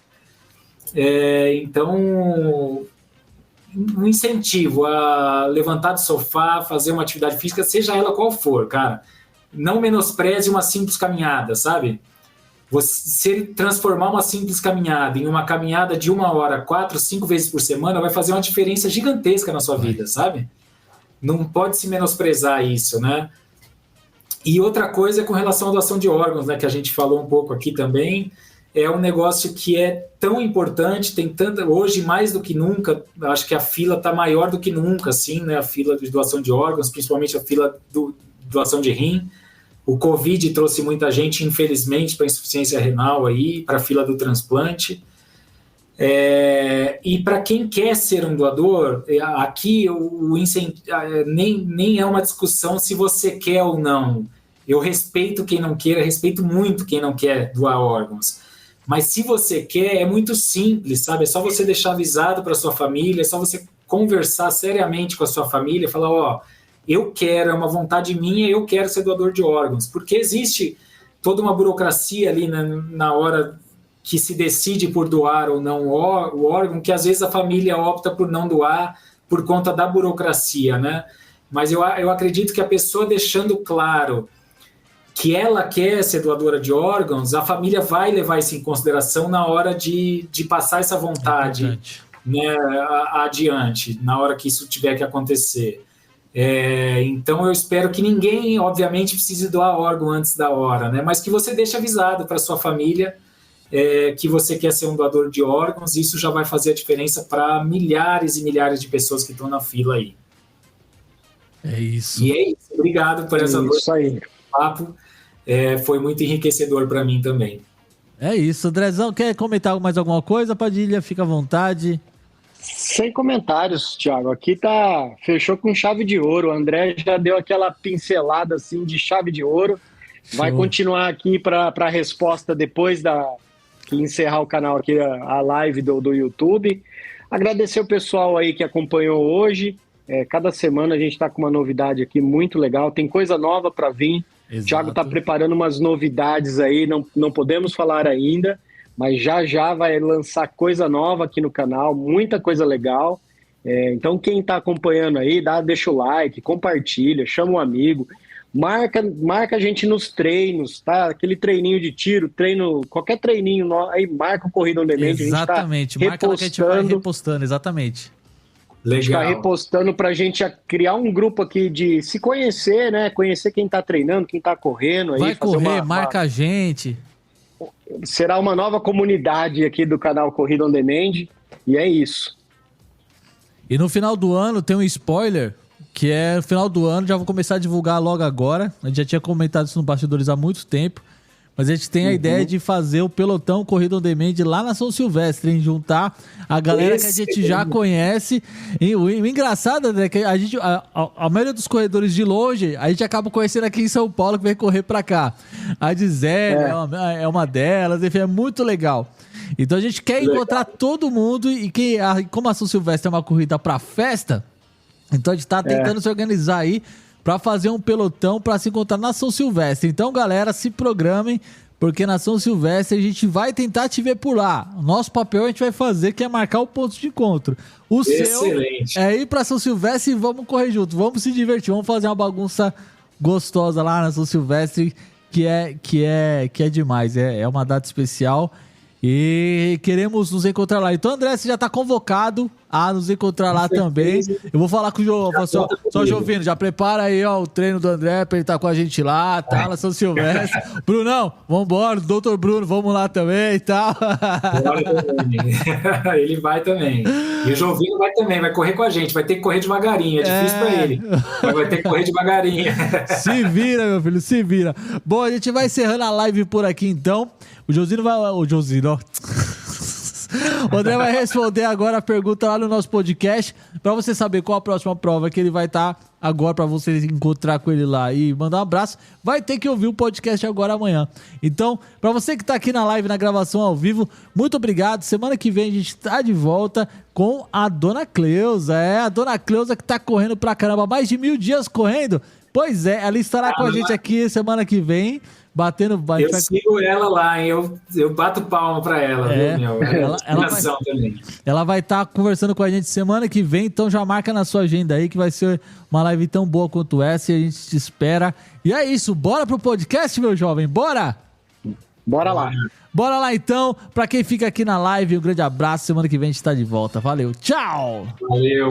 Então, um incentivo a levantar do sofá, fazer uma atividade física, seja ela qual for, cara. Não menospreze uma simples caminhada, sabe? Você transformar uma simples caminhada em uma caminhada de 1 hora, 4, 5 vezes por semana, vai fazer uma diferença gigantesca na sua vida, sabe? Não pode se menosprezar isso, né? E outra coisa é com relação à doação de órgãos, né, que a gente falou um pouco aqui também. É um negócio que é tão importante, tem tanta, hoje mais do que nunca, acho que a fila está maior do que nunca, assim, né, a fila de doação de órgãos, principalmente a fila de doação de rim. O Covid trouxe muita gente, infelizmente, para a insuficiência renal aí, para a fila do transplante. E para quem quer ser um doador, aqui nem é uma discussão se você quer ou não. Eu respeito quem não queira, respeito muito quem não quer doar órgãos. Mas se você quer, é muito simples, sabe? É só você deixar avisado para sua família, é só você conversar seriamente com a sua família, falar, eu quero, é uma vontade minha, eu quero ser doador de órgãos. Porque existe toda uma burocracia ali na hora que se decide por doar ou não o órgão, que às vezes a família opta por não doar por conta da burocracia, né? Mas eu acredito que a pessoa deixando claro que ela quer ser doadora de órgãos, a família vai levar isso em consideração na hora de passar essa vontade, né, adiante, na hora que isso tiver que acontecer. Então eu espero que ninguém, obviamente, precise doar órgão antes da hora, né, mas que você deixe avisado para sua família que você quer ser um doador de órgãos. Isso já vai fazer a diferença para milhares e milhares de pessoas que estão na fila aí. É isso. E é isso. Obrigado por essa noite de papo. Foi muito enriquecedor para mim também. É isso. Andrezão, quer comentar mais alguma coisa? Padilha, fica à vontade. Sem comentários, Thiago. Aqui fechou com chave de ouro. O André já deu aquela pincelada assim de chave de ouro. Vai continuar aqui para a resposta depois que encerrar o canal aqui, a live do YouTube. Agradecer o pessoal aí que acompanhou hoje. Cada semana a gente está com uma novidade aqui muito legal. Tem coisa nova para vir. Exato. O Thiago está preparando umas novidades aí, não podemos falar ainda, mas já vai lançar coisa nova aqui no canal, muita coisa legal. Então, quem está acompanhando aí, deixa o like, compartilha, chama um amigo, marca a gente nos treinos, tá? Aquele treininho de tiro, qualquer treininho, aí marca o Corrida On Demand. Exatamente, marca lá que a gente vai repostando, exatamente. Legal. A gente vai repostando pra gente criar um grupo aqui de se conhecer, né? Conhecer quem tá treinando, quem tá correndo. Vai correr, marca a gente. Será uma nova comunidade aqui do canal Corrida On Demand, e é isso. E no final do ano tem um spoiler, que é no final do ano, já vou começar a divulgar logo agora. A gente já tinha comentado isso no Bastidores há muito tempo, mas a gente tem a ideia de fazer o pelotão Corrida On Demand lá na São Silvestre, em juntar a galera que a gente já conhece. E o engraçado é que a maioria dos corredores de longe, a gente acaba conhecendo aqui em São Paulo, que vem correr pra cá. A Gisele é uma delas, enfim, é muito legal. Então a gente quer encontrar todo mundo e como a São Silvestre é uma corrida pra festa, então a gente tá tentando se organizar aí pra fazer um pelotão pra se encontrar na São Silvestre. Então, galera, se programem, porque na São Silvestre a gente vai tentar te ver por lá. O nosso papel a gente vai fazer, que é marcar o ponto de encontro. O Excelente. seu é ir pra São Silvestre e vamos correr junto, vamos se divertir, vamos fazer uma bagunça gostosa lá na São Silvestre, que é demais, é uma data especial. E queremos nos encontrar lá. Então, André, você já está convocado a nos encontrar lá também. Eu vou falar com o João. Só Jovino, já prepara aí o treino do André para ele estar com a gente lá, tá? Na São Silvestre. Brunão, vambora. Doutor Bruno, vamos lá também e tal. Ele vai também. E o Jovino vai também, vai correr com a gente. Vai ter que correr devagarinho. É difícil para ele. Mas vai ter que correr devagarinho. Se vira, meu filho, se vira. Bom, a gente vai encerrando a live por aqui então. O André vai responder agora a pergunta lá no nosso podcast, para você saber qual a próxima prova que ele vai estar agora, para você encontrar com ele lá e mandar um abraço. Vai ter que ouvir o podcast agora amanhã. Então, para você que tá aqui na live, na gravação ao vivo, muito obrigado. Semana que vem a gente tá de volta com a Dona Cleusa. A Dona Cleusa que tá correndo pra caramba, mais de 1000 dias correndo. Pois é, ela estará com a gente aqui semana que vem. Batendo. Eu sigo ela lá, hein? Eu bato palma pra ela, viu, meu? Ela vai estar conversando com a gente semana que vem, então já marca na sua agenda aí que vai ser uma live tão boa quanto essa e a gente te espera. E é isso, bora pro podcast, meu jovem, bora? Bora lá. Bora lá então, pra quem fica aqui na live, um grande abraço, semana que vem a gente tá de volta. Valeu, tchau!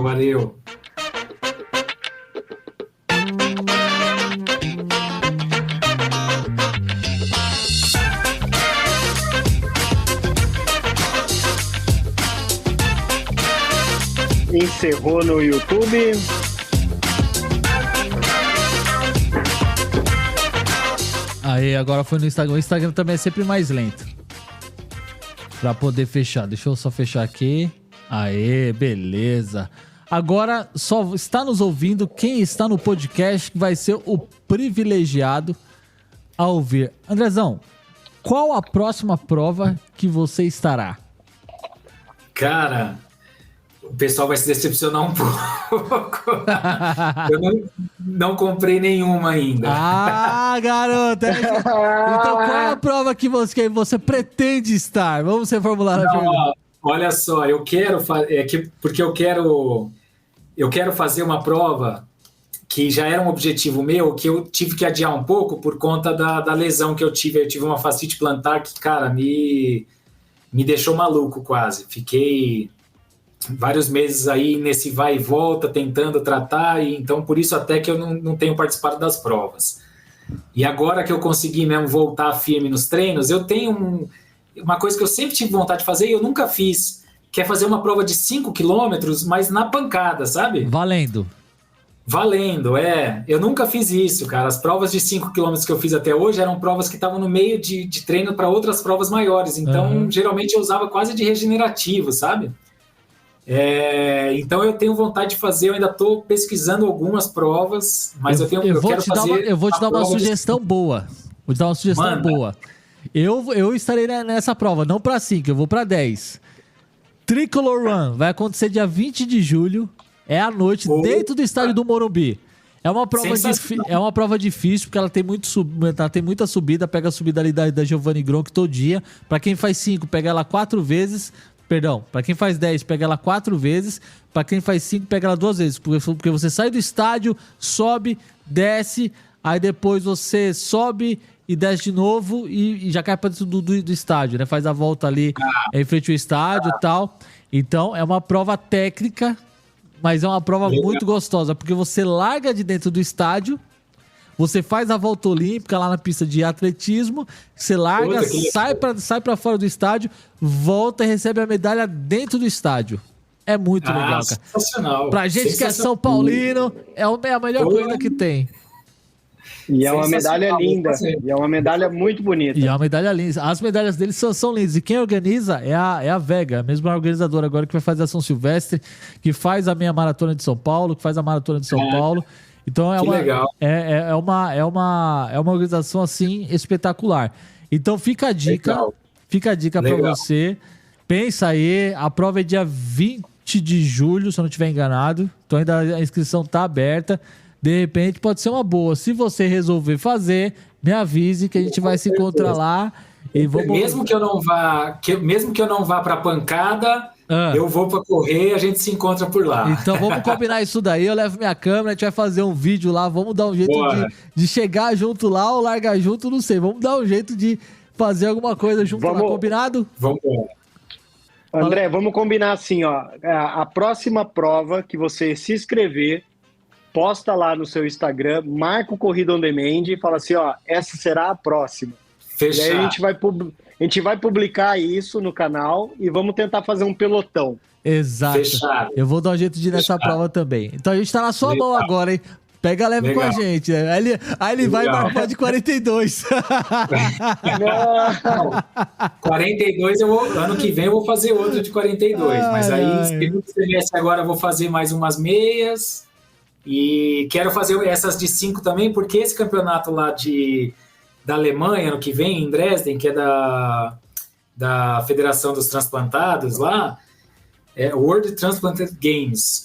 Valeu. Encerrou no YouTube. Aí, agora foi no Instagram. O Instagram também é sempre mais lento. Pra poder fechar. Deixa eu só fechar aqui. Aê, beleza. Agora só está nos ouvindo quem está no podcast, que vai ser o privilegiado a ouvir. Andrezão, qual a próxima prova que você estará? Cara, o pessoal vai se decepcionar um pouco. Eu não comprei nenhuma ainda. Ah, garoto! Então qual é a prova que você pretende estar? Vamos reformular a pergunta. Olha só, eu quero porque eu quero fazer uma prova que já era um objetivo meu, que eu tive que adiar um pouco por conta da lesão que eu tive. Eu tive uma fascite plantar que, cara, me deixou maluco quase. Fiquei vários meses aí nesse vai e volta, tentando tratar, e então por isso até que eu não tenho participado das provas. E agora que eu consegui mesmo voltar firme nos treinos, eu tenho uma coisa que eu sempre tive vontade de fazer e eu nunca fiz, que é fazer uma prova de 5 quilômetros, mas na pancada, sabe? Valendo, Eu nunca fiz isso, cara. As provas de 5 quilômetros que eu fiz até hoje eram provas que estavam no meio de treino para outras provas maiores, então geralmente eu usava quase de regenerativo, sabe? Então eu tenho vontade de fazer, eu ainda estou pesquisando algumas provas, mas eu quero fazer. Eu vou te dar uma sugestão boa. Vou te dar uma sugestão boa. Eu estarei nessa prova, não para 5, eu vou para 10. Tricolor Run vai acontecer dia 20 de julho, é à noite, dentro do estádio do Morumbi. É uma prova difícil, porque ela tem muita subida, pega a subida ali da Giovanni Gronk todo dia. Para quem faz 5, pega ela 4 vezes. Perdão, para quem faz 10, pega ela 4 vezes. Para quem faz 5, pega ela 2 vezes. Porque você sai do estádio, sobe, desce, aí depois você sobe e desce de novo e já cai para dentro do estádio, né? Faz a volta ali em frente ao estádio e tal. Então, é uma prova técnica, mas é uma prova muito gostosa, porque você larga de dentro do estádio, você faz a volta olímpica lá na pista de atletismo, você larga, sai para fora do estádio, volta e recebe a medalha dentro do estádio. É muito legal, cara. Sensacional. Pra gente que é São Paulino, é a melhor coisa que tem. E é uma medalha linda. E é uma medalha muito bonita. E é uma medalha linda. As medalhas deles são lindas. E quem organiza é a Vega, a mesma organizadora agora que vai fazer a São Silvestre, que faz a meia maratona de São Paulo, que faz a maratona de São Paulo. Então legal. É uma organização assim espetacular. Então fica a dica. Legal. Fica a dica para você. Pensa aí, a prova é dia 20 de julho, se eu não estiver enganado. Então ainda a inscrição tá aberta. De repente pode ser uma boa. Se você resolver fazer, me avise que a gente vai se encontrar lá e vamos... Mesmo que eu não vá para pancada, eu vou para correr, a gente se encontra por lá. Então vamos combinar isso daí. Eu levo minha câmera, a gente vai fazer um vídeo lá, vamos dar um jeito de chegar junto lá ou largar junto, não sei. Vamos dar um jeito de fazer alguma coisa junto lá, combinado? Vamos. André, vamos combinar assim, ó. A próxima prova que você se inscrever, posta lá no seu Instagram, marca o Corrida On Demand e fala assim, ó, essa será a próxima. Fechado. E aí a gente vai publicar isso no canal e vamos tentar fazer um pelotão. Exato. Fechado. Eu vou dar um jeito de ir nessa prova também. Então a gente tá na sua mão agora, hein? Pega leve com a gente. Aí ele vai marcar de 42. Não. 42, ano que vem eu vou fazer outro de 42. Mas aí, segundo semestre agora, eu vou fazer mais umas meias. E quero fazer essas de 5 também, porque esse campeonato lá da Alemanha, ano que vem, em Dresden, que é da Federação dos Transplantados lá, World Transplanted Games,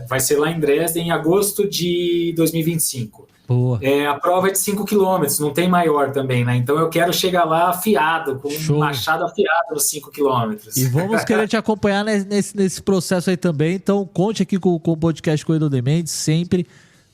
vai ser lá em Dresden em agosto de 2025. Boa. A prova é de 5 km, não tem maior também, né? Então eu quero chegar lá afiado, com um machado afiado nos 5 km. E vamos querer te acompanhar nesse processo aí também. Então conte aqui com o podcast Corrida On Demand, sempre.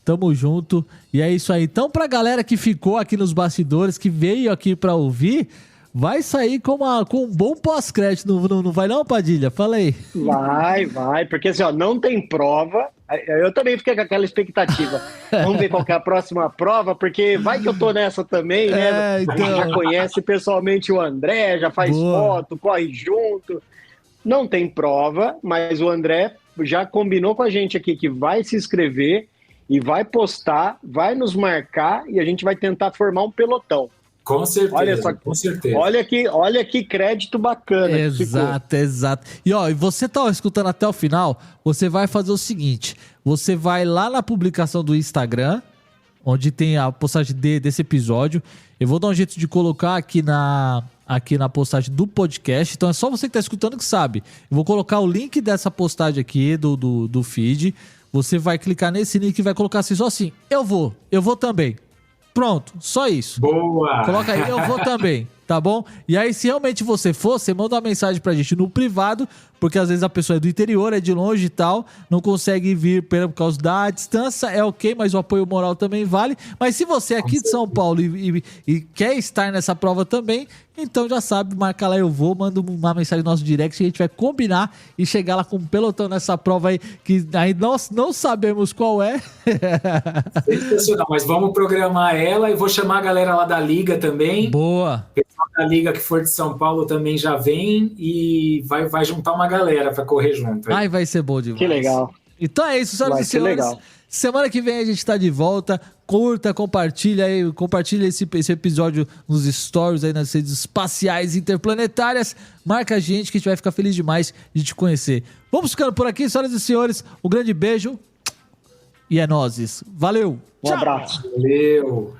Tamo junto. E é isso aí. Então pra galera que ficou aqui nos bastidores, que veio aqui pra ouvir, vai sair com um bom pós-crédito, não vai não, Padilha? Fala aí. Vai, porque assim, ó, não tem prova, eu também fiquei com aquela expectativa, vamos ver qual que é a próxima prova, porque vai que eu tô nessa também, né? Então... A gente já conhece pessoalmente o André, já faz foto, corre junto, não tem prova, mas o André já combinou com a gente aqui que vai se inscrever e vai postar, vai nos marcar e a gente vai tentar formar um pelotão. Com certeza, com certeza. Olha que crédito bacana. Exato. E você tá escutando até o final, você vai fazer o seguinte, você vai lá na publicação do Instagram, onde tem a postagem desse episódio, eu vou dar um jeito de colocar aqui na postagem do podcast, então é só você que tá escutando que sabe. Eu vou colocar o link dessa postagem aqui do feed, você vai clicar nesse link e vai colocar assim, só assim, eu vou também. Pronto, só isso. Boa! Coloca aí, eu vou também, tá bom? E aí, se realmente você for, você manda uma mensagem pra gente no privado, porque às vezes a pessoa é do interior, é de longe e tal, não consegue vir por causa da distância, é ok, mas o apoio moral também vale. Mas se você é aqui de São Paulo e quer estar nessa prova também, então já sabe, marca lá, eu vou, manda uma mensagem no nosso direct que a gente vai combinar e chegar lá com um pelotão nessa prova aí, que aí nós não sabemos qual é. Sensacional, mas vamos programar ela e vou chamar a galera lá da Liga também. Boa! O pessoal da Liga que for de São Paulo também já vem e vai juntar uma galera para correr junto. Ai, vai ser bom demais. Que legal. Então é isso, senhoras e senhores. Legal. Semana que vem a gente tá de volta. Curta, compartilha esse episódio nos stories aí nas redes espaciais interplanetárias. Marca a gente que a gente vai ficar feliz demais de te conhecer. Vamos ficando por aqui, senhoras e senhores. Um grande beijo e é nóis. Valeu. Um abraço. Valeu.